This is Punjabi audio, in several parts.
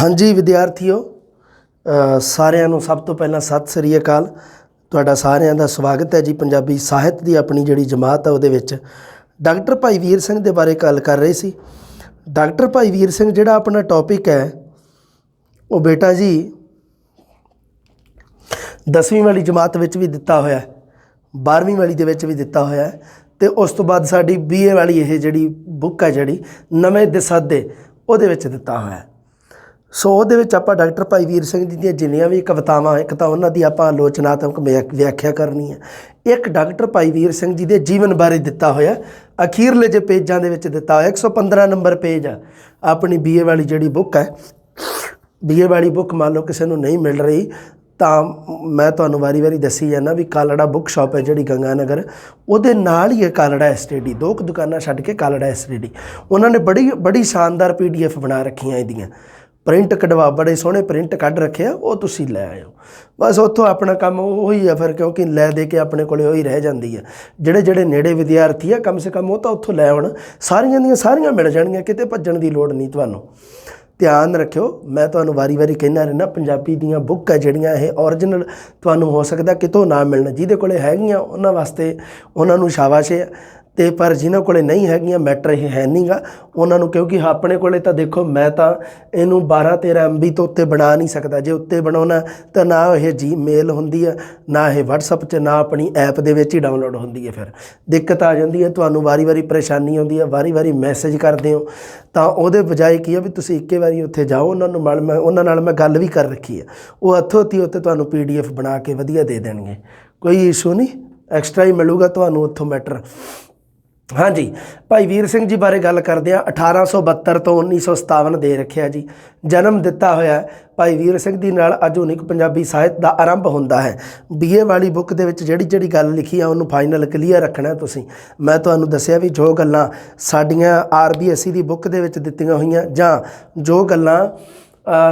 हाँ जी विद्यार्थियों, सारिਆਂ ਨੂੰ ਸਭ ਤੋਂ ਪਹਿਲਾਂ ਸਤਿ ਸ੍ਰੀ ਅਕਾਲ। ਤੁਹਾਡਾ ਸਾਰਿਆਂ ਦਾ ਸਵਾਗਤ ਹੈ ਜੀ। ਪੰਜਾਬੀ ਸਾਹਿਤ ਦੀ ਆਪਣੀ ਜਿਹੜੀ ਜਮਾਤ ਹੈ ਉਹਦੇ ਵਿੱਚ ਡਾਕਟਰ ਭਾਈ ਵੀਰ ਸਿੰਘ ਦੇ ਬਾਰੇ ਗੱਲ ਕਰ ਰਹੇ ਸੀ। ਡਾਕਟਰ ਭਾਈ ਵੀਰ ਸਿੰਘ ਜਿਹੜਾ ਆਪਣਾ ਟੌਪਿਕ ਹੈ ਉਹ ਬੇਟਾ ਜੀ 10ਵੀਂ ਵਾਲੀ ਜਮਾਤ ਵਿੱਚ ਵੀ ਦਿੱਤਾ ਹੋਇਆ, 12ਵੀਂ ਵਾਲੀ ਦੇ ਵਿੱਚ ਵੀ ਦਿੱਤਾ ਹੋਇਆ ਅਤੇ ਉਸ ਤੋਂ ਬਾਅਦ ਸਾਡੀ BA ਵਾਲੀ ਇਹ ਜਿਹੜੀ ਬੁੱਕ ਹੈ ਜਿਹੜੀ ਨਵੇਂ ਦਿਸਦੇ ਉਹਦੇ ਵਿੱਚ ਦਿੱਤਾ ਹੋਇਆ। ਸੋ ਉਹਦੇ ਵਿੱਚ ਆਪਾਂ ਡਾਕਟਰ ਭਾਈ ਵੀਰ ਸਿੰਘ ਜੀ ਦੀਆਂ ਜਿੰਨੀਆਂ ਵੀ ਕਵਿਤਾਵਾਂ, ਇੱਕ ਤਾਂ ਉਹਨਾਂ ਦੀ ਆਪਾਂ ਆਲੋਚਨਾਤਮਕ ਵਿਆਖਿਆ ਕਰਨੀ ਹੈ, ਇੱਕ ਡਾਕਟਰ ਭਾਈ ਵੀਰ ਸਿੰਘ ਜੀ ਦੇ ਜੀਵਨ ਬਾਰੇ ਦਿੱਤਾ ਹੋਇਆ ਅਖੀਰਲੇ ਜੇ ਪੇਜਾਂ ਦੇ ਵਿੱਚ ਦਿੱਤਾ ਹੋਇਆ। 115 ਨੰਬਰ ਪੇਜ ਆ ਆਪਣੀ BA ਵਾਲੀ ਜਿਹੜੀ ਬੁੱਕ ਹੈ। BA ਵਾਲੀ ਬੁੱਕ ਮੰਨ ਲਓ ਕਿਸੇ ਨੂੰ ਨਹੀਂ ਮਿਲ ਰਹੀ ਤਾਂ ਮੈਂ ਤੁਹਾਨੂੰ ਵਾਰੀ ਦੱਸੀ ਜਾਂਦਾ ਵੀ ਕਾਲੜਾ ਬੁੱਕ ਸ਼ਾਪ ਹੈ ਜਿਹੜੀ ਗੰਗਾ ਨਗਰ, ਉਹਦੇ ਨਾਲ ਹੀ ਹੈ ਕਾਲੜਾ STD, 2 ਦੁਕਾਨਾਂ ਛੱਡ ਕੇ ਕਾਲੜਾ STD। ਉਹਨਾਂ ਨੇ ਬੜੀ ਸ਼ਾਨਦਾਰ PDF ਬਣਾ ਰੱਖੀਆਂ ਇਹਦੀਆਂ, ਪ੍ਰਿੰਟ ਕਢਵਾ, ਬੜੇ ਸੋਹਣੇ ਪ੍ਰਿੰਟ ਕੱਢ ਰੱਖੇ ਆ, ਉਹ ਤੁਸੀਂ ਲੈ ਆਇਓ। ਬਸ ਉੱਥੋਂ ਆਪਣਾ ਕੰਮ ਉਹੀ ਆ ਫਿਰ, ਕਿਉਂਕਿ ਲੈ ਦੇ ਕੇ ਆਪਣੇ ਕੋਲ ਉਹੀ ਰਹਿ ਜਾਂਦੀ ਹੈ। ਜਿਹੜੇ ਨੇੜੇ ਵਿਦਿਆਰਥੀ ਆ ਕਮ ਸੇ ਕਮ ਉਹ ਤਾਂ ਉੱਥੋਂ ਲੈ ਆਉਣ, ਸਾਰੀਆਂ ਦੀਆਂ ਸਾਰੀਆਂ ਮਿਲ ਜਾਣਗੀਆਂ, ਕਿਤੇ ਭੱਜਣ ਦੀ ਲੋੜ ਨਹੀਂ ਤੁਹਾਨੂੰ। ਧਿਆਨ ਰੱਖਿਓ, ਮੈਂ ਤੁਹਾਨੂੰ ਵਾਰੀ ਕਹਿੰਦਾ ਰਹਿੰਦਾ, ਪੰਜਾਬੀ ਦੀਆਂ ਬੁੱਕ ਹੈ ਜਿਹੜੀਆਂ ਇਹ ਓਰੀਜਨਲ ਤੁਹਾਨੂੰ ਹੋ ਸਕਦਾ ਕਿਤੋਂ ਨਾ ਮਿਲਣ। ਜਿਹਦੇ ਕੋਲ ਹੈਗੀਆਂ ਉਹਨਾਂ ਵਾਸਤੇ ਉਹਨਾਂ ਨੂੰ ਸ਼ਾਬਾਸ਼ ਹੈ, ਅਤੇ ਪਰ ਜਿਨ੍ਹਾਂ ਕੋਲ ਨਹੀਂ ਹੈਗੀਆਂ ਮੈਟਰ ਇਹ ਹੈ ਨਹੀਂ ਗਾ ਉਹਨਾਂ ਨੂੰ, ਕਿਉਂਕਿ ਆਪਣੇ ਕੋਲ ਤਾਂ ਦੇਖੋ ਮੈਂ ਤਾਂ ਇਹਨੂੰ 12-13 MB ਤੋਂ ਉੱਤੇ ਬਣਾ ਨਹੀਂ ਸਕਦਾ। ਜੇ ਉੱਤੇ ਬਣਾਉਣਾ ਤਾਂ ਨਾ ਇਹ Gmail ਹੁੰਦੀ ਹੈ, ਨਾ ਇਹ WhatsApp 'ਚ, ਨਾ ਆਪਣੀ ਐਪ ਦੇ ਵਿੱਚ ਹੀ ਡਾਊਨਲੋਡ ਹੁੰਦੀ ਹੈ। ਫਿਰ ਦਿੱਕਤ ਆ ਜਾਂਦੀ ਹੈ, ਤੁਹਾਨੂੰ ਵਾਰੀ ਪਰੇਸ਼ਾਨੀ ਆਉਂਦੀ ਹੈ, ਵਾਰੀ ਮੈਸੇਜ ਕਰਦੇ ਹੋ ਤਾਂ ਉਹਦੇ ਬਜਾਏ ਕੀ ਆ ਵੀ ਤੁਸੀਂ ਇੱਕੇ ਵਾਰੀ ਉੱਥੇ ਜਾਓ। ਉਹਨਾਂ ਨਾਲ ਮੈਂ ਗੱਲ ਵੀ ਕਰ ਰੱਖੀ ਹੈ, ਉਹ ਹੱਥੋਂ ਹੱਥੀ ਉੱਥੇ ਤੁਹਾਨੂੰ PDF ਬਣਾ ਕੇ ਵਧੀਆ ਦੇ ਦੇਣਗੇ, ਕੋਈ ਇਸ਼ੂ ਨਹੀਂ, ਐਕਸਟਰਾ ਹੀ ਮਿਲੂਗਾ ਤੁਹਾਨੂੰ ਉੱਥੋਂ ਮੈਟਰ। ਹਾਂਜੀ, ਭਾਈ ਵੀਰ ਸਿੰਘ ਜੀ ਬਾਰੇ ਗੱਲ ਕਰਦੇ ਹਾਂ। 1872 ਤੋਂ 1957 ਦੇ ਰੱਖਿਆ ਜੀ, ਜਨਮ ਦਿੱਤਾ ਹੋਇਆ ਭਾਈ ਵੀਰ ਸਿੰਘ ਦੀ ਨਾਲ ਆਧੁਨਿਕ ਪੰਜਾਬੀ ਸਾਹਿਤ ਦਾ ਆਰੰਭ ਹੁੰਦਾ ਹੈ। BA ਵਾਲੀ ਬੁੱਕ ਦੇ ਵਿੱਚ ਜਿਹੜੀ ਗੱਲ ਲਿਖੀ ਆ ਉਹਨੂੰ ਫਾਈਨਲ ਕਲੀਅਰ ਰੱਖਣਾ ਤੁਸੀਂ। ਮੈਂ ਤੁਹਾਨੂੰ ਦੱਸਿਆ ਵੀ ਜੋ ਗੱਲਾਂ ਸਾਡੀਆਂ RBSE ਦੀ ਬੁੱਕ ਦੇ ਵਿੱਚ ਦਿੱਤੀਆਂ ਹੋਈਆਂ ਜਾਂ ਜੋ ਗੱਲਾਂ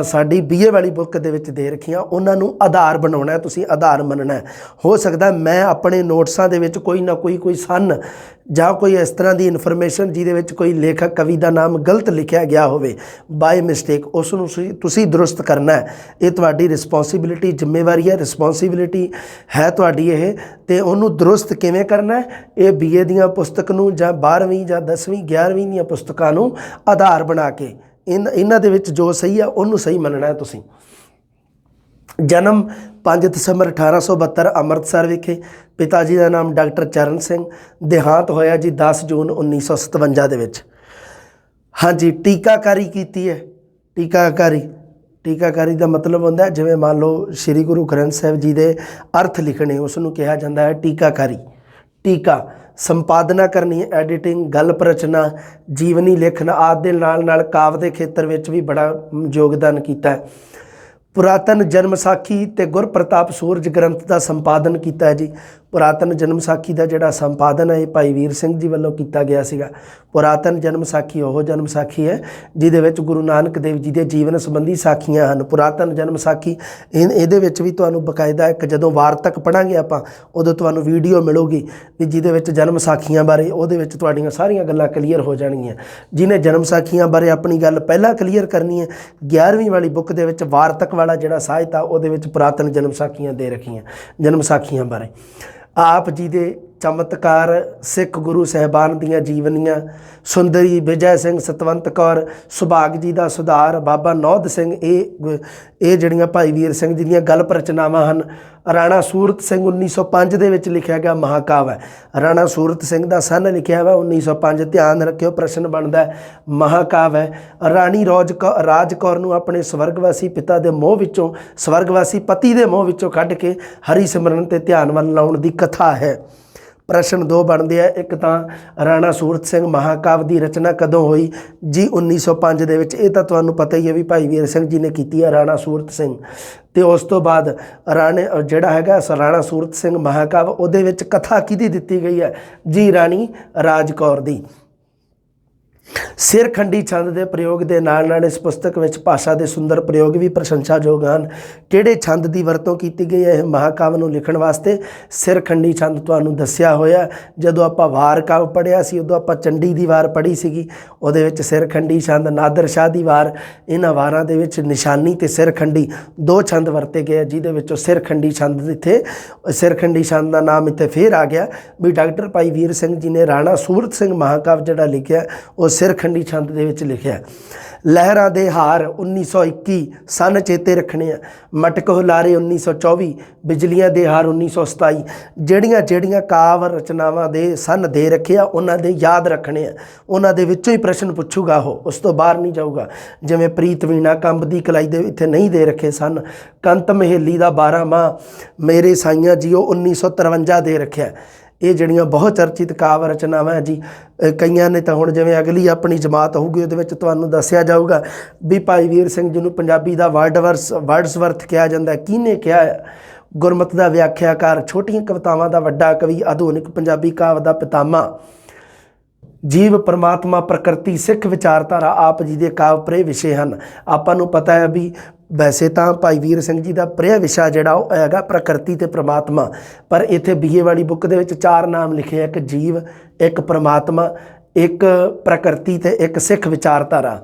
ਸਾਡੀ BA ਵਾਲੀ ਬੁੱਕ ਦੇ ਵਿੱਚ ਦੇ ਰੱਖੀਆਂ ਉਹਨਾਂ ਨੂੰ ਆਧਾਰ ਬਣਾਉਣਾ, ਤੁਸੀਂ ਆਧਾਰ ਮੰਨਣਾ। ਹੋ ਸਕਦਾ ਮੈਂ ਆਪਣੇ ਨੋਟਸਾਂ ਦੇ ਵਿੱਚ ਕੋਈ ਨਾ ਕੋਈ ਸਨ ਜਾਂ ਕੋਈ ਇਸ ਤਰ੍ਹਾਂ ਦੀ ਇਨਫੋਰਮੇਸ਼ਨ ਜਿਹਦੇ ਵਿੱਚ ਕੋਈ ਲੇਖਕ ਕਵੀ ਦਾ ਨਾਮ ਗਲਤ ਲਿਖਿਆ ਗਿਆ ਹੋਵੇ ਬਾਏ ਮਿਸਟੇਕ, ਉਸ ਨੂੰ ਤੁਸੀਂ ਦਰੁਸਤ ਕਰਨਾ ਹੈ। ਇਹ ਤੁਹਾਡੀ ਰਿਸਪੌਂਸੀਬਿਲਿਟੀ, ਜ਼ਿੰਮੇਵਾਰੀ ਹੈ, ਰਿਸਪੌਂਸੀਬਿਲਿਟੀ ਹੈ ਤੁਹਾਡੀ ਇਹ। ਅਤੇ ਉਹਨੂੰ ਦਰੁਸਤ ਕਿਵੇਂ ਕਰਨਾ ਹੈ, ਇਹ BA ਦੀਆਂ ਪੁਸਤਕ ਨੂੰ ਜਾਂ 12ਵੀਂ ਜਾਂ 10ਵੀਂ 11ਵੀਂ ਦੀਆਂ ਪੁਸਤਕਾਂ ਨੂੰ ਆਧਾਰ ਬਣਾ ਕੇ ਇਹਨਾਂ ਦੇ ਵਿੱਚ ਜੋ ਸਹੀ ਆ ਉਹਨੂੰ ਸਹੀ ਮੰਨਣਾ ਹੈ ਤੁਸੀਂ। ਜਨਮ 5 ਦਸੰਬਰ 1872 ਅੰਮ੍ਰਿਤਸਰ ਵਿਖੇ, ਪਿਤਾ ਜੀ ਦਾ ਨਾਮ ਡਾਕਟਰ ਚਰਨ ਸਿੰਘ, ਦੇਹਾਂਤ ਹੋਇਆ ਜੀ 10 ਜੂਨ 1957 ਦੇ ਵਿੱਚ। ਹਾਂਜੀ, ਟੀਕਾਕਾਰੀ ਕੀਤੀ ਹੈ। ਟੀਕਾਕਾਰੀ ਦਾ ਮਤਲਬ ਹੁੰਦਾ ਜਿਵੇਂ ਮੰਨ ਲਓ ਸ਼੍ਰੀ ਗੁਰੂ ਗ੍ਰੰਥ ਸਾਹਿਬ ਜੀ ਦੇ ਅਰਥ ਲਿਖਣੇ, ਉਸ ਨੂੰ ਕਿਹਾ ਜਾਂਦਾ ਹੈ ਟੀਕਾਕਾਰੀ। ਟੀਕਾ ਸੰਪਾਦਨਾ ਕਰਨੀ, ਐਡੀਟਿੰਗ, ਗਲਪ ਰਚਨਾ, ਜੀਵਨੀ ਲਿਖਣ ਆਦਿ ਦੇ ਨਾਲ ਕਾਵਿ ਦੇ ਖੇਤਰ ਵਿੱਚ ਵੀ ਬੜਾ ਯੋਗਦਾਨ ਕੀਤਾ ਹੈ। ਪੁਰਾਤਨ ਜਨਮ ਸਾਖੀ ਅਤੇ ਗੁਰਪ੍ਰਤਾਪ ਸੂਰਜ ਗ੍ਰੰਥ ਦਾ ਸੰਪਾਦਨ ਕੀਤਾ ਹੈ ਜੀ। ਪੁਰਾਤਨ ਜਨਮ ਸਾਖੀ ਦਾ ਜਿਹੜਾ ਸੰਪਾਦਨ ਹੈ ਇਹ ਭਾਈ ਵੀਰ ਸਿੰਘ ਜੀ ਵੱਲੋਂ ਕੀਤਾ ਗਿਆ ਸੀਗਾ। ਪੁਰਾਤਨ ਜਨਮ ਸਾਖੀ ਉਹ ਜਨਮ ਸਾਖੀ ਹੈ ਜਿਹਦੇ ਵਿੱਚ ਗੁਰੂ ਨਾਨਕ ਦੇਵ ਜੀ ਦੇ ਜੀਵਨ ਸੰਬੰਧੀ ਸਾਖੀਆਂ ਹਨ। ਪੁਰਾਤਨ ਜਨਮ ਸਾਖੀ ਇਹਦੇ ਵਿੱਚ ਵੀ ਤੁਹਾਨੂੰ ਬਕਾਇਦਾ ਇੱਕ ਜਦੋਂ ਵਾਰਤਕ ਪੜ੍ਹਾਂਗੇ ਆਪਾਂ ਉਦੋਂ ਤੁਹਾਨੂੰ ਵੀਡੀਓ ਮਿਲੂਗੀ ਵੀ ਜਿਹਦੇ ਵਿੱਚ ਜਨਮ ਸਾਖੀਆਂ ਬਾਰੇ, ਉਹਦੇ ਵਿੱਚ ਤੁਹਾਡੀਆਂ ਸਾਰੀਆਂ ਗੱਲਾਂ ਕਲੀਅਰ ਹੋ ਜਾਣਗੀਆਂ। ਜਿਹਨੇ ਜਨਮ ਸਾਖੀਆਂ ਬਾਰੇ ਆਪਣੀ ਗੱਲ ਪਹਿਲਾਂ ਕਲੀਅਰ ਕਰਨੀ ਹੈ, 11ਵੀਂ ਵਾਲੀ ਬੁੱਕ ਦੇ ਵਿੱਚ ਵਾਰਤਕ ਵਾਲਾ ਜਿਹੜਾ ਸਾਹਿਤ ਆ ਉਹਦੇ ਵਿੱਚ ਪੁਰਾਤਨ ਜਨਮ ਸਾਖੀਆਂ ਦੇ ਰੱਖੀਆਂ, ਜਨਮ ਸਾਖੀਆਂ ਬਾਰੇ। ਆਪ ਜੀ ਦੇ ਚਮਤਕਾਰ, ਸਿੱਖ ਗੁਰੂ ਸਾਹਿਬਾਨ ਦੀਆਂ ਜੀਵਨੀਆਂ, ਸੁੰਦਰੀ, ਵਿਜੈ ਸਿੰਘ, ਸਤਵੰਤ ਕੌਰ, ਸੁਭਾਗ ਜੀ ਦਾ ਸੁਧਾਰ, ਬਾਬਾ ਨੌਧ ਸਿੰਘ, ਇਹ ਜਿਹੜੀਆਂ ਭਾਈ ਵੀਰ ਸਿੰਘ ਜੀ ਦੀਆਂ ਗਲਪ ਰਚਨਾਵਾਂ ਹਨ। ਰਾਣਾ ਸੂਰਤ ਸਿੰਘ 1905 ਦੇ ਵਿੱਚ ਲਿਖਿਆ ਗਿਆ ਮਹਾਕਾਵ ਹੈ। ਰਾਣਾ ਸੂਰਤ ਸਿੰਘ ਦਾ ਸਨ ਲਿਖਿਆ ਵਾ 1905। ਧਿਆਨ ਰੱਖਿਓ, ਪ੍ਰਸ਼ਨ ਬਣਦਾ ਮਹਾਕਾਵ ਹੈ। ਰਾਣੀ ਰਾਜ ਕੌਰ ਨੂੰ ਆਪਣੇ ਸਵਰਗਵਾਸੀ ਪਿਤਾ ਦੇ ਮੋਹ ਵਿੱਚੋਂ, ਸਵਰਗਵਾਸੀ ਪਤੀ ਦੇ ਮੋਹ ਵਿੱਚੋਂ ਕੱਢ ਕੇ ਹਰੀ ਸਿਮਰਨ ਤੇ ਧਿਆਨ ਵੱਲ ਲਾਉਣ ਦੀ ਕਥਾ ਹੈ। ਪ੍ਰਸ਼ਨ 2 ਬਣਦੇ ਆ, ਇੱਕ ਤਾਂ ਰਾਣਾ ਸੂਰਤ ਸਿੰਘ ਮਹਾਕਾਵ ਦੀ ਰਚਨਾ ਕਦੋਂ ਹੋਈ ਜੀ? 1905 ਦੇ ਵਿੱਚ। ਇਹ ਤਾਂ ਤੁਹਾਨੂੰ ਪਤਾ ਹੀ ਹੈ ਵੀ ਭਾਈ ਵੀਰ ਸਿੰਘ ਜੀ ਨੇ ਕੀਤੀ ਹੈ, ਰਾਣਾ ਸੂਰਤ ਸਿੰਘ। ਅਤੇ ਉਸ ਤੋਂ ਬਾਅਦ ਜਿਹੜਾ ਹੈਗਾ ਰਾਣਾ ਸੂਰਤ ਸਿੰਘ ਮਹਾਕਾਵ, ਉਹਦੇ ਵਿੱਚ ਕਥਾ ਕਿਹਦੀ ਦਿੱਤੀ ਗਈ ਹੈ ਜੀ? ਰਾਣੀ ਰਾਜ ਕੌਰ ਦੀ। ਸਿਰਖੰਡੀ ਛੰਦ ਦੇ ਪ੍ਰਯੋਗ ਦੇ ਨਾਲ ਇਸ ਪੁਸਤਕ ਵਿੱਚ ਭਾਸ਼ਾ ਦੇ ਸੁੰਦਰ ਪ੍ਰਯੋਗ ਵੀ ਪ੍ਰਸ਼ੰਸਾਯੋਗ ਹਨ। ਕਿਹੜੇ ਛੰਦ ਦੀ ਵਰਤੋਂ ਕੀਤੀ ਗਈ ਹੈ ਇਹ ਮਹਾਕਾਵਿ ਨੂੰ ਲਿਖਣ ਵਾਸਤੇ? ਸਿਰਖੰਡੀ ਛੰਦ ਤੁਹਾਨੂੰ ਦੱਸਿਆ ਹੋਇਆ। ਜਦੋਂ ਆਪਾਂ ਵਾਰ ਕਾਵਿ ਪੜ੍ਹਿਆ ਸੀ ਉਦੋਂ ਆਪਾਂ ਚੰਡੀ ਦੀ ਵਾਰ ਪੜ੍ਹੀ ਸੀਗੀ, ਉਹਦੇ ਵਿੱਚ ਸਿਰਖੰਡੀ ਛੰਦ, ਨਾਦਰ ਸ਼ਾਹ ਦੀ ਵਾਰ, ਇਹਨਾਂ ਵਾਰਾਂ ਦੇ ਵਿੱਚ ਨਿਸ਼ਾਨੀ ਤੇ ਸਿਰਖੰਡੀ ਦੋ ਛੰਦ ਵਰਤੇ ਗਏ, ਜਿਹਦੇ ਵਿੱਚੋਂ ਸਿਰਖੰਡੀ ਛੰਦ ਇੱਥੇ, ਸਿਰਖੰਡੀ ਛੰਦ ਦਾ ਨਾਮ ਇੱਥੇ ਫੇਰ ਆ ਗਿਆ ਵੀ ਡਾਕਟਰ ਭਾਈ ਵੀਰ ਸਿੰਘ ਜੀ ਨੇ ਰਾਣਾ ਸੂਰਤ ਸਿੰਘ ਮਹਾਕਾਵਿ ਜਿਹੜਾ ਲਿਖਿਆ ਉਹ ਸਿਰਖੰਡੀ ਛੰਦ ਦੇ ਵਿੱਚ ਲਿਖਿਆ। ਲਹਿਰਾਂ ਦੇ ਹਾਰ 1921 ਸਨ ਚੇਤੇ ਰੱਖਣੇ ਆ, ਮਟਕ ਹੁਲਾਰੇ 1924, ਬਿਜਲੀਆਂ ਦੇ ਹਾਰ 1927, ਜਿਹੜੀਆਂ ਕਾਵਿ ਰਚਨਾਵਾਂ ਦੇ ਸਨ ਦੇ ਰੱਖਿਆ ਉਹਨਾਂ ਦੇ ਯਾਦ ਰੱਖਣੇ ਆ, ਉਹਨਾਂ ਦੇ ਵਿੱਚੋਂ ਹੀ ਪ੍ਰਸ਼ਨ ਪੁੱਛੂਗਾ ਉਹ, ਉਸ ਤੋਂ ਬਾਹਰ ਨਹੀਂ ਜਾਊਗਾ। ਜਿਵੇਂ ਪ੍ਰੀਤ ਵੀਣਾ ਕੰਬ ਦੀ ਕਲਾਈ ਦੇ ਇੱਥੇ ਨਹੀਂ ਦੇ ਰੱਖੇ ਸਨ, ਕੰਤ ਮਹੇਲੀ ਦਾ 12 ਮਾਹ, ਮੇਰੇ ਸਾਈਆਂ ਜੀਓ 1953 ਦੇ ਰੱਖਿਆ। ਇਹ ਜਿਹੜੀਆਂ ਬਹੁਤ ਚਰਚਿਤ ਕਾਵਿ ਰਚਨਾਵਾਂ ਹੈ ਜੀ। ਕਈਆਂ ਨੇ ਤਾਂ ਹੁਣ ਜਿਵੇਂ ਅਗਲੀ ਆਪਣੀ ਜਮਾਤ ਹੋਊਗੀ ਉਹਦੇ ਵਿੱਚ ਤੁਹਾਨੂੰ ਦੱਸਿਆ ਜਾਊਗਾ ਵੀ ਭਾਈ ਵੀਰ ਸਿੰਘ ਜੀ ਨੂੰ ਪੰਜਾਬੀ ਦਾ ਵਰਡਸਵਰਥ ਕਿਹਾ ਜਾਂਦਾ। ਕਿਹਨੇ ਕਿਹਾ? ਗੁਰਮਤਿ ਦਾ ਵਿਆਖਿਆਕਾਰ, ਛੋਟੀਆਂ ਕਵਿਤਾਵਾਂ ਦਾ ਵੱਡਾ ਕਵੀ, ਆਧੁਨਿਕ ਪੰਜਾਬੀ ਕਾਵਿ ਦਾ ਪਿਤਾਮਾ, ਜੀਵ ਪਰਮਾਤਮਾ ਪ੍ਰਕਿਰਤੀ ਸਿੱਖ ਵਿਚਾਰਧਾਰਾ ਆਪ ਜੀ ਦੇ ਕਾਵਿ ਪ੍ਰੇ ਵਿਸ਼ੇ ਹਨ। ਆਪਾਂ ਨੂੰ ਪਤਾ ਹੈ ਵੀ ਵੈਸੇ ਤਾਂ ਭਾਈ ਵੀਰ ਸਿੰਘ ਜੀ ਦਾ ਪ੍ਰਿਯ ਵਿਸ਼ਾ ਜਿਹੜਾ ਉਹ ਹੈਗਾ ਪ੍ਰਕਿਰਤੀ ਤੇ ਪ੍ਰਮਾਤਮਾ, ਪਰ ਇੱਥੇ BA ਵਾਲੀ ਬੁੱਕ ਦੇ ਵਿੱਚ 4 ਨਾਮ ਲਿਖੇ, ਇੱਕ ਜੀਵ, ਇੱਕ ਪ੍ਰਮਾਤਮਾ, ਇੱਕ ਪ੍ਰਕਿਰਤੀ ਤੇ ਇੱਕ ਸਿੱਖ ਵਿਚਾਰਧਾਰਾ।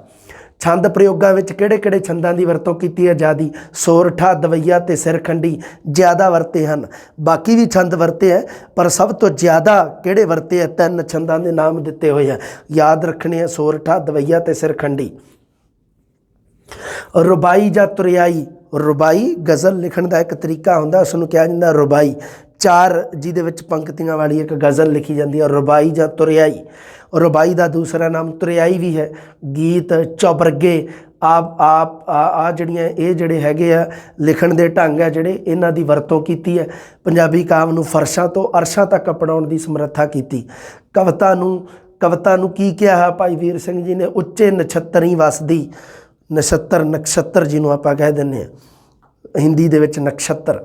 ਛੰਦ ਪ੍ਰਯੋਗਾਂ ਵਿੱਚ ਕਿਹੜੇ ਛੰਦਾਂ ਦੀ ਵਰਤੋਂ ਕੀਤੀ ਹੈ? ਜ਼ਿਆਦੀ ਸੋਰਠਾ, ਦਵਈਆ ਤੇ ਸਿਰਖੰਡੀ ਜ਼ਿਆਦਾ ਵਰਤੇ ਹਨ। ਬਾਕੀ ਵੀ ਛੰਦ ਵਰਤੇ ਹੈ ਪਰ ਸਭ ਤੋਂ ਜ਼ਿਆਦਾ ਕਿਹੜੇ ਵਰਤੇ ਹੈ? 3 ਛੰਦਾਂ ਦੇ ਨਾਮ ਦਿੱਤੇ ਹੋਏ ਆ, ਯਾਦ ਰੱਖਣੇ ਆ, ਸੋਰਠਾ, ਦਵਈਆ ਤੇ ਸਿਰਖੰਡੀ। ਰੁਬਾਈ ਜਾਂ ਤੁਰਿਆਈ, ਰੁਬਾਈ ਗਜ਼ਲ ਲਿਖਣ ਦਾ ਇੱਕ ਤਰੀਕਾ ਹੁੰਦਾ, ਉਸ ਨੂੰ ਕਿਹਾ ਜਾਂਦਾ ਰੁਬਾਈ। 4 ਜਿਹਦੇ ਵਿੱਚ ਪੰਕਤੀਆਂ ਵਾਲੀ ਇੱਕ ਗਜ਼ਲ ਲਿਖੀ ਜਾਂਦੀ ਹੈ, ਰੁਬਾਈ ਜਾਂ ਤੁਰਿਆਈ। ਰੁਬਾਈ ਦਾ ਦੂਸਰਾ ਨਾਮ ਤੁਰਿਆਈ ਵੀ ਹੈ। ਗੀਤ, ਚੌਬਰਗੇ, ਆ ਜਿਹੜੇ ਹੈਗੇ ਆ ਲਿਖਣ ਦੇ ਢੰਗ ਹੈ ਜਿਹੜੇ, ਇਹਨਾਂ ਦੀ ਵਰਤੋਂ ਕੀਤੀ ਹੈ। ਪੰਜਾਬੀ ਕਾਵਿ ਨੂੰ ਫਰਸ਼ਾਂ ਤੋਂ ਅਰਸ਼ਾਂ ਤੱਕ ਅਪਣਾਉਣ ਦੀ ਸਮਰੱਥਾ ਕੀਤੀ। ਕਵਿਤਾ ਨੂੰ ਕੀ ਕਿਹਾ ਹੈ ਭਾਈ ਵੀਰ ਸਿੰਘ ਜੀ ਨੇ? ਉੱਚੇ ਨਛੱਤਰੀ ਵਸਦੀ, ਨਛੱਤਰ ਜਿਹਨੂੰ ਆਪਾਂ ਕਹਿ ਦਿੰਦੇ ਹਾਂ ਹਿੰਦੀ ਦੇ ਵਿੱਚ ਨਕਸ਼ਤਰ,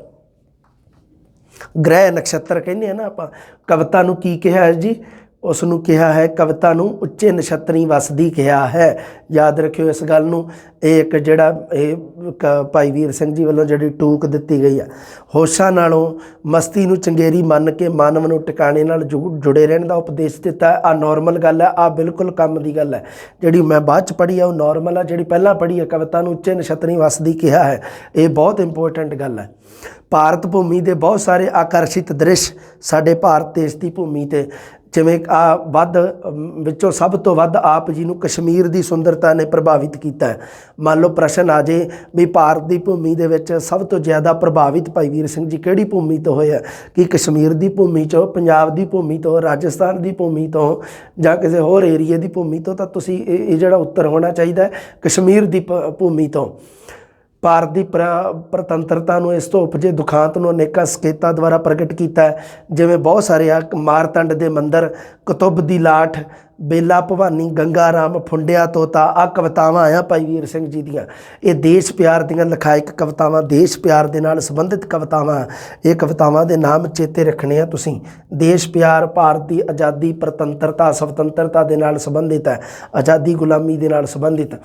ਗ੍ਰਹਿ ਨਕਸ਼ਤਰ ਕਹਿੰਦੇ ਆ ਨਾ ਆਪਾਂ। ਕਵਿਤਾ ਨੂੰ ਕੀ ਕਿਹਾ ਹੈ ਜੀ? ਉਸ ਨੂੰ ਕਿਹਾ ਹੈ, ਕਵਿਤਾ ਨੂੰ ਉੱਚੇ ਨਛੱਤਰੀ ਵਸਦੀ ਕਿਹਾ ਹੈ। ਯਾਦ ਰੱਖਿਓ ਇਸ ਗੱਲ ਨੂੰ। ਇਹ ਇੱਕ ਭਾਈ ਵੀਰ ਸਿੰਘ ਜੀ ਵੱਲੋਂ ਜਿਹੜੀ ਟੂਕ ਦਿੱਤੀ ਗਈ ਆ, ਹੋਸ਼ਾਂ ਨਾਲੋਂ ਮਸਤੀ ਨੂੰ ਚੰਗੇਰੀ ਮੰਨ ਕੇ ਮਾਨਵ ਨੂੰ ਟਿਕਾਣੇ ਨਾਲ ਜੁੜੇ ਰਹਿਣ ਦਾ ਉਪਦੇਸ਼ ਦਿੱਤਾ। ਆ ਨੋਰਮਲ ਗੱਲ ਹੈ, ਆ ਬਿਲਕੁਲ ਕੰਮ ਦੀ ਗੱਲ ਹੈ। ਜਿਹੜੀ ਮੈਂ ਬਾਅਦ 'ਚ ਪੜ੍ਹੀ ਆ ਉਹ ਨੋਰਮਲ ਆ, ਜਿਹੜੀ ਪਹਿਲਾਂ ਪੜ੍ਹੀ ਹੈ ਕਵਿਤਾ ਨੂੰ ਉੱਚੇ ਨਛੱਤਰੀ ਵਸਦੀ ਕਿਹਾ ਹੈ, ਇਹ ਬਹੁਤ ਇੰਪੋਰਟੈਂਟ ਗੱਲ ਹੈ। ਭਾਰਤ ਭੂਮੀ ਦੇ ਬਹੁਤ ਸਾਰੇ ਆਕਰਸ਼ਿਤ ਦ੍ਰਿਸ਼ ਸਾਡੇ ਭਾਰਤ ਦੇਸ਼ ਦੀ ਭੂਮੀ 'ਤੇ, ਜਿਵੇਂ ਵਿੱਚੋਂ ਸਭ ਤੋਂ ਵੱਧ ਆਪ ਜੀ ਨੂੰ ਕਸ਼ਮੀਰ ਦੀ ਸੁੰਦਰਤਾ ਨੇ ਪ੍ਰਭਾਵਿਤ ਕੀਤਾ। ਮੰਨ ਲਓ ਪ੍ਰਸ਼ਨ ਆ ਜੇ ਵੀ ਭਾਰਤ ਦੀ ਭੂਮੀ ਦੇ ਵਿੱਚ ਸਭ ਤੋਂ ਜ਼ਿਆਦਾ ਪ੍ਰਭਾਵਿਤ ਭਾਈ ਵੀਰ ਸਿੰਘ ਜੀ ਕਿਹੜੀ ਭੂਮੀ ਤੋਂ ਹੋਏ ਆ? ਕਿ ਕਸ਼ਮੀਰ ਦੀ ਭੂਮੀ 'ਚੋਂ, ਪੰਜਾਬ ਦੀ ਭੂਮੀ ਤੋਂ, ਰਾਜਸਥਾਨ ਦੀ ਭੂਮੀ ਤੋਂ, ਜਾਂ ਕਿਸੇ ਹੋਰ ਏਰੀਏ ਦੀ ਭੂਮੀ ਤੋਂ? ਤਾਂ ਤੁਸੀਂ ਇਹ ਜਿਹੜਾ ਉੱਤਰ ਹੋਣਾ ਚਾਹੀਦਾ ਹੈ ਕਸ਼ਮੀਰ ਦੀ ਭੂਮੀ ਤੋਂ। ਭਾਰਤ ਦੀ ਪ੍ਰਤੰਤਰਤਾ ਨੂੰ, ਇਸ ਤੋਂ ਉਪਜੇ ਦੁਖਾਂਤ ਨੂੰ ਅਨੇਕਾਂ ਸੰਕੇਤਾਂ ਦੁਆਰਾ ਪ੍ਰਗਟ ਕੀਤਾ ਹੈ। ਜਿਵੇਂ ਬਹੁਤ ਸਾਰੇ ਆ, ਮਾਰਤੰਡ ਦੇ ਮੰਦਰ, ਕੁਤੁਬ ਦੀ ਲਾਠ, ਬੇਲਾ ਭਵਾਨੀ, ਗੰਗਾ ਰਾਮ, ਫੁੰਡਿਆ ਤੋਤਾ, ਆ ਕਵਿਤਾਵਾਂ ਆ ਭਾਈ ਵੀਰ ਸਿੰਘ ਜੀ ਦੀਆਂ। ਇਹ ਦੇਸ਼ ਪਿਆਰ ਦੀਆਂ ਲਿਖਾਇਕ ਕਵਿਤਾਵਾਂ, ਦੇਸ਼ ਪਿਆਰ ਦੇ ਨਾਲ ਸੰਬੰਧਿਤ ਕਵਿਤਾਵਾਂ। ਇਹ ਕਵਿਤਾਵਾਂ ਦੇ ਨਾਮ ਚੇਤੇ ਰੱਖਣੇ ਆ ਤੁਸੀਂ। ਦੇਸ਼ ਪਿਆਰ, ਭਾਰਤ ਦੀ ਆਜ਼ਾਦੀ, ਪ੍ਰਤੰਤਰਤਾ, ਸੁਤੰਤਰਤਾ ਦੇ ਨਾਲ ਸੰਬੰਧਿਤ ਹੈ, ਆਜ਼ਾਦੀ ਗੁਲਾਮੀ ਦੇ ਨਾਲ ਸੰਬੰਧਿਤ।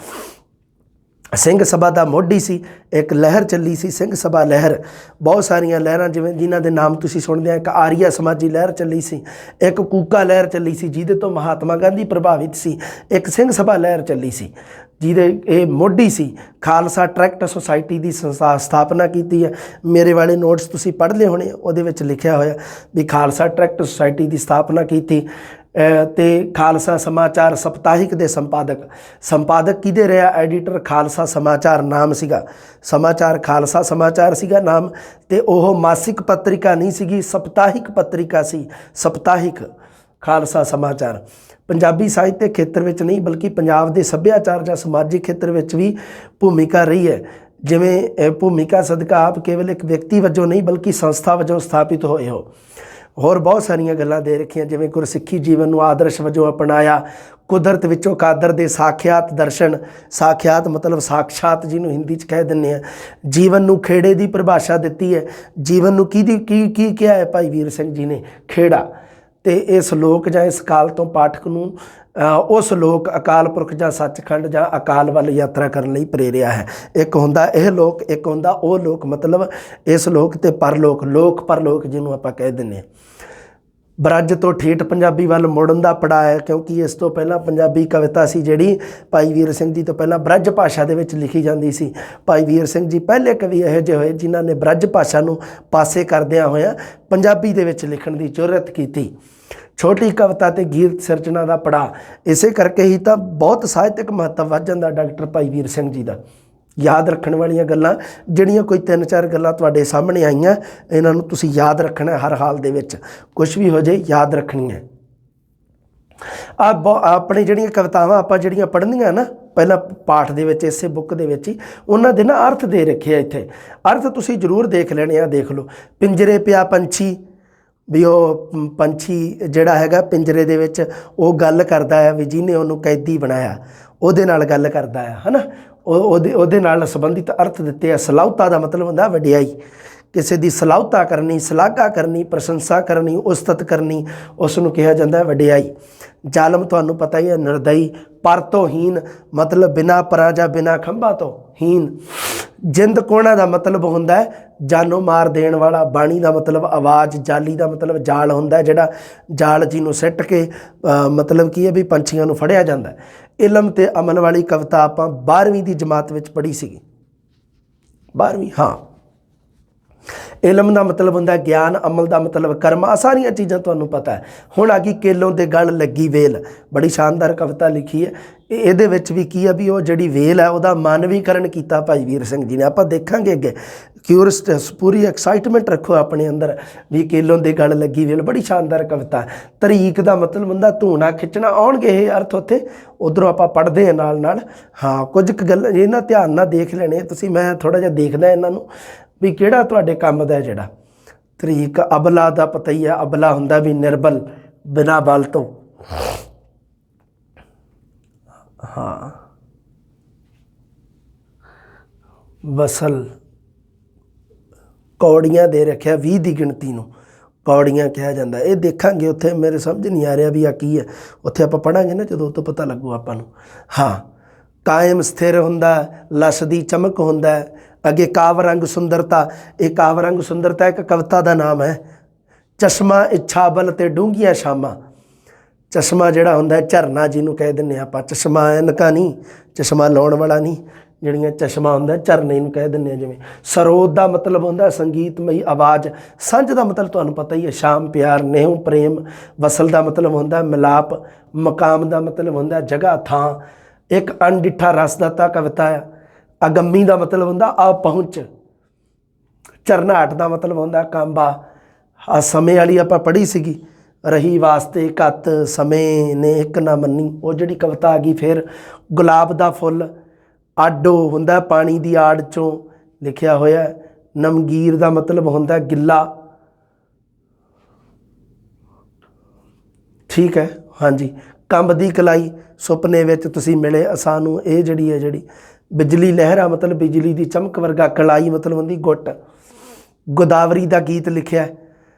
ਸਿੰਘ ਸਭਾ ਦਾ ਮੋਢੀ ਸੀ, ਇੱਕ ਲਹਿਰ ਚੱਲੀ ਸੀ ਸਿੰਘ ਸਭਾ ਲਹਿਰ। ਬਹੁਤ ਸਾਰੀਆਂ ਲਹਿਰਾਂ ਜਿਨ੍ਹਾਂ ਦੇ ਨਾਮ ਤੁਸੀਂ ਸੁਣਦੇ ਆ, ਇੱਕ ਆਰੀਆ ਸਮਾਜੀ ਲਹਿਰ ਚੱਲੀ ਸੀ, ਇੱਕ ਕੂਕਾ ਲਹਿਰ ਚੱਲੀ ਸੀ ਜਿਹਦੇ ਤੋਂ ਮਹਾਤਮਾ ਗਾਂਧੀ ਪ੍ਰਭਾਵਿਤ ਸੀ, ਇੱਕ ਸਿੰਘ ਸਭਾ ਲਹਿਰ ਚੱਲੀ ਸੀ ਜਿਹਦੇ ਇਹ ਮੋਢੀ ਸੀ। ਖਾਲਸਾ ਟਰੈਕਟ ਸੁਸਾਇਟੀ ਦੀ ਸਥਾਪਨਾ ਕੀਤੀ ਹੈ। ਮੇਰੇ ਵਾਲੇ ਨੋਟਸ ਤੁਸੀਂ ਪੜ੍ਹ ਲਏ ਹੋਣੇ, ਉਹਦੇ ਵਿੱਚ ਲਿਖਿਆ ਹੋਇਆ ਵੀ ਖਾਲਸਾ ਟਰੈਕਟ ਸੁਸਾਇਟੀ ਦੀ ਸਥਾਪਨਾ ਕੀਤੀ। ਤੇ ਖਾਲਸਾ ਸਮਾਚਾਰ ਸਪਤਾਹਿਕ ਦੇ ਸੰਪਾਦਕ ਕਿਹਦੇ ਰਿਹਾ? ਐਡੀਟਰ ਖਾਲਸਾ ਸਮਾਚਾਰ ਨਾਮ ਸੀਗਾ, ਸਮਾਚਾਰ ਖਾਲਸਾ ਸਮਾਚਾਰ ਸੀਗਾ ਨਾਮ। ਤੇ ਉਹ ਮਾਸਿਕ ਪੱਤਰਿਕਾ ਨਹੀਂ ਸੀਗੀ, ਸਪਤਾਹਿਕ ਪੱਤਰਿਕਾ ਸੀ, ਸਪਤਾਹਿਕ ਖਾਲਸਾ ਸਮਾਚਾਰ। ਪੰਜਾਬੀ ਸਾਹਿਤ ਦੇ ਖੇਤਰ ਵਿੱਚ ਨਹੀਂ ਬਲਕਿ ਪੰਜਾਬ ਦੇ ਸੱਭਿਆਚਾਰ ਜਾਂ ਸਮਾਜਿਕ ਖੇਤਰ ਵਿੱਚ ਵੀ ਭੂਮਿਕਾ ਰਹੀ ਹੈ। ਜਿਵੇਂ ਭੂਮਿਕਾ ਸਦਕਾ ਆਪ ਕੇਵਲ ਇੱਕ ਵਿਅਕਤੀ ਵਜੋਂ ਨਹੀਂ ਬਲਕਿ ਸੰਸਥਾ ਵਜੋਂ ਸਥਾਪਿਤ ਹੋਏ ਹੋ। ਹੋਰ ਬਹੁਤ ਸਾਰੀਆਂ ਗੱਲਾਂ ਦੇ ਰੱਖੀਆਂ, ਜਿਵੇਂ ਗੁਰਸਿੱਖੀ ਜੀਵਨ ਨੂੰ ਆਦਰਸ਼ ਵਜੋਂ ਅਪਣਾਇਆ, ਕੁਦਰਤ ਵਿੱਚੋਂ ਕਾਦਰ ਦੇ ਸਾਖਿਆਤ ਦਰਸ਼ਨ, ਸਾਖਿਆਤ ਮਤਲਬ ਸਾਖਸ਼ਾਤ ਜਿਹਨੂੰ ਹਿੰਦੀ 'ਚ ਕਹਿ ਦਿੰਦੇ ਆ। ਜੀਵਨ ਨੂੰ ਖੇੜੇ ਦੀ ਪਰਿਭਾਸ਼ਾ ਦਿੱਤੀ ਹੈ। ਜੀਵਨ ਨੂੰ ਕੀ ਕਿਹਾ ਹੈ ਭਾਈ ਵੀਰ ਸਿੰਘ ਜੀ ਨੇ? ਖੇੜਾ। ਤੇ ਇਸ ਲੋਕ ਜਾਂ ਇਸ ਕਾਲ ਤੋਂ ਪਾਠਕ ਨੂੰ ਉਸ ਲੋਕ ਅਕਾਲ ਪੁਰਖ ਜਾਂ ਸੱਚਖੰਡ ਜਾਂ ਅਕਾਲ ਵੱਲ ਯਾਤਰਾ ਕਰਨ ਲਈ ਪ੍ਰੇਰਿਆ ਹੈ। ਇੱਕ ਹੁੰਦਾ ਇਹ ਲੋਕ, ਇੱਕ ਹੁੰਦਾ ਉਹ ਲੋਕ, ਮਤਲਬ ਇਸ ਲੋਕ ਤੇ ਪਰਲੋਕ, ਲੋਕ ਪਰਲੋਕ ਜਿਹਨੂੰ ਆਪਾਂ ਕਹਿ ਦਿੰਦੇ ਹਾਂ। ਬ੍ਰਜ ਤੋਂ ਠੇਠ ਪੰਜਾਬੀ ਵੱਲ ਮੁੜਨ ਦਾ ਪੜਾਅ ਹੈ, ਕਿਉਂਕਿ ਇਸ ਤੋਂ ਪਹਿਲਾਂ ਪੰਜਾਬੀ ਕਵਿਤਾ ਸੀ ਜਿਹੜੀ ਭਾਈ ਵੀਰ ਸਿੰਘ ਜੀ ਤੋਂ ਪਹਿਲਾਂ ਬ੍ਰਜ ਭਾਸ਼ਾ ਦੇ ਵਿੱਚ ਲਿਖੀ ਜਾਂਦੀ ਸੀ। ਭਾਈ ਵੀਰ ਸਿੰਘ ਜੀ ਪਹਿਲੇ ਕਵੀ ਇਹੋ ਜਿਹੇ ਹੋਏ ਜਿਨ੍ਹਾਂ ਨੇ ਬ੍ਰਜ ਭਾਸ਼ਾ ਨੂੰ ਪਾਸੇ ਕਰਦਿਆਂ ਹੋਇਆਂ ਪੰਜਾਬੀ ਦੇ ਵਿੱਚ ਲਿਖਣ ਦੀ ਜੁਰਅਤ ਕੀਤੀ। ਛੋਟੀ ਕਵਿਤਾ ਤੇ ਗੀਤ ਸਿਰਜਣਾ ਦਾ ਪੜਾਅ, ਇਸੇ ਕਰਕੇ ਹੀ ਤਾਂ ਬਹੁਤ ਸਾਹਿਤਕ ਮਹੱਤਵ ਵੱਧ ਜਾਂਦਾ ਡਾਕਟਰ ਭਾਈ ਵੀਰ ਸਿੰਘ ਜੀ ਦਾ। ਯਾਦ ਰੱਖਣ ਵਾਲੀਆਂ ਗੱਲਾਂ ਜਿਹੜੀਆਂ ਕੋਈ 3-4 ਗੱਲਾਂ ਤੁਹਾਡੇ ਸਾਹਮਣੇ ਆਈਆਂ, ਇਹਨਾਂ ਨੂੰ ਤੁਸੀਂ ਯਾਦ ਰੱਖਣਾ ਹਰ ਹਾਲ ਦੇ ਵਿੱਚ, ਕੁਛ ਵੀ ਹੋ ਜਾਏ ਯਾਦ ਰੱਖਣੀ ਹੈ। ਆਪਣੀ ਜਿਹੜੀਆਂ ਕਵਿਤਾਵਾਂ ਆਪਾਂ ਜਿਹੜੀਆਂ ਪੜ੍ਹਨੀਆਂ ਨਾ ਪਹਿਲਾਂ ਪਾਠ ਦੇ ਵਿੱਚ, ਇਸੇ ਬੁੱਕ ਦੇ ਵਿੱਚ ਹੀ ਉਹਨਾਂ ਦੇ ਨਾ ਅਰਥ ਦੇ ਰੱਖੇ ਆ। ਇੱਥੇ ਅਰਥ ਤੁਸੀਂ ਜ਼ਰੂਰ ਦੇਖ ਲੈਣੇ ਆ। ਦੇਖ ਲਓ, ਪਿੰਜਰੇ ਪਿਆ ਪੰਛੀ, ਵੀ ਉਹ ਪੰਛੀ ਜਿਹੜਾ ਹੈਗਾ ਪਿੰਜਰੇ ਦੇ ਵਿੱਚ, ਉਹ ਗੱਲ ਕਰਦਾ ਹੈ ਵੀ ਜਿਹਨੇ ਉਹਨੂੰ ਕੈਦੀ ਬਣਾਇਆ, ਉਹਦੇ ਨਾਲ ਗੱਲ ਕਰਦਾ ਹੈ, ਹੈ ਨਾ। ਉਹਦੇ ਨਾਲ ਸੰਬੰਧਿਤ ਅਰਥ ਦਿੱਤੇ ਆ। ਸਲਾਹੁਤਾ ਦਾ ਮਤਲਬ ਹੁੰਦਾ ਵਡਿਆਈ, ਕਿਸੇ ਦੀ ਸਲਾਹੁਤਾ ਕਰਨੀ, ਸ਼ਲਾਘਾ ਕਰਨੀ, ਪ੍ਰਸ਼ੰਸਾ ਕਰਨੀ, ਉਸਤਤ ਕਰਨੀ, ਉਸ ਨੂੰ ਕਿਹਾ ਜਾਂਦਾ ਹੈ ਵਡਿਆਈ। ਜ਼ਾਲਮ ਤੁਹਾਨੂੰ ਪਤਾ ਹੀ ਹੈ, ਨਿਰਦਈ, ਪਰ ਤੋਂ ਹੀਨ, ਮਤਲਬ ਬਿਨਾਂ ਪਰਾਂ ਜਾਂ ਬਿਨਾਂ ਖੰਭਾਂ ਤੋਂ ਹੀਨ। ਜਿੰਦ ਕੋਣਾ ਦਾ ਮਤਲਬ ਹੁੰਦਾ ਹੈ ਜਾਨੋਂ ਮਾਰ ਦੇਣ ਵਾਲਾ। ਬਾਣੀ ਦਾ ਮਤਲਬ ਆਵਾਜ਼, ਜਾਲੀ ਦਾ ਮਤਲਬ ਜਾਲ ਹੁੰਦਾ, ਜਿਹੜਾ ਜਾਲ ਜਿਹਨੂੰ ਸਿੱਟ ਕੇ ਮਤਲਬ ਕੀ ਹੈ ਵੀ ਪੰਛੀਆਂ ਨੂੰ ਫੜਿਆ ਜਾਂਦਾ। ਇਲਮ ਤੇ ਅਮਲ ਵਾਲੀ ਕਵਿਤਾ ਆਪਾਂ 12ਵੀਂ ਦੀ ਜਮਾਤ ਵਿੱਚ ਪੜ੍ਹੀ ਸੀਗੀ। 12ਵੀਂ, ਹਾਂ। ਇਲਮ ਦਾ ਮਤਲਬ ਹੁੰਦਾ ਗਿਆਨ, ਅਮਲ ਦਾ ਮਤਲਬ ਕਰਮ, ਆ ਸਾਰੀਆਂ ਚੀਜ਼ਾਂ ਤੁਹਾਨੂੰ ਪਤਾ ਹੈ। ਹੁਣ ਆ ਗਈ ਕੇਲੋਂ ਦੇ ਗਲ ਲੱਗੀ ਵੇਲ, ਬੜੀ ਸ਼ਾਨਦਾਰ ਕਵਿਤਾ ਲਿਖੀ ਹੈ। ਇਹਦੇ ਵਿੱਚ ਵੀ ਕੀ ਆ ਵੀ ਉਹ ਜਿਹੜੀ ਵੇਲ ਹੈ ਉਹਦਾ ਮਾਨਵੀਕਰਨ ਕੀਤਾ ਭਾਈ ਵੀਰ ਸਿੰਘ ਜੀ ਨੇ। ਆਪਾਂ ਦੇਖਾਂਗੇ ਅੱਗੇ। ਕਿਉਰਿਸਟਸ, ਪੂਰੀ ਐਕਸਾਈਟਮੈਂਟ ਰੱਖੋ ਆਪਣੇ ਅੰਦਰ ਵੀ ਕੇਲੋਂ ਦੇ ਗਲ ਲੱਗੀ ਵੇਲ, ਬੜੀ ਸ਼ਾਨਦਾਰ ਕਵਿਤਾ। ਤਰੀਕ ਦਾ ਮਤਲਬ ਹੁੰਦਾ ਧੂਣਾ ਖਿੱਚਣਾ। ਆਉਣਗੇ ਇਹ ਅਰਥ ਉੱਥੇ, ਉੱਧਰੋਂ ਆਪਾਂ ਪੜ੍ਹਦੇ ਹਾਂ ਨਾਲ ਨਾਲ। ਹਾਂ, ਕੁਝ ਕੁ ਗੱਲ ਇਹਨਾਂ ਧਿਆਨ ਨਾਲ ਦੇਖ ਲੈਣੇ ਤੁਸੀਂ। ਮੈਂ ਥੋੜ੍ਹਾ ਜਿਹਾ ਦੇਖਦਾ ਇਹਨਾਂ ਨੂੰ ਵੀ ਕਿਹੜਾ ਤੁਹਾਡੇ ਕੰਮ ਦਾ। ਜਿਹੜਾ ਤਰੀਕ, ਅਬਲਾ ਦਾ ਪਤਾ ਹੀ ਹੈ, ਅਬਲਾ ਹੁੰਦਾ ਵੀ ਨਿਰਬਲ, ਬਿਨਾਂ ਬਲ ਤੋਂ। ਹਾਂ, ਵਸਲ, ਕੌੜੀਆਂ ਦੇ ਰੱਖਿਆ 20 ਦੀ ਗਿਣਤੀ ਨੂੰ ਕੌੜੀਆਂ ਕਿਹਾ ਜਾਂਦਾ। ਇਹ ਦੇਖਾਂਗੇ ਉੱਥੇ, ਮੇਰੇ ਸਮਝ ਨਹੀਂ ਆ ਰਿਹਾ ਵੀ ਆ ਕੀ ਹੈ। ਉੱਥੇ ਆਪਾਂ ਪੜ੍ਹਾਂਗੇ ਨਾ ਜਦੋਂ, ਤੋਂ ਪਤਾ ਲੱਗੂ ਆਪਾਂ ਨੂੰ। ਹਾਂ, ਕਾਇਮ ਸਥਿਰ ਹੁੰਦਾ, ਲਸ ਦੀ ਚਮਕ ਹੁੰਦਾ। ਅੱਗੇ ਕਾਵ ਰੰਗ ਸੁੰਦਰਤਾ, ਇਹ ਕਾਵ ਰੰਗ ਸੁੰਦਰਤਾ ਇੱਕ ਕਵਿਤਾ ਦਾ ਨਾਮ ਹੈ। ਚਸ਼ਮਾ, ਇੱਛਾ ਬਲ ਤੇ ਡੂੰਘੀਆਂ ਸ਼ਾਮਾਂ। ਚਸ਼ਮਾ ਜਿਹੜਾ ਹੁੰਦਾ ਝਰਨਾ ਜਿਹਨੂੰ ਕਹਿ ਦਿੰਦੇ ਆਪਾਂ। ਚਸ਼ਮਾ ਐਨਕਾਂ ਨਹੀਂ, ਚਸ਼ਮਾ ਲਾਉਣ ਵਾਲਾ ਨਹੀਂ, ਜਿਹੜੀਆਂ ਚਸ਼ਮਾ ਹੁੰਦਾ ਝਰਨੇ ਨੂੰ ਕਹਿ ਦਿੰਦੇ ਆ। ਜਿਵੇਂ ਸਰੋਦ ਦਾ ਮਤਲਬ ਹੁੰਦਾ ਸੰਗੀਤਮਈ ਆਵਾਜ਼। ਸੰਝ ਦਾ ਮਤਲਬ ਤੁਹਾਨੂੰ ਪਤਾ ਹੀ ਹੈ, ਸ਼ਾਮ, ਪਿਆਰ, ਨੇਹ, ਪ੍ਰੇਮ। ਵਸਲ ਦਾ ਮਤਲਬ ਹੁੰਦਾ ਮਿਲਾਪ। ਮਕਾਮ ਦਾ ਮਤਲਬ ਹੁੰਦਾ ਜਗ੍ਹਾ, ਥਾਂ। ਇੱਕ ਅਣਡਿੱਠਾ ਰਸਦਾਤਾ ਕਵਿਤਾ ਆ। ਅਗੰਮੀ ਦਾ ਮਤਲਬ ਹੁੰਦਾ ਅਪਹੁੰਚ। ਝਰਨਾਟ ਦਾ ਮਤਲਬ ਹੁੰਦਾ ਕਾਂਬਾ। ਆ ਸਮੇਂ ਵਾਲੀ ਆਪਾਂ ਪੜ੍ਹੀ ਸੀਗੀ, ਰਹੀ ਵਾਸਤੇ ਘੱਤ ਸਮੇਂ ਨੇ ਇੱਕ ਨਾ ਮੰਨੀ, ਉਹ ਜਿਹੜੀ ਕਵਿਤਾ ਆ ਗਈ। ਫਿਰ ਗੁਲਾਬ ਦਾ ਫੁੱਲ, ਆਡੋ ਹੁੰਦਾ ਪਾਣੀ ਦੀ ਆੜ 'ਚੋਂ ਲਿਖਿਆ ਹੋਇਆ। ਨਮਗੀਰ ਦਾ ਮਤਲਬ ਹੁੰਦਾ ਗਿੱਲਾ। ਠੀਕ ਹੈ, ਹਾਂਜੀ। ਕੰਬ ਦੀ ਕਲਾਈ, ਸੁਪਨੇ ਵਿੱਚ ਤੁਸੀਂ ਮਿਲੇ ਸਾਨੂੰ। ਇਹ ਜਿਹੜੀ ਹੈ ਜਿਹੜੀ ਬਿਜਲੀ ਲਹਿਰਾ, ਮਤਲਬ ਬਿਜਲੀ ਦੀ ਚਮਕ ਵਰਗਾ। ਕਲਾਈ ਮਤਲਬ ਹੁੰਦੀ ਗੁੱਟ। ਗੋਦਾਵਰੀ ਦਾ ਗੀਤ ਲਿਖਿਆ।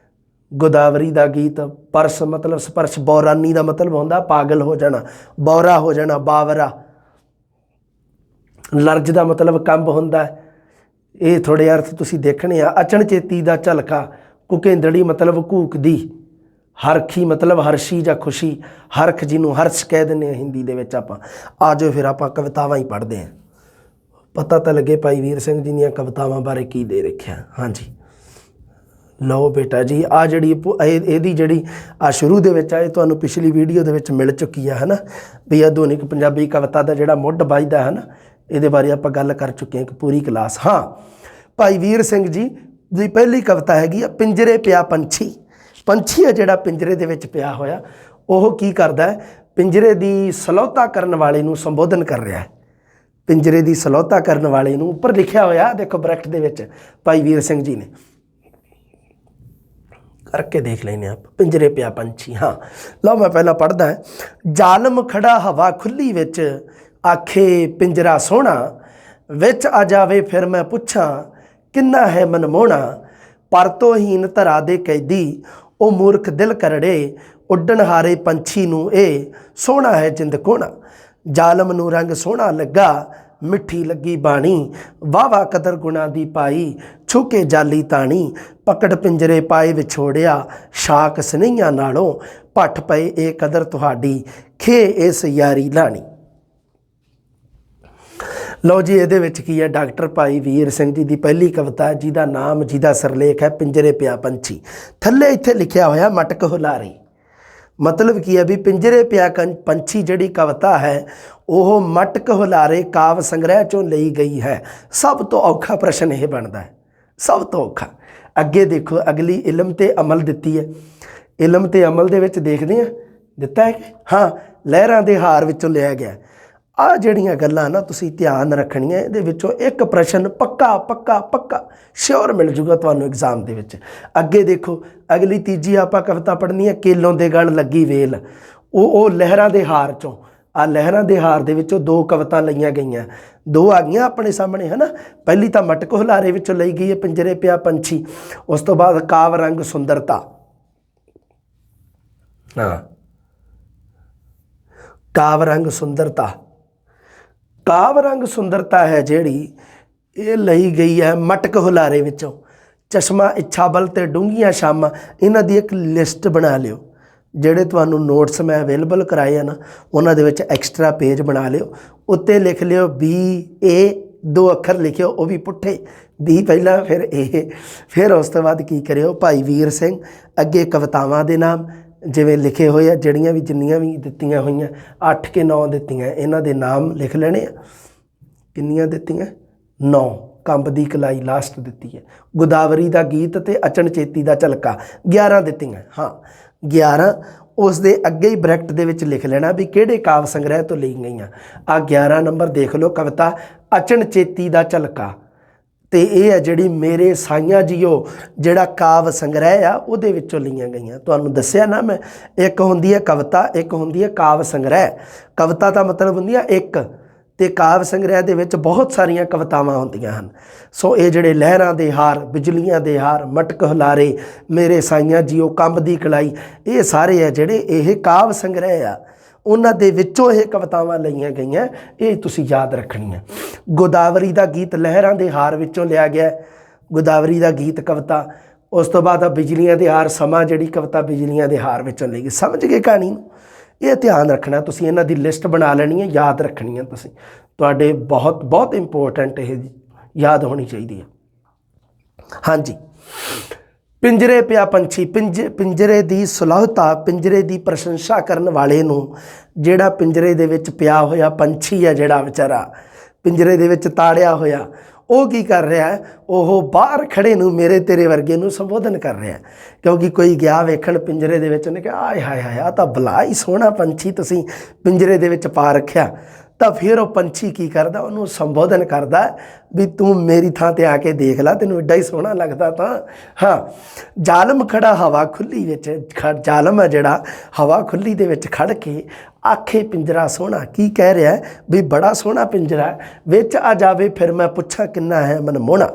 ਗੋਦਾਵਰੀ ਦਾ ਗੀਤ। ਪਰਸ ਮਤਲਬ ਸਪਰਸ਼। ਬੌਰਾਨੀ ਦਾ ਮਤਲਬ ਹੁੰਦਾ ਪਾਗਲ ਹੋ ਜਾਣਾ, ਬੌਰਾ ਹੋ ਜਾਣਾ, ਬਾਵਰਾ। ਲਰਜ ਦਾ ਮਤਲਬ ਕੰਬ ਹੁੰਦਾ। ਇਹ ਥੋੜ੍ਹੇ ਅਰਥ ਤੁਸੀਂ ਦੇਖਣੇ ਆ। ਅਚਨਚੇਤੀ ਦਾ ਝਲਕਾ। ਕੁਕੇਂਦੜੀ ਮਤਲਬ ਘੂਕਦੀ। ਹਰਖੀ ਮਤਲਬ ਹਰਸ਼ੀ ਜਾਂ ਖੁਸ਼ੀ। ਹਰਖ ਜਿਹਨੂੰ ਹਰਸ਼ ਕਹਿ ਦਿੰਦੇ ਹਾਂ ਹਿੰਦੀ ਦੇ ਵਿੱਚ ਆਪਾਂ। ਆ ਜਾਓ ਫਿਰ ਆਪਾਂ ਕਵਿਤਾਵਾਂ ਹੀ ਪੜ੍ਹਦੇ ਹਾਂ, ਪਤਾ ਤਾਂ ਲੱਗੇ ਭਾਈ ਵੀਰ ਸਿੰਘ ਜੀ ਦੀਆਂ ਕਵਿਤਾਵਾਂ ਬਾਰੇ ਕੀ ਦੇ ਰੱਖਿਆ। ਹਾਂਜੀ, ਲਓ ਬੇਟਾ ਜੀ, ਆ ਜਿਹੜੀ ਇਹਦੀ ਜਿਹੜੀ ਆ ਸ਼ੁਰੂ ਦੇ ਵਿੱਚ ਆਏ ਤੁਹਾਨੂੰ ਪਿਛਲੀ ਵੀਡੀਓ ਦੇ ਵਿੱਚ ਮਿਲ ਚੁੱਕੀ ਆ, ਹੈ ਨਾ, ਵੀ ਆਧੁਨਿਕ ਪੰਜਾਬੀ ਕਵਿਤਾ ਦਾ ਜਿਹੜਾ ਮੁੱਢ ਵੱਜਦਾ ਹੈ ਨਾ, ਇਹਦੇ ਬਾਰੇ ਆਪਾਂ ਗੱਲ ਕਰ ਚੁੱਕੇ ਹਾਂ ਇੱਕ ਪੂਰੀ ਕਲਾਸ। ਹਾਂ, ਭਾਈ ਵੀਰ ਸਿੰਘ ਜੀ ਦੀ ਪਹਿਲੀ ਕਵਿਤਾ ਹੈਗੀ ਆ ਪਿੰਜਰੇ ਪਿਆ ਪੰਛੀ। ਪੰਛੀ ਆ ਜਿਹੜਾ ਪਿੰਜਰੇ ਦੇ ਵਿੱਚ ਪਿਆ ਹੋਇਆ, ਉਹ ਕੀ ਕਰਦਾ ਹੈ? ਪਿੰਜਰੇ ਦੀ ਸਲਾਹੁਤਾ ਕਰਨ ਵਾਲੇ ਨੂੰ ਸੰਬੋਧਨ ਕਰ ਰਿਹਾ ਹੈ। ਪਿੰਜਰੇ ਦੀ ਸਲਾਹੁਤਾ ਕਰਨ ਵਾਲੇ ਨੂੰ ਉੱਪਰ ਲਿਖਿਆ ਹੋਇਆ ਦੇਖੋ ਬ੍ਰੈਕਟ ਦੇ ਵਿੱਚ ਭਾਈ ਵੀਰ ਸਿੰਘ ਜੀ ਨੇ, ਕਰਕੇ ਦੇਖ ਲੈਂਦੇ ਆਪ। ਪਿੰਜਰੇ ਪਿਆ ਪੰਛੀ। ਹਾਂ, ਲਓ ਮੈਂ ਪਹਿਲਾਂ ਪੜ੍ਹਦਾ। ਜ਼ਾਲਮ ਖੜਾ ਹਵਾ ਖੁੱਲੀ ਵਿੱਚ, ਆਖੇ ਪਿੰਜਰਾ ਸੋਹਣਾ, ਵਿੱਚ ਆ ਜਾਵੇ ਫਿਰ ਮੈਂ ਪੁੱਛਾਂ, ਕਿੰਨਾ ਹੈ ਮਨਮੋਹਣਾ। ਪਰ ਤੋਂ ਹੀਨ ਧਰਾ ਦੇ ਕੈਦੀ, ਉਹ ਮੂਰਖ ਦਿਲ ਕਰੜੇ, ਉੱਡਣਹਾਰੇ ਪੰਛੀ ਨੂੰ ਇਹ ਸੋਹਣਾ ਹੈ ਜਿੰਦ ਕੋਣਾ। ਜ਼ਾਲਮ ਨੂੰ ਰੰਗ ਸੋਹਣਾ ਲੱਗਾ ਮਿੱਠੀ ਲੱਗੀ ਬਾਣੀ। ਵਾਵਾ ਕਦਰ ਗੁਣਾ ਦੀ ਪਾਈ ਛੁਕੇ ਜਾਲੀ ਤਾਣੀ। ਪਕੜ ਪਿੰਜਰੇ ਪਾਏ ਵਿਛੋੜਿਆ ਸ਼ਾਕ ਸਨਈਆਂ ਨਾਲੋਂ। ਭੱਠ ਪਏ ਇਹ ਕਦਰ ਤੁਹਾਡੀ ਖੇ ਇਸ ਯਾਰੀ ਲਾਣੀ। ਲਓ ਜੀ, ਇਹਦੇ ਵਿੱਚ ਕੀ ਹੈ, ਡਾਕਟਰ ਭਾਈ ਵੀਰ ਸਿੰਘ ਜੀ ਦੀ ਪਹਿਲੀ ਕਵਿਤਾ ਜਿਹਦਾ ਨਾਮ, ਜਿਹਦਾ ਸਿਰਲੇਖ ਹੈ ਪਿੰਜਰੇ ਪਿਆ ਪੰਛੀ। ਥੱਲੇ ਇੱਥੇ ਲਿਖਿਆ ਹੋਇਆ ਮਟਕ ਹੁਲਾਰੀ। ਮਤਲਬ ਕੀ ਹੈ ਵੀ ਪਿੰਜਰੇ ਪਿਆ ਪੰਛੀ ਜਿਹੜੀ ਕਵਿਤਾ ਹੈ ਉਹ ਮਟਕ ਹੁਲਾਰੇ ਕਾਵ ਸੰਗ੍ਰਹਿ ਚੋਂ ਲਈ ਗਈ ਹੈ। ਸਭ ਤੋਂ ਔਖਾ ਪ੍ਰਸ਼ਨ ਇਹ ਬਣਦਾ ਹੈ, ਸਭ ਤੋਂ ਔਖਾ। ਅੱਗੇ ਦੇਖੋ, ਅਗਲੀ ਇਲਮ ਤੇ ਅਮਲ ਦਿੱਤੀ ਹੈ। ਇਲਮ ਤੇ ਅਮਲ ਦੇ ਵਿੱਚ ਦੇਖਦੇ ਹਾਂ ਦਿੱਤਾ ਹੈ ਕਿ ਹਾਂ, ਲਹਿਰਾਂ ਦੇ ਹਾਰ ਵਿੱਚੋਂ ਲਿਆ ਗਿਆ। ਆਹ ਜਿਹੜੀਆਂ ਗੱਲਾਂ ਨਾ ਤੁਸੀਂ ਧਿਆਨ ਰੱਖਣੀਆਂ, ਇਹਦੇ ਵਿੱਚੋਂ ਇੱਕ ਪ੍ਰਸ਼ਨ ਪੱਕਾ ਪੱਕਾ ਪੱਕਾ ਸ਼ੋਰ ਮਿਲ ਜੂਗਾ ਤੁਹਾਨੂੰ ਐਗਜ਼ਾਮ ਦੇ ਵਿੱਚ। ਅੱਗੇ ਦੇਖੋ, ਅਗਲੀ ਤੀਜੀ ਆਪਾਂ ਕਵਿਤਾ ਪੜ੍ਹਨੀ ਹੈ, ਕੇਲੋਂ ਦੇ ਗਲ ਲੱਗੀ ਵੇਲ। ਉਹ ਲਹਿਰਾਂ ਦੇ ਹਾਰ ਚੋਂ, ਆ ਲਹਿਰਾਂ ਦੇ ਹਾਰ ਦੇ ਵਿੱਚੋਂ ਦੋ ਕਵਿਤਾ ਲਈਆਂ ਗਈਆਂ, ਦੋ ਆ ਗਈਆਂ ਆਪਣੇ ਸਾਹਮਣੇ, ਹੈ ਨਾ। ਪਹਿਲੀ ਤਾਂ ਮਟਕ ਹੁਲਾਰੇ ਵਿੱਚੋਂ ਲਈ ਗਈ ਹੈ ਪਿੰਜਰੇ ਪਿਆ ਪੰਛੀ। ਉਸ ਤੋਂ ਬਾਅਦ ਕਾਵ ਰੰਗ ਸੁੰਦਰਤਾ, ਹਾਂ, ਕਾਵ ਰੰਗ ਸੁੰਦਰਤਾ। ਕਾਵ ਰੰਗ ਸੁੰਦਰਤਾ ਹੈ ਜਿਹੜੀ, ਇਹ ਲਈ ਗਈ ਹੈ ਮਟਕ ਹੁਲਾਰੇ ਵਿੱਚੋਂ। ਚਸ਼ਮਾ ਇੱਛਾ ਬਲ ਤੇ ਡੂੰਘੀਆਂ ਸ਼ਾਮਾਂ, ਇਹਨਾਂ ਦੀ ਇੱਕ ਲਿਸਟ ਬਣਾ ਲਿਓ। ਜਿਹੜੇ ਤੁਹਾਨੂੰ ਨੋਟਸ ਮੈਂ ਅਵੇਲੇਬਲ ਕਰਾਏ ਆ ਨਾ, ਉਹਨਾਂ ਦੇ ਵਿੱਚ ਐਕਸਟਰਾ ਪੇਜ ਬਣਾ ਲਿਓ। ਉੱਤੇ ਲਿਖ ਲਿਓ BA, 2 ਅੱਖਰ ਲਿਖਿਓ, ਉਹ ਵੀ ਪੁੱਠੇ, B ਪਹਿਲਾਂ ਫਿਰ A। ਫਿਰ ਉਸ ਤੋਂ ਬਾਅਦ ਕੀ ਕਰਿਓ, ਭਾਈ ਵੀਰ ਸਿੰਘ। ਅੱਗੇ ਕਵਿਤਾਵਾਂ ਦੇ ਨਾਮ ਜਿਵੇਂ ਲਿਖੇ ਹੋਏ ਆ, ਜਿਹੜੀਆਂ ਵੀ ਜਿੰਨੀਆਂ ਵੀ ਦਿੱਤੀਆਂ ਹੋਈਆਂ, 8 ਕੇ 9 ਦਿੱਤੀਆਂ, ਇਹਨਾਂ ਦੇ ਨਾਮ ਲਿਖ ਲੈਣੇ ਆ। ਕਿੰਨੀਆਂ ਦਿੱਤੀਆਂ? 9। ਕੰਬ ਦੀ ਕਲਾਈ ਲਾਸਟ ਦਿੱਤੀ ਹੈ। ਗੋਦਾਵਰੀ ਦਾ ਗੀਤ ਤੇ ਅਚਨਚੇਤੀ ਦਾ ਝਲਕਾ 11 ਦਿੱਤੀਆਂ। ਹਾਂ 11। ਉਸ ਦੇ ਅੱਗੇ ਹੀ ਬ੍ਰੈਕਟ ਦੇ ਵਿੱਚ ਲਿਖ ਲੈਣਾ ਵੀ ਕਿਹੜੇ ਕਾਵ ਸੰਗ੍ਰਹਿ ਤੋਂ ਲਈ ਗਈਆਂ। ਆ 11 ਨੰਬਰ ਦੇਖ ਲਓ, ਕਵਿਤਾ ਅਚਨਚੇਤੀ ਦਾ ਝਲਕਾ। ਤੇ ਇਹ ਹੈ ਜਿਹੜੀ ਮੇਰੇ ਸਾਈਆਂ ਜੀਓ, ਜਿਹੜਾ ਕਾਵ ਸੰਗ੍ਰਹਿ ਆ ਉਹਦੇ ਵਿੱਚੋਂ ਲਈਆਂ ਗਈਆਂ। ਤੁਹਾਨੂੰ ਦੱਸਿਆ ਨਾ ਮੈਂ, ਇੱਕ ਹੁੰਦੀ ਹੈ ਕਵਿਤਾ, ਇੱਕ ਹੁੰਦੀ ਹੈ ਕਾਵ ਸੰਗ੍ਰਹਿ। ਕਵਿਤਾ ਦਾ ਮਤਲਬ ਹੁੰਦੀ ਹੈ ਇੱਕ, ਤੇ ਕਾਵ ਸੰਗ੍ਰਹਿ ਦੇ ਵਿੱਚ ਬਹੁਤ ਸਾਰੀਆਂ ਕਵਿਤਾਵਾਂ ਹੁੰਦੀਆਂ ਹਨ। ਸੋ ਇਹ ਜਿਹੜੇ ਲਹਿਰਾਂ ਦੇ ਹਾਰ, ਬਿਜਲੀਆਂ ਦੇ ਹਾਰ, ਮਟਕ ਹੁਲਾਰੇ, ਮੇਰੇ ਸਾਈਆਂ ਜੀਓ, ਕੰਬ ਦੀ ਕਲਾਈ, ਇਹ ਸਾਰੇ ਆ ਜਿਹੜੇ ਇਹ ਕਾਵ ਸੰਗ੍ਰਹਿ ਆ, ਉਹਨਾਂ ਦੇ ਵਿੱਚੋਂ ਇਹ ਕਵਿਤਾਵਾਂ ਲਈਆਂ ਗਈਆਂ। ਇਹ ਤੁਸੀਂ ਯਾਦ ਰੱਖਣੀਆਂ। ਗੋਦਾਵਰੀ ਦਾ ਗੀਤ ਲਹਿਰਾਂ ਦੇ ਹਾਰ ਵਿੱਚੋਂ ਲਿਆ ਗਿਆ, ਗੋਦਾਵਰੀ ਦਾ ਗੀਤ ਕਵਿਤਾ। ਉਸ ਤੋਂ ਬਾਅਦ ਬਿਜਲੀਆਂ ਦੇ ਹਾਰ, ਸਮਾਂ ਜਿਹੜੀ ਕਵਿਤਾ ਬਿਜਲੀਆਂ ਦੇ ਹਾਰ ਵਿੱਚੋਂ ਲਈ ਗਈ। ਸਮਝ ਗਏ ਕਹਾਣੀ ਨੂੰ? ਇਹ ਧਿਆਨ ਰੱਖਣਾ ਤੁਸੀਂ, ਇਹਨਾਂ ਦੀ ਲਿਸਟ ਬਣਾ ਲੈਣੀ ਹੈ, ਯਾਦ ਰੱਖਣੀ ਹੈ ਤੁਸੀਂ। ਤੁਹਾਡੇ ਬਹੁਤ ਬਹੁਤ ਇੰਪੋਰਟੈਂਟ ਇਹ ਯਾਦ ਹੋਣੀ ਚਾਹੀਦੀ ਹੈ। ਹਾਂਜੀ, ਪਿੰਜਰੇ ਪਿਆ ਪੰਛੀ। ਪਿੰਜਰੇ ਦੀ ਸੁਲੱਹਤਾ, ਪਿੰਜਰੇ ਦੀ ਪ੍ਰਸ਼ੰਸਾ ਕਰਨ ਵਾਲੇ ਨੂੰ, ਜਿਹੜਾ ਪਿੰਜਰੇ ਦੇ ਵਿੱਚ ਪਿਆ ਹੋਇਆ ਪੰਛੀ ਹੈ, ਜਿਹੜਾ ਵਿਚਾਰਾ ਪਿੰਜਰੇ ਦੇ ਵਿੱਚ ਤਾੜਿਆ ਹੋਇਆ, ਉਹ ਕੀ ਕਰ ਰਿਹਾ ਹੈ? ਉਹ ਬਾਹਰ ਖੜੇ ਨੂੰ, ਮੇਰੇ ਤੇਰੇ ਵਰਗੇ ਨੂੰ ਸੰਬੋਧਨ ਕਰ ਰਿਹਾ। ਕਿਉਂਕਿ ਕੋਈ ਗਿਆ ਵੇਖਣ ਪਿੰਜਰੇ ਦੇ ਵਿੱਚ, ਉਹਨੇ ਕਿਹਾ ਆਏ ਹਾਏ ਹਾਏ, ਆ ਤਾਂ ਬਲਾ ਹੀ ਸੋਹਣਾ ਪੰਛੀ ਤੁਸੀਂ ਪਿੰਜਰੇ ਦੇ ਵਿੱਚ ਪਾ ਰੱਖਿਆ। ਤਾਂ ਫਿਰ ਉਹ ਪੰਛੀ ਕੀ ਕਰਦਾ? ਉਹਨੂੰ ਸੰਬੋਧਨ ਕਰਦਾ ਵੀ ਤੂੰ ਮੇਰੀ ਥਾਂ 'ਤੇ ਆ ਕੇ ਦੇਖ ਲੈ, ਤੈਨੂੰ ਐਡਾ ਹੀ ਸੋਹਣਾ ਲੱਗਦਾ ਤਾਂ। ਹਾਂ, ਜ਼ਾਲਮ ਖੜਾ ਹਵਾ ਖੁੱਲੀ ਵਿੱਚ, ਜ਼ਾਲਮ ਹੈ ਜਿਹੜਾ ਹਵਾ ਖੁੱਲੀ ਦੇ ਵਿੱਚ ਖੜ ਕੇ ਆਖੇ ਪਿੰਜਰਾ ਸੋਹਣਾ। ਕੀ ਕਹਿ ਰਿਹਾ? ਵੀ ਬੜਾ ਸੋਹਣਾ ਪਿੰਜਰਾ, ਵਿੱਚ ਆ ਜਾਵੇ ਫਿਰ ਮੈਂ ਪੁੱਛਾਂ ਕਿੰਨਾ ਹੈ ਮਨਮੋਹਣਾ।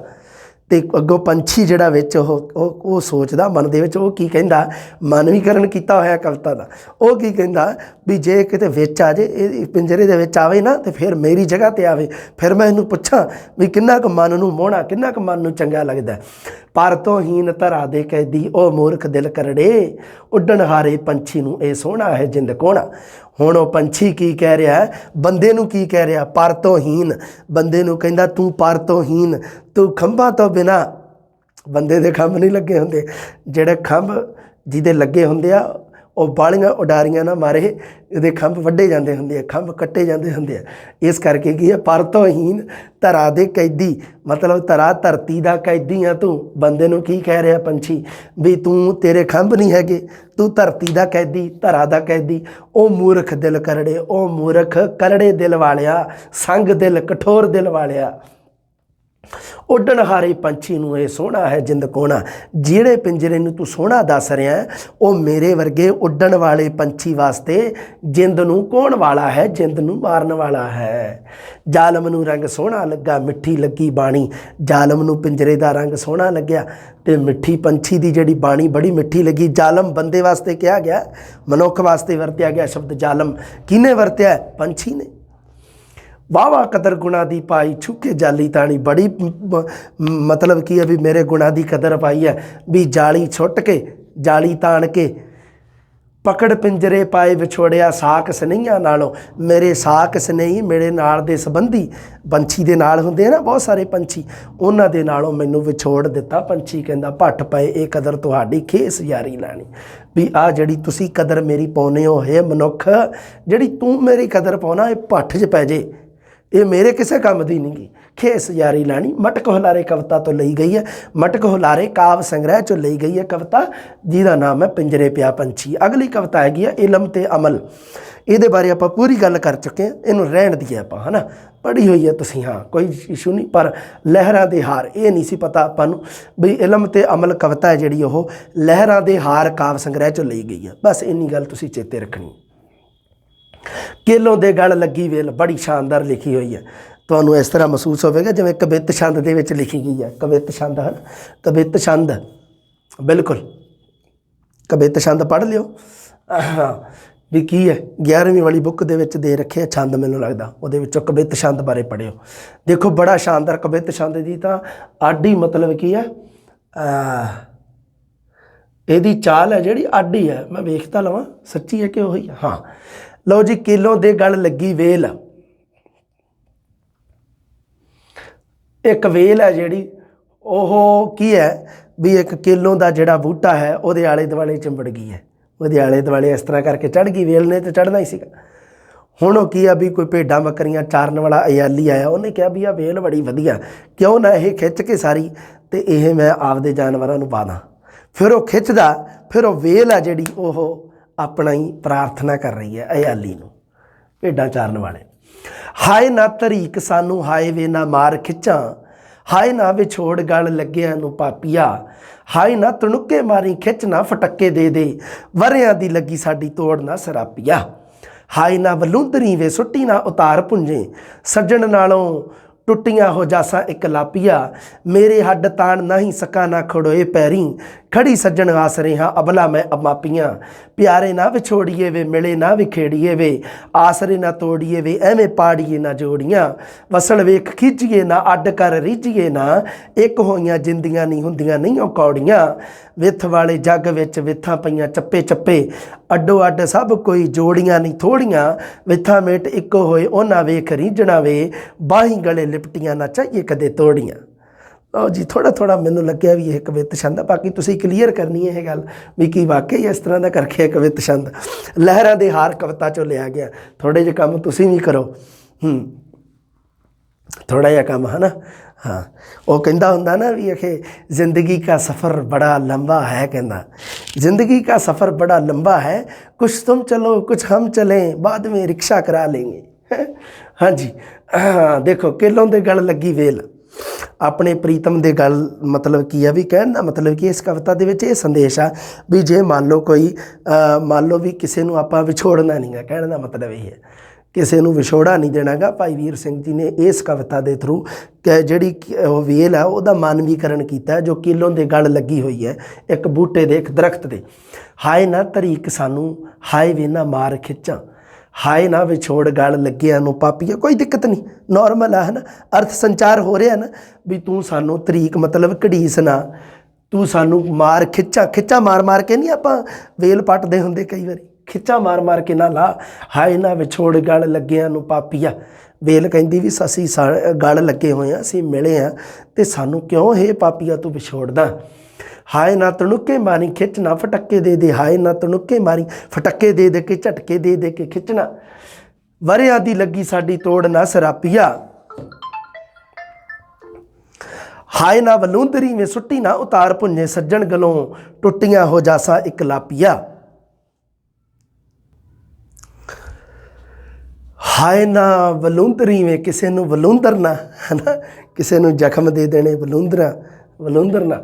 ਤੇ ਅੱਗੋਂ ਪੰਛੀ ਜਿਹੜਾ ਵਿੱਚ ਉਹ ਸੋਚਦਾ ਮਨ ਦੇ ਵਿੱਚ, ਉਹ ਕੀ ਕਹਿੰਦਾ? ਮਾਨਵੀਕਰਨ ਕੀਤਾ ਹੋਇਆ ਕਵਿਤਾ ਦਾ। ਉਹ ਕੀ ਕਹਿੰਦਾ ਵੀ ਜੇ ਕਿਤੇ ਵਿੱਚ ਆ ਜੇ, ਇਹ ਪਿੰਜਰੇ ਦੇ ਵਿੱਚ ਆਵੇ ਨਾ, ਤੇ ਫਿਰ ਮੇਰੀ ਜਗ੍ਹਾ 'ਤੇ ਆਵੇ, ਫਿਰ ਮੈਂ ਇਹਨੂੰ ਪੁੱਛਾਂ ਵੀ ਕਿੰਨਾ ਕੁ ਮਨ ਨੂੰ ਮੋਹਣਾ, ਕਿੰਨਾ ਕੁ ਮਨ ਨੂੰ ਚੰਗਾ ਲੱਗਦਾ। ਪਰ ਤੋਂ ਹੀਨ ਧਰਾ ਦੇ ਕੈਦੀ, ਉਹ ਮੂਰਖ ਦਿਲ ਕਰੜੇ, ਉੱਡਣ ਹਾਰੇ ਪੰਛੀ ਨੂੰ ਇਹ ਸੋਹਣਾ ਹੈ ਜਿੰਦ ਕੋਣਾ। ਹੁਣ ਉਹ ਪੰਛੀ ਕੀ ਕਹਿ ਰਿਹਾ? ਬੰਦੇ ਨੂੰ ਕੀ ਕਹਿ ਰਿਹਾ? ਪਰ ਤੋਂ ਹੀਨ। ਬੰਦੇ ਨੂੰ ਕਹਿੰਦਾ ਤੂੰ ਪਰ ਤੋਂ ਹੀਨ, ਤੂੰ ਖੰਭਾਂ ਤੋਂ ਬਿਨਾਂ। ਬੰਦੇ ਦੇ ਖੰਭ ਨਹੀਂ ਲੱਗੇ ਹੁੰਦੇ, ਜਿਹੜੇ ਖੰਭ ਜਿਹਦੇ ਲੱਗੇ ਹੁੰਦੇ ਆ ਉਹ ਬਾਲੀਆਂ ਉਡਾਰੀਆਂ ਨਾ ਮਾਰੇ, ਇਹਦੇ ਖੰਭ ਵੱਢੇ ਜਾਂਦੇ ਹੁੰਦੇ ਆ, ਖੰਭ ਕੱਟੇ ਜਾਂਦੇ ਹੁੰਦੇ ਆ। ਇਸ ਕਰਕੇ ਕੀ ਹੈ? ਪਰ ਤੋਂ ਹੀਨ ਧਰਾ ਦੇ ਕੈਦੀ, ਮਤਲਬ ਧਰਾ ਧਰਤੀ ਦਾ ਕੈਦੀ ਆ ਤੂੰ। ਬੰਦੇ ਨੂੰ ਕੀ ਕਹਿ ਰਿਹਾ ਪੰਛੀ? ਵੀ ਤੂੰ, ਤੇਰੇ ਖੰਭ ਨਹੀਂ ਹੈਗੇ, ਤੂੰ ਧਰਤੀ ਦਾ ਕੈਦੀ, ਧਰਾ ਦਾ ਕੈਦੀ। ਉਹ ਮੂਰਖ ਦਿਲ ਕਰੜੇ, ਉਹ ਮੂਰਖ ਕਰੜੇ ਦਿਲ ਵਾਲਿਆ, ਸੰਗ ਦਿਲ ਕਠੋਰ ਦਿਲ ਵਾਲਿਆ। ਉੱਡਣ ਹਾਰੇ ਪੰਛੀ ਨੂੰ ਇਹ ਸੋਹਣਾ ਹੈ ਜਿੰਦ ਕੋਣਾ। ਜਿਹੜੇ ਪਿੰਜਰੇ ਨੂੰ ਤੂੰ ਸੋਹਣਾ ਦੱਸ ਰਿਹਾ ਹੈ, ਉਹ ਮੇਰੇ ਵਰਗੇ ਉੱਡਣ ਵਾਲੇ ਪੰਛੀ ਵਾਸਤੇ ਜਿੰਦ ਨੂੰ ਕੋਣ ਵਾਲਾ ਹੈ, ਜਿੰਦ ਨੂੰ ਮਾਰਨ ਵਾਲਾ ਹੈ। ਜ਼ਾਲਮ ਨੂੰ ਰੰਗ ਸੋਹਣਾ ਲੱਗਾ, ਮਿੱਠੀ ਲੱਗੀ ਬਾਣੀ। ਜ਼ਾਲਮ ਨੂੰ ਪਿੰਜਰੇ ਦਾ ਰੰਗ ਸੋਹਣਾ ਲੱਗਿਆ ਤੇ ਮਿੱਠੀ ਪੰਛੀ ਦੀ ਜਿਹੜੀ ਬਾਣੀ ਬੜੀ ਮਿੱਠੀ ਲੱਗੀ। ਜ਼ਾਲਮ ਬੰਦੇ ਵਾਸਤੇ ਕਿਹਾ ਗਿਆ, ਮਨੁੱਖ ਵਾਸਤੇ ਵਰਤਿਆ ਗਿਆ ਸ਼ਬਦ ਜ਼ਾਲਮ। ਕਿਹਨੇ ਵਰਤਿਆ? ਪੰਛੀ ਨੇ। ਵਾਹਵਾ ਕਦਰ ਗੁਣਾ ਦੀ ਪਾਈ, ਛੁੱਕੇ ਜਾਲੀ ਤਾਣੀ। ਬੜੀ ਮਤਲਬ ਕੀ ਹੈ ਵੀ ਮੇਰੇ ਗੁਣਾ ਦੀ ਕਦਰ ਪਾਈ ਹੈ, ਵੀ ਜਾਲੀ ਛੁੱਟ ਕੇ ਜਾਲੀ ਤਾਣ ਕੇ ਪਕੜ ਪਿੰਜਰੇ ਪਾਏ ਵਿਛੋੜਿਆ ਸਾਕ ਸਨੇਹੀਆਂ ਨਾਲੋਂ। ਮੇਰੇ ਸਾਕ ਸਨੇਹੀ, ਮੇਰੇ ਨਾਲ ਦੇ ਸੰਬੰਧੀ ਪੰਛੀ ਦੇ ਨਾਲ ਹੁੰਦੇ ਆ ਨਾ ਬਹੁਤ ਸਾਰੇ ਪੰਛੀ, ਉਹਨਾਂ ਦੇ ਨਾਲੋਂ ਮੈਨੂੰ ਵਿਛੋੜ ਦਿੱਤਾ। ਪੰਛੀ ਕਹਿੰਦਾ ਭੱਠ ਪਏ ਇਹ ਕਦਰ ਤੁਹਾਡੀ, ਖੇਸ ਯਾਰੀ ਲਾਣੀ। ਵੀ ਆਹ ਜਿਹੜੀ ਤੁਸੀਂ ਕਦਰ ਮੇਰੀ ਪਾਉਂਦੇ ਹੋ ਹੈ ਮਨੁੱਖ, ਜਿਹੜੀ ਤੂੰ ਮੇਰੀ ਕਦਰ ਪਾਉਣਾ, ਇਹ ਭੱਠ 'ਚ ਪੈ ਜੇ, ਇਹ ਮੇਰੇ ਕਿਸੇ ਕੰਮ ਦੀ ਨਹੀਂ ਗੀ। ਖੇਸ ਯਾਰੀ ਲਾਣੀ ਮਟਕ ਹੁਲਾਰੇ ਕਵਿਤਾ ਤੋਂ ਲਈ ਗਈ ਹੈ। ਮਟਕ ਹੁਲਾਰੇ ਕਾਵ ਸੰਗ੍ਰਹਿ 'ਚੋਂ ਲਈ ਗਈ ਹੈ ਕਵਿਤਾ, ਜਿਹਦਾ ਨਾਮ ਹੈ ਪਿੰਜਰੇ ਪਿਆ ਪੰਛੀ। ਅਗਲੀ ਕਵਿਤਾ ਹੈਗੀ ਹੈ ਇਲਮ ਤੇ ਅਮਲ। ਇਹਦੇ ਬਾਰੇ ਆਪਾਂ ਪੂਰੀ ਗੱਲ ਕਰ ਚੁੱਕੇ ਹਾਂ, ਇਹਨੂੰ ਰਹਿਣ ਦਈਏ ਆਪਾਂ, ਹੈ ਨਾ। ਪੜ੍ਹੀ ਹੋਈ ਹੈ ਤੁਸੀਂ, ਹਾਂ ਕੋਈ ਇਸ਼ੂ ਨਹੀਂ। ਪਰ ਲਹਿਰਾਂ ਦੇ ਹਾਰ ਇਹ ਨਹੀਂ ਸੀ ਪਤਾ ਆਪਾਂ ਨੂੰ ਵੀ ਇਲਮ ਤੇ ਅਮਲ ਕਵਿਤਾ ਹੈ ਜਿਹੜੀ ਉਹ ਲਹਿਰਾਂ ਦੇ ਹਾਰ ਕਾਵ ਸੰਗ੍ਰਹਿ 'ਚੋਂ ਲਈ ਗਈ ਹੈ। ਬਸ ਇੰਨੀ ਗੱਲ ਤੁਸੀਂ ਚੇਤੇ ਰੱਖਣੀ। ਕੇਲੋਂ ਦੇ ਗਲ ਲੱਗੀ ਵੇਲ ਬੜੀ ਸ਼ਾਨਦਾਰ ਲਿਖੀ ਹੋਈ ਹੈ। ਤੁਹਾਨੂੰ ਇਸ ਤਰ੍ਹਾਂ ਮਹਿਸੂਸ ਹੋਵੇਗਾ ਜਿਵੇਂ ਕਵਿਤ ਛੰਦ ਦੇ ਵਿੱਚ ਲਿਖੀ ਗਈ ਹੈ। ਕਵਿਤ ਛੰਦ ਹੈ, ਕਵਿਤ ਛੰਦ ਬਿਲਕੁਲ। ਕਵਿਤ ਛੰਦ ਪੜ੍ਹ ਲਿਓ। ਹਾਂ ਵੀ ਕੀ ਹੈ 11ਵੀਂ ਵਾਲੀ ਬੁੱਕ ਦੇ ਵਿੱਚ ਦੇ ਰੱਖੇ ਛੰਦ, ਮੈਨੂੰ ਲੱਗਦਾ ਉਹਦੇ ਵਿੱਚੋਂ ਕਵਿਤ ਛੰਦ ਬਾਰੇ ਪੜ੍ਹਿਓ। ਦੇਖੋ ਬੜਾ ਸ਼ਾਨਦਾਰ ਕਵਿਤ ਛੰਦ ਦੀ ਤਾਂ ਆਡੀ ਮਤਲਬ ਕੀ ਹੈ, ਇਹਦੀ ਚਾਲ ਹੈ ਜਿਹੜੀ ਆਡੀ ਹੈ। ਮੈਂ ਵੇਖ ਤਾਂ ਲਵਾਂ ਸੱਚੀ ਹੈ ਕਿ ਉਹੀ ਹੈ। ਹਾਂ ਲਓ ਜੀ, ਕੇਲੋਂ ਦੇ ਗਲ ਲੱਗੀ ਵੇਲ। ਇੱਕ ਵੇਲ ਹੈ ਜਿਹੜੀ ਉਹ ਕੀ ਹੈ ਵੀ ਇੱਕ ਕੇਲੋਂ ਦਾ ਜਿਹੜਾ ਬੂਟਾ ਹੈ ਉਹਦੇ ਆਲੇ ਦੁਆਲੇ ਚਿੰਬੜ ਗਈ ਹੈ, ਉਹਦੇ ਆਲੇ ਦੁਆਲੇ ਇਸ ਤਰ੍ਹਾਂ ਕਰਕੇ ਚੜ੍ਹ ਗਈ। ਵੇਲ ਨੇ ਤਾਂ ਚੜ੍ਹਨਾ ਹੀ ਸੀਗਾ। ਹੁਣ ਉਹ ਕੀ ਆ ਵੀ ਕੋਈ ਭੇਡਾਂ ਬੱਕਰੀਆਂ ਚਾਰਨ ਵਾਲਾ ਅਯਾਲੀ ਆਇਆ, ਉਹਨੇ ਕਿਹਾ ਵੀ ਆਹ ਵੇਲ ਬੜੀ ਵਧੀਆ, ਕਿਉਂ ਨਾ ਇਹ ਖਿੱਚ ਕੇ ਸਾਰੀ ਅਤੇ ਇਹ ਮੈਂ ਆਪਦੇ ਜਾਨਵਰਾਂ ਨੂੰ ਪਾ ਦਾਂ। ਫਿਰ ਉਹ ਖਿੱਚਦਾ, ਫਿਰ ਉਹ ਵੇਲ ਆ ਜਿਹੜੀ ਉਹ ਆਪਣਾ ਹੀ ਪ੍ਰਾਰਥਨਾ ਕਰ ਰਹੀ ਹੈ ਅਯਾਲੀ ਨੂੰ, ਭੇਡਾਂ ਚਾਰਨ ਵਾਲੇ। ਹਾਏ ਨਾ ਤਰੀਕ ਸਾਨੂੰ, ਹਾਏ ਵੇ ਨਾ ਮਾਰ ਖਿੱਚਾਂ, ਹਾਏ ਨਾ ਵਿਛੋੜ ਗਲ ਲੱਗਿਆਂ ਨੂੰ ਪਾਪੀਆ, ਹਾਏ ਨਾ ਤਣੁੱਕੇ ਮਾਰੀ ਖਿੱਚ ਨਾ ਫਟੱਕੇ ਦੇ ਦੇ, ਵਰਿਆਂ ਦੀ ਲੱਗੀ ਸਾਡੀ ਤੋੜ ਨਾ ਸਰਾਪੀਆ। ਹਾਏ ਨਾ ਵਲੂੰਦਰੀ ਵੇ ਸੁੱਟੀ ਨਾ ਉਤਾਰ ਪੁੰਜੇ, ਸੱਜਣ ਨਾਲੋਂ ਟੁੱਟੀਆਂ ਹੋ ਜਾਸਾਂ ਇੱਕ ਲਾਪੀਆ, ਮੇਰੇ ਹੱਡ ਤਾਣ ਨਹੀਂ ਸਕਾ ਨਾ ਖੜੋਏ ਪੈਰੀ, ਖੜੀ ਸੱਜਣ ਆਸ ਰਿਹਾ ਅਬਲਾ ਮੈਂ ਅਮਾਪੀਆਂ। ਪਿਆਰੇ ਨਾ ਵਿਛੋੜੀਏ ਵੇ, ਮਿਲੇ ਨਾ ਵਿਖੇੜੀਏ ਵੇ, ਆਸਰੇ ਨਾ ਤੋੜੀਏ ਵੇ, ਐਵੇਂ ਪਾੜੀਏ ਨਾ ਜੋੜੀਆਂ, ਵਸਲ ਵੇਖ ਖਿੱਚੀਏ ਨਾ ਅੱਡ ਕਰ ਰੀਝੀਏ ਨਾ, ਇੱਕ ਹੋਈਆਂ ਜਿੰਦੀਆਂ ਨਹੀਂ ਹੁੰਦੀਆਂ ਨਹੀਂ ਉਹ ਕੌੜੀਆਂ। ਵਿੱਥ ਵਾਲੇ ਜੱਗ ਵਿੱਚ ਵਿੱਥਾਂ ਪਈਆਂ ਚੱਪੇ ਚੱਪੇ, ਅੱਡੋ ਅੱਡ ਸਭ ਕੋਈ ਜੋੜੀਆਂ ਨਹੀਂ ਥੋੜੀਆਂ, ਵਿੱਥਾਂ ਮੇਟ ਇੱਕੋ ਹੋਏ ਉਹਨਾਂ ਵੇਖ ਰੀਝਣਾ ਵੇ, ਬਾਹੀਂ ਗਲੇ ਲਿਪਟੀਆਂ ਨਾ ਚਾਹੀਏ ਕਦੇ ਤੋੜੀਆਂ। ਲਓ ਜੀ, ਥੋੜ੍ਹਾ ਥੋੜ੍ਹਾ ਮੈਨੂੰ ਲੱਗਿਆ ਵੀ ਇਹ ਕਵਿਤ ਛੰਦ ਆ। ਬਾਕੀ ਤੁਸੀਂ ਕਲੀਅਰ ਕਰਨੀ ਹੈ ਇਹ ਗੱਲ ਵੀ ਕੀ ਵਾਕਈ ਇਸ ਤਰ੍ਹਾਂ ਦਾ ਕਰਕੇ ਕਵਿਤ ਛੰਦ ਲਹਿਰਾਂ ਦੇ ਹਾਰ ਕਵਿਤਾ 'ਚੋਂ ਲਿਆ ਗਿਆ। ਥੋੜ੍ਹੇ ਜਿਹੇ ਕੰਮ ਤੁਸੀਂ ਵੀ ਕਰੋ, ਥੋੜ੍ਹਾ ਜਿਹਾ ਕੰਮ ਹੈ ਨਾ। हाँ वो कहता होंदा ना भी आखे ज़िंदगी का सफ़र बड़ा लंबा है, कहना ज़िंदगी का सफ़र बड़ा लंबा है, कुछ तुम चलो कुछ हम चलें, बाद में रिक्शा करा लेंगे। हाँ जी, हाँ देखो केलों दे गल लगी वेल, अपने प्रीतम दे गल मतलब की है भी कहने का मतलब कि इस कविता दे विच ये संदेश आ भी जे मान लो कोई मान लो भी किसी नूं आपां विछोड़ना नहीं है, कहने का मतलब यही है ਕਿਸੇ ਨੂੰ ਵਿਛੋੜਾ ਨਹੀਂ ਦੇਣਾਗਾ। ਭਾਈ ਵੀਰ ਸਿੰਘ ਜੀ ਨੇ ਇਸ ਕਵਿਤਾ ਦੇ ਥਰੂ ਜਿਹੜੀ ਵੇਲ ਹੈ ਉਹਦਾ ਮਾਨਵੀਕਰਨ ਕੀਤਾ, ਜੋ ਕੇਲੋਂ ਦੇ ਗਲ ਲੱਗੀ ਹੋਈ ਹੈ ਇੱਕ ਬੂਟੇ ਦੇ, ਇੱਕ ਦਰਖਤ ਦੇ। ਹਾਏ ਨਾ ਤਰੀਕ ਸਾਨੂੰ, ਹਾਏ ਵੇ ਨਾ ਮਾਰ ਖਿੱਚਾਂ, ਹਾਏ ਨਾ ਵਿਛੋੜ ਗਲ ਲੱਗਿਆਂ ਨੂੰ ਪਾਪੀਆ। ਕੋਈ ਦਿੱਕਤ ਨਹੀਂ, ਨੋਰਮਲ ਆ, ਹੈ ਨਾ। ਅਰਥ ਸੰਚਾਰ ਹੋ ਰਿਹਾ ਨਾ ਵੀ ਤੂੰ ਸਾਨੂੰ ਤਰੀਕ ਮਤਲਬ ਘੜੀਸ ਨਾ, ਤੂੰ ਸਾਨੂੰ ਮਾਰ ਖਿੱਚਾਂ, ਖਿੱਚਾਂ ਮਾਰ ਮਾਰ ਕੇ ਨਹੀਂ ਆਪਾਂ ਵੇਲ ਪੱਟਦੇ ਹੁੰਦੇ ਕਈ ਵਾਰੀ, ਖਿੱਚਾਂ ਮਾਰ ਮਾਰ ਕੇ ਨਾ ਲਾ। ਹਾਏ ਨਾ ਵਿਛੋੜ ਗਲ ਲੱਗਿਆਂ ਨੂੰ ਪਾਪੀਆ। ਵੇਲ ਕਹਿੰਦੀ ਵੀ ਅਸੀਂ ਗਲ ਲੱਗੇ ਹੋਏ ਹਾਂ, ਅਸੀਂ ਮਿਲੇ ਹਾਂ ਅਤੇ ਸਾਨੂੰ ਕਿਉਂ ਇਹ ਪਾਪੀਆ ਤੂੰ ਵਿਛੋੜਦਾ। ਹਾਏ ਨਾ ਤਣੁੱਕੇ ਮਾਰੀ ਖਿੱਚ ਨਾ ਫਟੱਕੇ ਦੇ ਦੇ, ਹਾਏ ਨਾ ਤਣੁੱਕੇ ਮਾਰੀ ਫਟੱਕੇ ਦੇ ਦੇ ਕੇ ਝਟਕੇ ਦੇ ਦੇ ਕੇ ਖਿੱਚਣਾ, ਵਰਿਆਂ ਦੀ ਲੱਗੀ ਸਾਡੀ ਤੋੜ ਨਾ ਸਰਾਪੀਆ। ਹਾਏ ਨਾ ਵਲੂੰਦਰੀ ਮੇ ਸੁੱਟੀ ਨਾ ਉਤਾਰ ਭੁੰਜੇ, ਸੱਜਣ ਗਲੋਂ ਟੁੱਟੀਆਂ ਹੋ ਜਾਸਾ ਇੱਕ ਲਾਪੀਆ। ਹਾਏ ਨਾ ਵਲੂੰਦਰੀ ਵੇ ਕਿਸੇ ਨੂੰ ਵਲੂੰਦਰ ਹੈ ਨਾ, ਕਿਸੇ ਨੂੰ ਜ਼ਖਮ ਦੇ ਦੇਣੇ ਵਲੂੰਦਰ ਨਾ।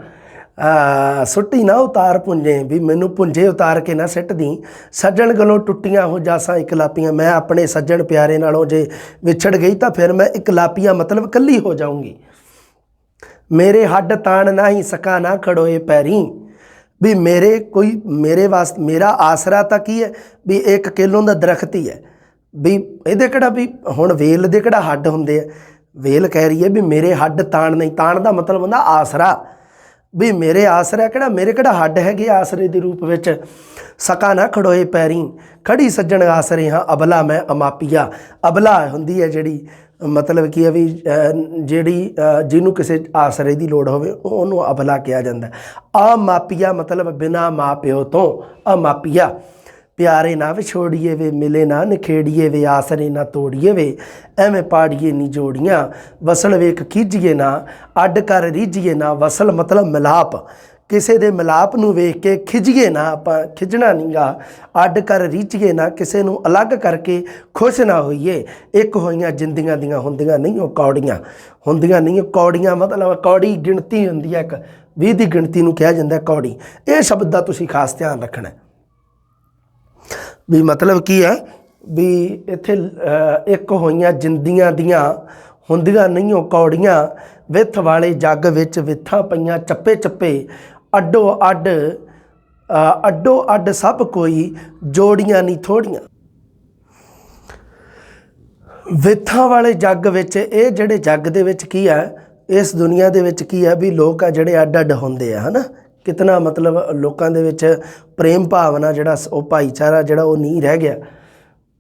ਸੁੱਟੀ ਨਾ ਉਤਾਰ ਪੁੰਜੇ, ਵੀ ਮੈਨੂੰ ਪੁੰਜੇ ਉਤਾਰ ਕੇ ਨਾ ਸਿੱਟਦੀ। ਸੱਜਣ ਗਲੋਂ ਟੁੱਟੀਆਂ ਹੋ ਜਾਸਾਂ ਇਕਲਾਪੀਆਂ, ਮੈਂ ਆਪਣੇ ਸੱਜਣ ਪਿਆਰੇ ਨਾਲੋਂ ਜੇ ਵਿਛੜ ਗਈ ਤਾਂ ਫਿਰ ਮੈਂ ਇਕਲਾਪੀਆਂ ਮਤਲਬ ਕੱਲੀ ਹੋ ਜਾਊਂਗੀ। ਮੇਰੇ ਹੱਡ ਤਾਣ ਨਾ ਹੀ ਸਕਾ ਨਾ ਖੜੋਏ ਪੈਰੀ, ਵੀ ਮੇਰੇ ਵਾਸਤੇ ਮੇਰਾ ਆਸਰਾ ਤਾਂ ਕੀ ਹੈ ਵੀ ਇੱਕ ਕਿਲੋਂ ਦਾ ਦਰਖਤ ਹੀ ਹੈ। ਵੀ ਇਹਦੇ ਕਿਹੜਾ ਵੀ ਹੁਣ ਵੇਲ ਦੇ ਕਿਹੜਾ ਹੱਡ ਹੁੰਦੇ ਆ, ਵੇਲ ਕਹਿ ਰਹੀ ਹੈ ਵੀ ਮੇਰੇ ਹੱਡ ਤਾਣ ਨਹੀਂ, ਤਾਣ ਦਾ ਮਤਲਬ ਹੁੰਦਾ ਆਸਰਾ, ਵੀ ਮੇਰੇ ਆਸਰਾ ਕਿਹੜਾ, ਮੇਰੇ ਕਿਹੜਾ ਹੱਡ ਹੈਗੇ ਆਸਰੇ ਦੇ ਰੂਪ ਵਿੱਚ। ਸਕਾ ਨਾ ਖੜੋਏ ਪੈਰੀ ਖੜੀ ਸੱਜਣ ਆਸਰੇ ਹਾਂ, ਅਬਲਾ ਮੈਂ ਅਮਾਪੀਆ। ਅਬਲਾ ਹੁੰਦੀ ਹੈ ਜਿਹੜੀ ਮਤਲਬ ਕੀ ਹੈ ਵੀ ਜਿਹੜੀ ਜਿਹਨੂੰ ਕਿਸੇ ਆਸਰੇ ਦੀ ਲੋੜ ਹੋਵੇ ਉਹਨੂੰ ਅਬਲਾ ਕਿਹਾ ਜਾਂਦਾ। ਅਮਾਪੀਆ ਮਤਲਬ ਬਿਨਾਂ ਮਾਂ ਪਿਓ ਤੋਂ, ਅਮਾਪੀਆ। ਪਿਆਰੇ ਨਾ ਵਿਛੋੜੀਏ ਵੇ, ਮਿਲੇ ਨਾ ਨਿਖੇੜੀਏ ਵੇ, ਆਸਰੇ ਨਾ ਤੋੜੀਏ ਵੇ, ਐਵੇਂ ਪਾੜੀਏ ਨੀ ਜੋੜੀਆਂ। ਵਸਲ ਵੇਖ ਖੀਜੀਏ ਨਾ, ਅੱਡ ਕਰ ਰੀਝੀਏ ਨਾ। ਵਸਲ ਮਤਲਬ ਮਿਲਾਪ, ਕਿਸੇ ਦੇ ਮਿਲਾਪ ਨੂੰ ਵੇਖ ਕੇ ਖਿਜੀਏ ਨਾ, ਆਪਾਂ ਖਿਜਣਾ ਨਹੀਂ ਗਾ। ਅੱਡ ਕਰ ਰੀਝੀਏ ਨਾ, ਕਿਸੇ ਨੂੰ ਅਲੱਗ ਕਰਕੇ ਖੁਸ਼ ਨਾ ਹੋਈਏ। ਇੱਕ ਹੋਈਆਂ ਜਿੰਦੀਆਂ ਦੀਆਂ ਹੁੰਦੀਆਂ ਨਹੀਂ ਉਹ ਕੌੜੀਆਂ, ਹੁੰਦੀਆਂ ਨਹੀਂ ਉਹ ਕੌੜੀਆਂ ਮਤਲਬ ਕੌੜੀ ਗਿਣਤੀ ਹੁੰਦੀ ਹੈ, ਇੱਕ 20 ਦੀ ਗਿਣਤੀ ਨੂੰ ਕਿਹਾ ਜਾਂਦਾ ਕੌੜੀ। ਇਹ ਸ਼ਬਦ ਦਾ ਤੁਸੀਂ ਖਾਸ ਧਿਆਨ ਰੱਖਣਾ ਵੀ ਮਤਲਬ ਕੀ ਹੈ ਵੀ ਇੱਥੇ ਇੱਕ ਹੋਈਆਂ ਜਿੰਦੀਆਂ ਦੀਆਂ ਹੁੰਦੀਆਂ ਨਹੀਂ ਉਹ ਕੌੜੀਆਂ। ਵਿੱਥ ਵਾਲੇ ਜੱਗ ਵਿੱਚ ਵਿੱਥਾਂ ਪਈਆਂ ਚੱਪੇ ਚੱਪੇ, ਅੱਡੋ ਅੱਡ ਸਭ ਕੋਈ, ਜੋੜੀਆਂ ਨਹੀਂ ਥੋੜੀਆਂ। ਵਿੱਥਾਂ ਵਾਲੇ ਜੱਗ ਵਿੱਚ, ਇਹ ਜਿਹੜੇ ਜੱਗ ਦੇ ਵਿੱਚ ਕੀ ਹੈ, ਇਸ ਦੁਨੀਆ ਦੇ ਵਿੱਚ ਕੀ ਹੈ ਵੀ ਲੋਕ ਆ ਜਿਹੜੇ ਅੱਡ ਅੱਡ ਹੁੰਦੇ ਆ, ਹੈ ਨਾ। ਕਿਤਨਾ ਮਤਲਬ ਲੋਕਾਂ ਦੇ ਵਿੱਚ ਪ੍ਰੇਮ ਭਾਵਨਾ ਜਿਹੜਾ ਉਹ ਭਾਈਚਾਰਾ ਜਿਹੜਾ ਉਹ ਨਹੀਂ ਰਹਿ ਗਿਆ।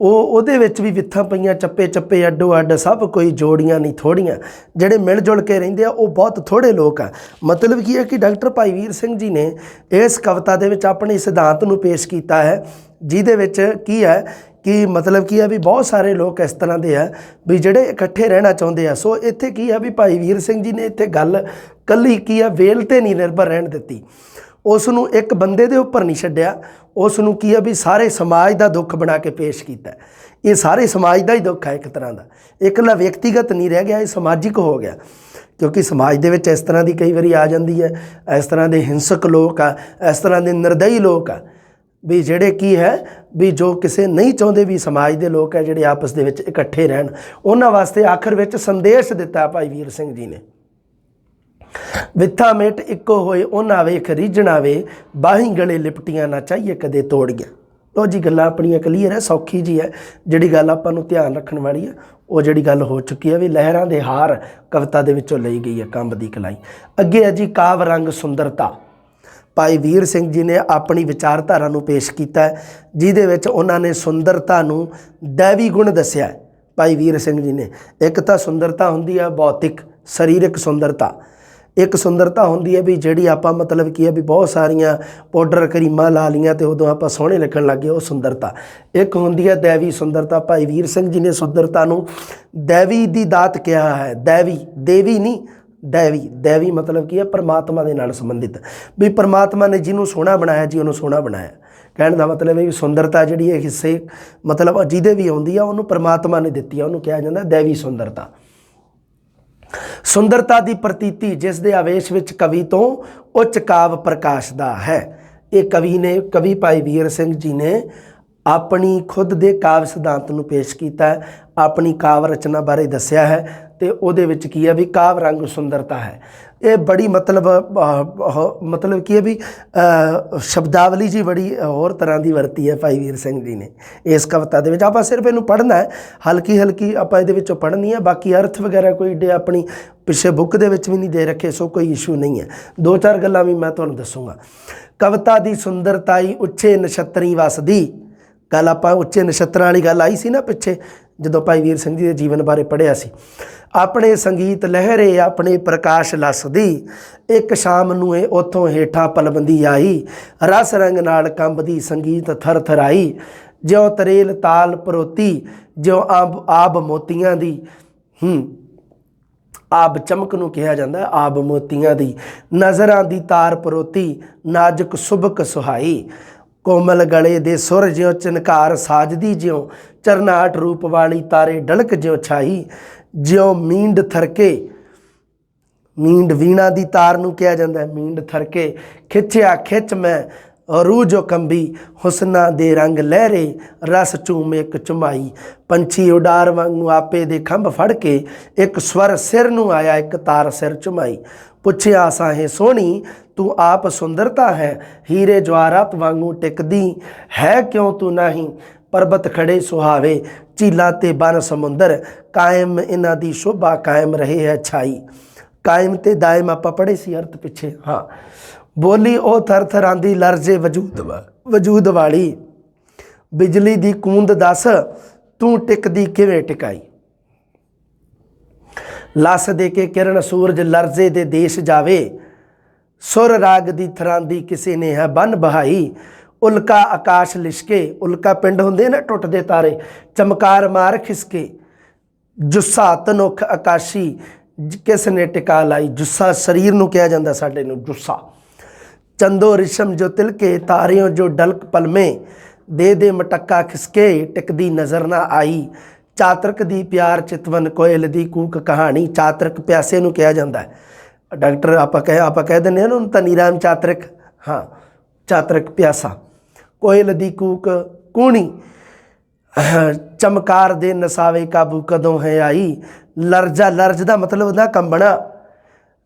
ਉਹਦੇ ਵਿੱਚ ਵੀ ਵਿੱਥਾਂ ਪਈਆਂ ਚੱਪੇ ਚੱਪੇ, ਅੱਡੋ ਅੱਡ ਸਭ ਕੋਈ, ਜੋੜੀਆਂ ਨਹੀਂ ਥੋੜੀਆਂ। ਜਿਹੜੇ ਮਿਲ ਜੁਲ ਕੇ ਰਹਿੰਦੇ ਆ ਉਹ ਬਹੁਤ ਥੋੜ੍ਹੇ ਲੋਕ ਆ। ਮਤਲਬ ਕੀ ਹੈ ਕਿ ਡਾਕਟਰ ਭਾਈ ਵੀਰ ਸਿੰਘ ਜੀ ਨੇ ਇਸ ਕਵਿਤਾ ਦੇ ਵਿੱਚ ਆਪਣੇ ਸਿਧਾਂਤ ਨੂੰ ਪੇਸ਼ ਕੀਤਾ ਹੈ, ਜਿਹਦੇ ਵਿੱਚ ਕੀ ਹੈ ਕਿ ਮਤਲਬ ਕੀ ਹੈ ਵੀ ਬਹੁਤ ਸਾਰੇ ਲੋਕ ਇਸ ਤਰ੍ਹਾਂ ਦੇ ਆ ਵੀ ਜਿਹੜੇ ਇਕੱਠੇ ਰਹਿਣਾ ਚਾਹੁੰਦੇ ਆ। ਸੋ ਇੱਥੇ ਕੀ ਹੈ ਵੀ ਭਾਈ ਵੀਰ ਸਿੰਘ ਜੀ ਨੇ ਇੱਥੇ ਗੱਲ ਕੱਲੀ ਕੀ ਆ ਵੇਲ 'ਤੇ ਨਹੀਂ ਨਿਰਭਰ ਰਹਿਣ ਦਿੱਤੀ, ਉਸ ਨੂੰ ਇੱਕ ਬੰਦੇ ਦੇ ਉੱਪਰ ਨਹੀਂ ਛੱਡਿਆ, ਉਸ ਨੂੰ ਕੀ ਆ ਵੀ ਸਾਰੇ ਸਮਾਜ ਦਾ ਦੁੱਖ ਬਣਾ ਕੇ ਪੇਸ਼ ਕੀਤਾ। ਇਹ ਸਾਰੇ ਸਮਾਜ ਦਾ ਹੀ ਦੁੱਖ ਹੈ ਇੱਕ ਤਰ੍ਹਾਂ ਦਾ, ਇਕੱਲਾ ਵਿਅਕਤੀਗਤ ਨਹੀਂ ਰਹਿ ਗਿਆ, ਇਹ ਸਮਾਜਿਕ ਹੋ ਗਿਆ। ਕਿਉਂਕਿ ਸਮਾਜ ਦੇ ਵਿੱਚ ਇਸ ਤਰ੍ਹਾਂ ਦੀ ਕਈ ਵਾਰੀ ਆ ਜਾਂਦੀ ਹੈ, ਇਸ ਤਰ੍ਹਾਂ ਦੇ ਹਿੰਸਕ ਲੋਕ ਆ, ਇਸ ਤਰ੍ਹਾਂ ਦੇ ਨਿਰਦਈ ਲੋਕ ਆ ਵੀ ਜਿਹੜੇ ਕੀ ਹੈ ਵੀ ਜੋ ਕਿਸੇ ਨਹੀਂ ਚਾਹੁੰਦੇ ਵੀ ਸਮਾਜ ਦੇ ਲੋਕ ਹੈ ਜਿਹੜੇ ਆਪਸ ਦੇ ਵਿੱਚ ਇਕੱਠੇ ਰਹਿਣ। ਉਹਨਾਂ ਵਾਸਤੇ ਆਖਰ ਵਿੱਚ ਸੰਦੇਸ਼ ਦਿੱਤਾ ਭਾਈ ਵੀਰ ਸਿੰਘ ਜੀ ਨੇ, ਵਿੱਥਾ ਮੇਟ ਇੱਕੋ ਹੋਏ ਉਹਨਾਂ ਵੇਖ ਰੀਝਣਾ ਵੇ, ਬਾਹੀਂ ਗਲੇ ਲਿਪਟੀਆਂ ਨਾ ਚਾਹੀਏ ਕਦੇ ਤੋੜੀਆਂ। ਲਓ ਜੀ, ਗੱਲਾਂ ਆਪਣੀਆਂ ਕਲੀਅਰ ਹੈ, ਸੌਖੀ ਜੀ ਹੈ। ਜਿਹੜੀ ਗੱਲ ਆਪਾਂ ਨੂੰ ਧਿਆਨ ਰੱਖਣ ਵਾਲੀ ਹੈ ਉਹ ਜਿਹੜੀ ਗੱਲ ਹੋ ਚੁੱਕੀ ਹੈ ਵੀ ਲਹਿਰਾਂ ਦੇ ਹਾਰ ਕਵਿਤਾ ਦੇ ਵਿੱਚੋਂ ਲਈ ਗਈ ਹੈ, ਕੰਬ ਦੀ ਕਲਾਈ। ਅੱਗੇ ਹੈ ਜੀ ਕਾਵ ਰੰਗ ਸੁੰਦਰਤਾ। ਭਾਈ ਵੀਰ ਸਿੰਘ ਜੀ ਨੇ ਆਪਣੀ ਵਿਚਾਰਧਾਰਾ ਨੂੰ ਪੇਸ਼ ਕੀਤਾ, ਜਿਹਦੇ ਵਿੱਚ ਉਹਨਾਂ ਨੇ ਸੁੰਦਰਤਾ ਨੂੰ ਦੈਵੀ ਗੁਣ ਦੱਸਿਆ। ਭਾਈ ਵੀਰ ਸਿੰਘ ਜੀ ਨੇ ਇੱਕ ਤਾਂ ਸੁੰਦਰਤਾ ਹੁੰਦੀ ਹੈ ਭੌਤਿਕ ਸਰੀਰਕ ਸੁੰਦਰਤਾ, ਇੱਕ ਸੁੰਦਰਤਾ ਹੁੰਦੀ ਹੈ ਵੀ ਜਿਹੜੀ ਆਪਾਂ ਮਤਲਬ ਕੀ ਹੈ ਵੀ ਬਹੁਤ ਸਾਰੀਆਂ ਪਾਊਡਰ ਕਰੀਮਾਂ ਲਾ ਲਈਆਂ ਅਤੇ ਉਦੋਂ ਆਪਾਂ ਸੋਹਣੇ ਲੱਗਣ ਲੱਗ ਗਏ, ਉਹ ਸੁੰਦਰਤਾ। ਇੱਕ ਹੁੰਦੀ ਹੈ ਦੈਵੀ ਸੁੰਦਰਤਾ। ਭਾਈ ਵੀਰ ਸਿੰਘ ਜੀ ਨੇ ਸੁੰਦਰਤਾ ਨੂੰ ਦੈਵੀ ਦੀ ਦਾਤ ਕਿਹਾ ਹੈ। ਦੇਵੀ ਨਹੀਂ, ਦੈਵੀ ਮਤਲਬ ਕੀ ਹੈ ਪਰਮਾਤਮਾ ਦੇ ਨਾਲ ਸੰਬੰਧਿਤ, ਵੀ ਪਰਮਾਤਮਾ ਨੇ ਜਿਹਨੂੰ ਸੋਹਣਾ ਬਣਾਇਆ ਜੀ ਉਹਨੂੰ ਸੋਹਣਾ ਬਣਾਇਆ। ਕਹਿਣ ਦਾ ਮਤਲਬ ਹੈ ਵੀ ਸੁੰਦਰਤਾ ਜਿਹੜੀ ਹੈ ਹਿੱਸੇ ਮਤਲਬ ਜਿਹਦੇ ਵੀ ਆਉਂਦੀ ਆ ਉਹਨੂੰ ਪਰਮਾਤਮਾ ਨੇ ਦਿੱਤੀ ਆ, ਉਹਨੂੰ ਕਿਹਾ ਜਾਂਦਾ ਦੈਵੀ ਸੁੰਦਰਤਾ। ਸੁੰਦਰਤਾ ਦੀ ਪ੍ਰਤੀਤੀ ਜਿਸ ਦੇ ਆਵੇਸ਼ ਵਿੱਚ ਕਵੀ ਤੋਂ ਉੱਚ ਕਾਵ ਪ੍ਰਕਾਸ਼ਦਾ ਹੈ। ਇਹ ਕਵੀ ਭਾਈ ਵੀਰ ਸਿੰਘ ਜੀ ਨੇ ਆਪਣੀ ਖੁਦ ਦੇ ਕਾਵ ਸਿਧਾਂਤ ਨੂੰ ਪੇਸ਼ ਕੀਤਾ ਹੈ, ਆਪਣੀ ਕਾਵ ਰਚਨਾ ਬਾਰੇ ਦੱਸਿਆ ਹੈ ਅਤੇ ਉਹਦੇ ਵਿੱਚ ਕੀ ਹੈ ਵੀ ਕਾਵ ਰੰਗ ਸੁੰਦਰਤਾ ਹੈ। ਇਹ ਬੜੀ ਮਤਲਬ ਕੀ ਹੈ ਵੀ ਸ਼ਬਦਾਵਲੀ ਜੀ ਬੜੀ ਹੋਰ ਤਰ੍ਹਾਂ ਦੀ ਵਰਤੀ ਹੈ ਭਾਈ ਵੀਰ ਸਿੰਘ ਜੀ ਨੇ ਇਸ ਕਵਿਤਾ ਦੇ ਵਿੱਚ। ਆਪਾਂ ਸਿਰਫ ਇਹਨੂੰ ਪੜ੍ਹਨਾ ਹੈ, ਹਲਕੀ ਆਪਾਂ ਇਹਦੇ ਵਿੱਚੋਂ ਪੜ੍ਹਨੀ ਹੈ, ਬਾਕੀ ਅਰਥ ਵਗੈਰਾ ਕੋਈ ਏਡੇ ਆਪਣੀ ਪਿੱਛੇ ਬੁੱਕ ਦੇ ਵਿੱਚ ਵੀ ਨਹੀਂ ਦੇ ਰੱਖੇ, ਸੋ ਕੋਈ ਇਸ਼ੂ ਨਹੀਂ ਹੈ। 2-4 ਗੱਲਾਂ ਵੀ ਮੈਂ ਤੁਹਾਨੂੰ ਦੱਸੂਗਾ। ਕਵਿਤਾ ਦੀ ਸੁੰਦਰਤਾਈ ਉੱਚੇ ਨਛੱਤਰੀ ਵਸਦੀ। ਗੱਲ ਆਪਾਂ ਉੱਚੇ ਨਛੱਤਰਾਂ ਵਾਲੀ ਗੱਲ ਆਈ ਸੀ ਨਾ ਪਿੱਛੇ ਜਦੋਂ ਭਾਈ ਵੀਰ ਸਿੰਘ ਜੀ ਦੇ ਜੀਵਨ ਬਾਰੇ ਪੜ੍ਹਿਆ ਸੀ। ਆਪਣੇ ਸੰਗੀਤ ਲਹਿਰੇ ਆਪਣੇ ਪ੍ਰਕਾਸ਼ ਲੱਸਦੀ, ਇੱਕ ਸ਼ਾਮ ਨੂੰ ਇਹ ਉੱਥੋਂ ਹੇਠਾਂ ਪਲਵੰਦੀ ਆਈ, ਰਸ ਰੰਗ ਨਾਲ ਕੰਬਦੀ ਸੰਗੀਤ ਥਰ ਥਰਾਈ, ਜਿਉਂ ਤਰੇਲ ਤਾਲ ਪਰੋਤੀ, ਜਿਉਂ ਆਬ ਮੋਤੀਆਂ ਦੀ। ਆਬ ਚਮਕ ਨੂੰ ਕਿਹਾ ਜਾਂਦਾ, ਆਬ ਮੋਤੀਆਂ ਦੀ, ਨਜ਼ਰਾਂ ਦੀ ਤਾਰ ਪਰੋਤੀ, ਨਾਜ਼ੁਕ ਸੁਬਕ ਸੁਹਾਈ, कोमल गले दे सुर ज्यों चनकार साजदी ज्यों चरनाट रूप वाली तारे डलक ज्यों छाई ज्यों मींड थरके मींड वीणा दी तार नूं कहा जाता है मींड थरके खिंचिया खिच मैं रूह जो कंबी हुसना दे रंग लहरे रस चूम एक चुमाई पंछी उडार वांगू आपे दे खंभ फड़ के एक स्वर सिर नूं आया एक तार सिर चुमाई पुछया साहे सोहनी तू आप सुंदरता है हीरे जवाहरात वांगू टिकदी है क्यों तू नहीं पर्बत खड़े सुहावे झीलां ते बन समुंदर कायम इन्हां दी शोभा कायम रहे है छाई कायम ते दायम आपां पढ़े सी अर्थ पिछे हाँ बोली ओ थर थरांदी लरजे वजूद वाली बिजली दी कूंद दस तू टिकदी किवें टिकाई लस दे के किरण सूरज लरजे दे देश जावे सुर राग दी थरांदी किसी ने है बन बहाई उल्का आकाश लिशके उल्का पिंड होंदे ना टुटदे तारे चमकार मार खिसके जुस्सा तनुख आकाशी किस ने टिका लाई जुस्सा शरीर नूं कहा जांदा साडे नूं जुस्सा चंदो रिशम जो तिलके तारियों जो डलक पलमे दे मटक्का खिसके टिकदी नज़र ना आई चातरक दी प्यार चितवन कोयल दी कूक कहानी चातरक प्यासे नूं कहा जाता है डॉक्टर आप कह दें ना तनीराम चातरक हाँ चातरक प्यासा कोयल दी कूक कूणी चमकार दे नसावे काबू कदों है आई लरजा लरज दा मतलब होंदा कंबना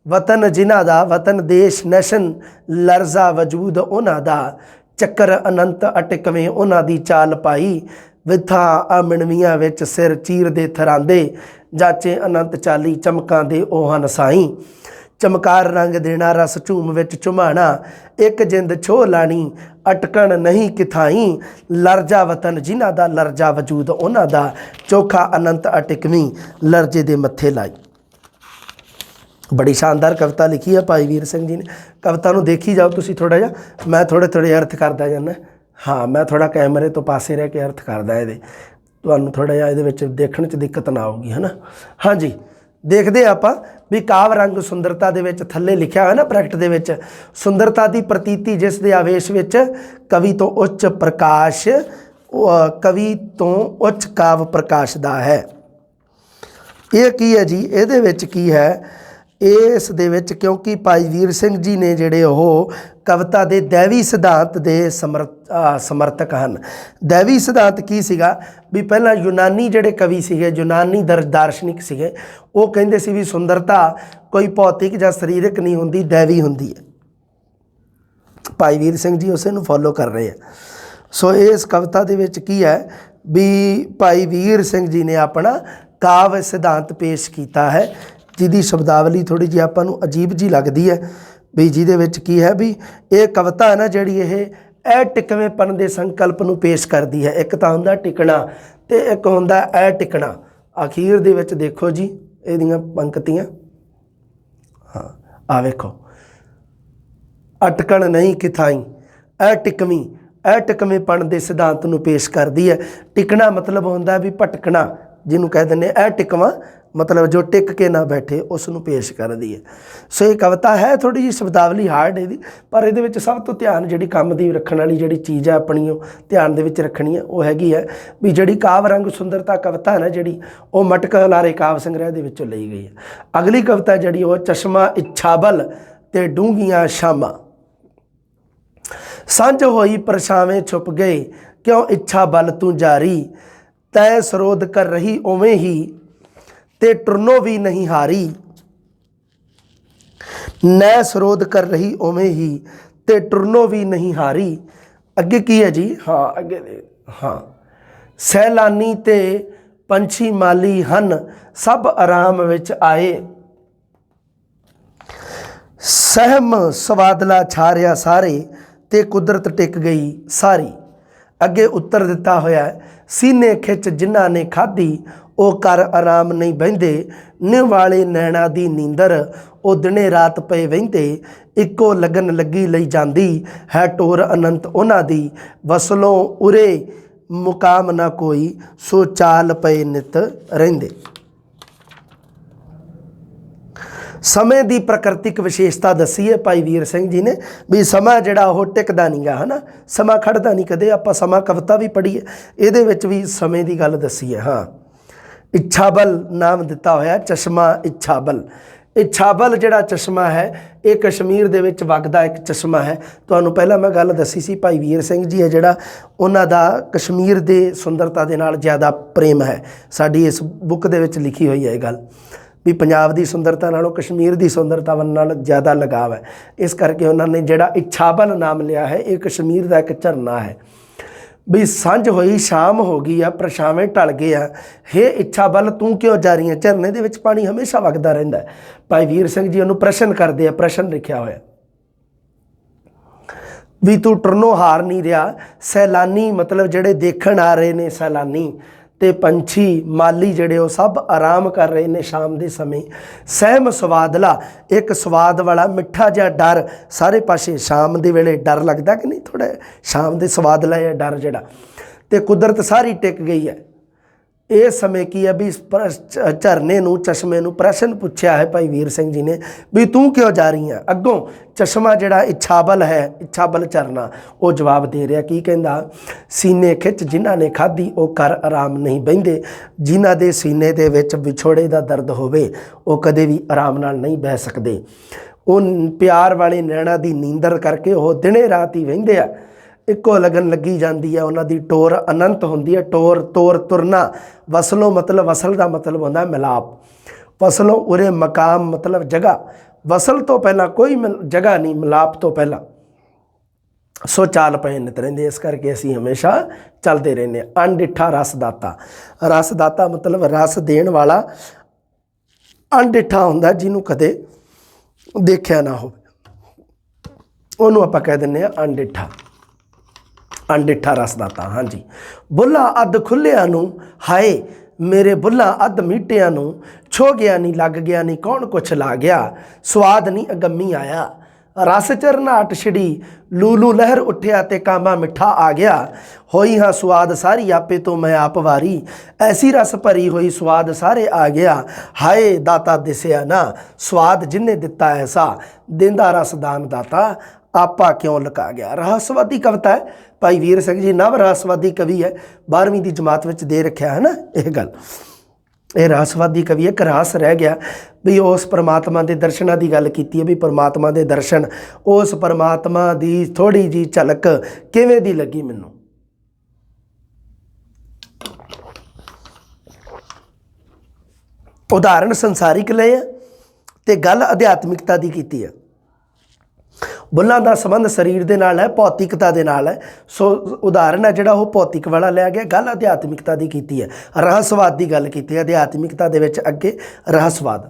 वतन जिन्हां दा वतन देश नैशन लरजा वजूद उन्हां दा चक्कर अनंत अटकवें उन्हां दी चाल पाई विथा आमणवियां विच सिर चीर दे थरांदे जाचे अनंत चाली चमकां दे ओहन साई चमकार रंग देना रस झूम विच चुमाना एक जिंद छो लानी अटकण नहीं किथाई लरजा वतन जिन्हां दा लरजा वजूद उन्हां दा चोखा अनंत अटकवीं लरजे दे मत्थे लाई। बड़ी शानदार कविता लिखी है भाई वीर सिंह जी ने। कविता नूं देखी जाओ तुसीं थोड़ा जिहा मैं थोड़े थोड़े अर्थ करदा जाना हाँ मैं थोड़ा कैमरे तो पासे रह के अर्थ करदा ये तुहानूं थोड़ा जिहा इहदे विच देखण च दिक्कत ना आऊगी है ना। हाँ जी देखते आपां भी काव रंग सुंदरता दे विच थल्ले लिखिया है ना ब्रैकेट दे विच सुंदरता की प्रतीति जिस दे आवेश विच कवि तो उच्च प्रकाश कवि तो उच्च काव प्रकाश दा है। ये की है जी इहदे विच की है इस दे विच क्योंकि भाई वीर सिंह जी ने जिहड़े ओह कविता के दैवी सिद्धांत के समर्थक हैं। दैवी सिद्धांत की सीगा भी पहला यूनानी जिहड़े कवि सीगे यूनानी दार्शनिक सीगे वो कहंदे सी भी सुंदरता कोई भौतिक या सरीरक नहीं हुंदी दैवी हुंदी है। भाई वीर सिंह जी उसे नूं फॉलो कर रहे हैं। सो इस कविता दे विच की है भी भाई वीर सिंह जी ने अपना काव्य सिद्धांत पेश किया है जिहदी शब्दावली थोड़ी जी आपां नूं अजीब जी लगती है भी जिहदे विच की है भी ये कविता है ना जिहड़ी ये टिकवेंपन के संकल्प नूं पेश करती है। एक तो हुंदा टिकना ते एक हुंदा टिकना। अखीर दे विच देखो जी इहदियां पंक्तियां हाँ आ वेखो अटकण नहीं किथाई टिकवीं टिकवेंपन के सिद्धांत नूं पेश करती है। टिकना मतलब हुंदा भी भटकना जिन्हों कह दें टिकवा मतलब जो टिक के ना बैठे उसनों पेश कर दी है। सो ये कविता है थोड़ी जी शब्दावली हार्ड है पर ये सब तो ध्यान जी काम की रखने वाली जी चीज़ है अपनी ध्यान के रखनी है वो हैगी है भी जी काव रंग सुंदरता कविता है ना जी वो मटक हलारे काव संग्रह के ली गई है। अगली कविता जी वो चश्मा इच्छाबल ते डूंघियां शामा सांझ होई परछावें छुप गए क्यों इच्छा बल तू जारी तय सरोध कर रही उवें ही ते टुरनो भी नहीं हारी नय सरोध कर रही उवें ही ते टुरनो भी नहीं हारी। अगे की है जी हाँ अगे हाँ सैलानी ते पंछी माली हन सब आराम विच आए सहम सवादला छारिया सारे ते कुदरत टिक गई सारी। अगे उत्तर दिता होया सीने खिच जिन्हां ने खाधी वो कर आराम नहीं बहिंदे निव वाले नैणा दी नींदर वो दिने रात पे वहिंदे इको लगन लगी लई जांदी है टोर अनंत उन्हां दी वसलों उरे मुकाम ना कोई सो चाल पे नित रहिंदे। ਸਮੇਂ ਦੀ ਪ੍ਰਕਿਰਤਿਕ ਵਿਸ਼ੇਸ਼ਤਾ ਦੱਸੀ ਹੈ ਭਾਈ ਵੀਰ ਸਿੰਘ ਜੀ ਨੇ ਵੀ ਸਮਾਂ ਜਿਹੜਾ ਉਹ ਟਿਕਦਾ ਨਹੀਂ ਗਾ, ਹੈ ਨਾ, ਸਮਾਂ ਖੜਦਾ ਨਹੀਂ ਕਦੇ। ਆਪਾਂ ਸਮਾਂ ਕਵਿਤਾ ਵੀ ਪੜ੍ਹੀ ਹੈ, ਇਹਦੇ ਵਿੱਚ ਵੀ ਸਮੇਂ ਦੀ ਗੱਲ ਦੱਸੀ ਹੈ। ਹਾਂ, ਇੱਛਾਬਲ ਨਾਮ ਦਿੱਤਾ ਹੋਇਆ, ਚਸ਼ਮਾ ਇੱਛਾਬਲ। ਇੱਛਾਬਲ ਜਿਹੜਾ ਚਸ਼ਮਾ ਹੈ ਇਹ ਕਸ਼ਮੀਰ ਦੇ ਵਿੱਚ ਵਗਦਾ ਇੱਕ ਚਸ਼ਮਾ ਹੈ। ਤੁਹਾਨੂੰ ਪਹਿਲਾਂ ਮੈਂ ਗੱਲ ਦੱਸੀ ਸੀ ਭਾਈ ਵੀਰ ਸਿੰਘ ਜੀ ਹੈ ਜਿਹੜਾ, ਉਹਨਾਂ ਦਾ ਕਸ਼ਮੀਰ ਦੇ ਸੁੰਦਰਤਾ ਦੇ ਨਾਲ ਜ਼ਿਆਦਾ ਪ੍ਰੇਮ ਹੈ। ਸਾਡੀ ਇਸ ਬੁੱਕ ਦੇ ਵਿੱਚ ਲਿਖੀ ਹੋਈ ਹੈ ਇਹ ਗੱਲ ਵੀ ਪੰਜਾਬ ਦੀ ਸੁੰਦਰਤਾ ਨਾਲੋਂ ਕਸ਼ਮੀਰ ਦੀ ਸੁੰਦਰਤਾ ਨਾਲ ਜ਼ਿਆਦਾ ਲਗਾਵ ਹੈ। ਇਸ ਕਰਕੇ ਉਹਨਾਂ ਨੇ ਜਿਹੜਾ ਇੱਛਾਬਲ ਨਾਮ ਲਿਆ ਹੈ, ਇਹ ਕਸ਼ਮੀਰ ਦਾ ਇੱਕ ਝਰਨਾ ਹੈ। ਵੀ ਸਾਂਝ ਹੋਈ ਸ਼ਾਮ ਹੋ ਗਈ ਆ, ਪਰਛਾਵੇਂ ਢਲ ਗਏ ਆ, ਹੇ ਇੱਛਾਬਲ ਤੂੰ ਕਿਉਂ ਜਾ ਰਹੀ ਹੈ। ਝਰਨੇ ਦੇ ਵਿੱਚ ਪਾਣੀ ਹਮੇਸ਼ਾ ਵਗਦਾ ਰਹਿੰਦਾ। ਭਾਈ ਵੀਰ ਸਿੰਘ ਜੀ ਉਹਨੂੰ ਪ੍ਰਸ਼ਨ ਕਰਦੇ ਆ, ਪ੍ਰਸ਼ਨ ਲਿਖਿਆ ਹੋਇਆ ਵੀ ਤੂੰ ਟਰਨੋਂ ਹਾਰ ਨਹੀਂ ਰਿਹਾ। ਸੈਲਾਨੀ ਮਤਲਬ ਜਿਹੜੇ ਦੇਖਣ ਆ ਰਹੇ ਨੇ ਸੈਲਾਨੀ ਤੇ ਪੰਛੀ ਮਾਲੀ ਜਿਹੜੇ ਉਹ ਸਭ ਆਰਾਮ ਕਰ ਰਹੇ ਨੇ ਸ਼ਾਮ ਦੇ ਸਮੇਂ। ਸਹਿਮ ਸਵਾਦਲਾ, ਇੱਕ ਸਵਾਦ ਵਾਲਾ ਮਿੱਠਾ ਜਿਹਾ ਡਰ ਸਾਰੇ ਪਾਸੇ। ਸ਼ਾਮ ਦੇ ਵੇਲੇ ਡਰ ਲੱਗਦਾ ਕਿ ਨਹੀਂ ਥੋੜ੍ਹਾ, ਸ਼ਾਮ ਦੇ ਸਵਾਦਲਾ ਜਿਹਾ ਡਰ ਜਿਹੜਾ। ਤੇ ਕੁਦਰਤ ਸਾਰੀ ਟਿਕ ਗਈ ਹੈ। ਇਸ ਸਮੇਂ ਕੀ ਹੈ ਵੀ ਝਰਨੇ ਨੂੰ, ਚਸ਼ਮੇ ਨੂੰ ਪ੍ਰਸ਼ਨ ਪੁੱਛਿਆ ਹੈ ਭਾਈ ਵੀਰ ਸਿੰਘ ਜੀ ਨੇ ਵੀ ਤੂੰ ਕਿਉਂ ਜਾ ਰਹੀ ਹੈ। ਅੱਗੋਂ ਚਸ਼ਮਾ ਜਿਹੜਾ ਇੱਛਾਬਲ ਹੈ, ਇੱਛਾਬਲ ਝਰਨਾ, ਉਹ ਜਵਾਬ ਦੇ ਰਿਹਾ। ਕੀ ਕਹਿੰਦਾ, ਸੀਨੇ ਖਿੱਚ ਜਿਨ੍ਹਾਂ ਨੇ ਖਾਧੀ ਉਹ ਕਰ ਆਰਾਮ ਨਹੀਂ ਬਹਿੰਦੇ। ਜਿਨ੍ਹਾਂ ਦੇ ਸੀਨੇ ਦੇ ਵਿੱਚ ਵਿਛੋੜੇ ਦਾ ਦਰਦ ਹੋਵੇ ਉਹ ਕਦੇ ਵੀ ਆਰਾਮ ਨਾਲ ਨਹੀਂ ਬਹਿ ਸਕਦੇ। ਉਹ ਪਿਆਰ ਵਾਲੇ ਨੈਣਾ ਦੀ ਨੀਂਦਰ ਕਰਕੇ ਉਹ ਦਿਨੇ ਰਾਤ ਹੀ ਵਹਿੰਦੇ ਆ। ਇੱਕੋ ਲਗਨ ਲੱਗੀ ਜਾਂਦੀ ਹੈ ਉਹਨਾਂ ਦੀ, ਟੋਰ ਅਨੰਤ ਹੁੰਦੀ ਹੈ। ਤੋਰ ਤੁਰਨਾ, ਵਸਲੋਂ ਮਤਲਬ, ਵਸਲ ਦਾ ਮਤਲਬ ਹੁੰਦਾ ਮਿਲਾਪ। ਵਸਲੋਂ ਉਰੇ ਮਕਾਮ ਮਤਲਬ ਜਗ੍ਹਾ। ਵਸਲ ਤੋਂ ਪਹਿਲਾਂ ਕੋਈ ਜਗ੍ਹਾ ਨਹੀਂ, ਮਿਲਾਪ ਤੋਂ ਪਹਿਲਾਂ। ਸੋ ਚਾਲ ਪਏ ਨਿਤ ਰਹਿੰਦੇ, ਇਸ ਕਰਕੇ ਅਸੀਂ ਹਮੇਸ਼ਾ ਚੱਲਦੇ ਰਹਿੰਦੇ ਹਾਂ। ਅਣਡਿੱਠਾ ਰਸਦਾਤਾ, ਰਸਦਾਤਾ ਮਤਲਬ ਰਸ ਦੇਣ ਵਾਲਾ। ਅਣਡਿੱਠਾ ਹੁੰਦਾ ਜਿਹਨੂੰ ਕਦੇ ਦੇਖਿਆ ਨਾ ਹੋਵੇ, ਉਹਨੂੰ ਆਪਾਂ ਕਹਿ ਦਿੰਦੇ ਹਾਂ ਅਣਡਿੱਠਾ। ਅਣਡਿੱਠਾ ਰਸਦਾਤਾ। ਹਾਂਜੀ, ਬੁੱਲਾ ਅੱਧ ਖੁੱਲ੍ਹਿਆਂ ਨੂੰ, ਹਾਏ ਮੇਰੇ ਬੁੱਲਾ ਅੱਧ ਮੀਟਿਆਂ ਨੂੰ। ਛੋ ਗਿਆ ਨਹੀਂ ਲੱਗ ਗਿਆ ਨਹੀਂ ਕੌਣ ਕੁਛ ਲਾ ਗਿਆ। ਸਵਾਦ ਨਹੀਂ ਅਗੰਮੀ ਆਇਆ। ਰਸ ਚਰਨਾਟ ਛਿੜੀ, ਲੂਲੂ ਲਹਿਰ ਉੱਠਿਆ ਤੇ ਕਾਂਬਾ ਮਿੱਠਾ ਆ ਗਿਆ। ਹੋਈ ਹਾਂ ਸਵਾਦ ਸਾਰੀ ਆਪੇ ਤੋਂ ਮੈਂ ਆਪ ਵਾਰੀ। ਐਸੀ ਰਸ ਭਰੀ ਹੋਈ ਸਵਾਦ ਸਾਰੇ ਆ ਗਿਆ। ਹਾਏ ਦਾਤਾ ਦਿਸਿਆ ਨਾ, ਸਵਾਦ ਜਿਹਨੇ ਦਿੱਤਾ ਐਸਾ। ਦਿੰਦਾ ਰਸ ਦਾਨ ਦਾਤਾ, ਆਪਾ ਕਿਉਂ ਲੁਕਾ ਗਿਆ। ਰਹੱਸਵਾਦੀ ਕਵਿਤਾ ਹੈ। ਭਾਈ ਵੀਰ ਸਿੰਘ ਜੀ ਨਵ ਰਹੱਸਵਾਦੀ ਕਵੀ ਹੈ, 12ਵੀਂ ਦੀ ਜਮਾਤ ਵਿੱਚ ਦੇ ਰੱਖਿਆ ਹੈ ਨਾ ਇਹ ਗੱਲ। ਇਹ ਰਹੱਸਵਾਦੀ ਕਵੀ ਹੈ। ਇੱਕ ਰਹੱਸ ਰਹਿ ਗਿਆ ਵੀ ਉਸ ਪਰਮਾਤਮਾ ਦੇ ਦਰਸ਼ਨਾਂ ਦੀ ਗੱਲ ਕੀਤੀ ਹੈ ਵੀ ਪਰਮਾਤਮਾ ਦੇ ਦਰਸ਼ਨ, ਉਸ ਪਰਮਾਤਮਾ ਦੀ ਥੋੜ੍ਹੀ ਜਿਹੀ ਝਲਕ ਕਿਵੇਂ ਦੀ ਲੱਗੀ ਮੈਨੂੰ। ਉਦਾਹਰਣ ਸੰਸਾਰਿਕ ਲਏ ਹੈ ਤੇ ਗੱਲ ਅਧਿਆਤਮਿਕਤਾ ਦੀ ਕੀਤੀ ਹੈ। ਬੁੱਲਾਂ ਦਾ ਸੰਬੰਧ ਸਰੀਰ ਦੇ ਨਾਲ ਹੈ, ਭੌਤਿਕਤਾ ਦੇ ਨਾਲ ਹੈ। ਸੋ ਉਦਾਹਰਣ ਹੈ ਜਿਹੜਾ ਉਹ ਭੌਤਿਕ ਵਾਲਾ ਲਿਆ ਗਿਆ। ਗੱਲ ਅਧਿਆਤਮਿਕਤਾ ਦੀ ਕੀਤੀ ਹੈ, ਰਹੱਸਵਾਦ ਦੀ ਗੱਲ ਕੀਤੀ ਹੈ। ਅਧਿਆਤਮਿਕਤਾ ਦੇ ਵਿੱਚ ਅੱਗੇ ਰਹੱਸਵਾਦ।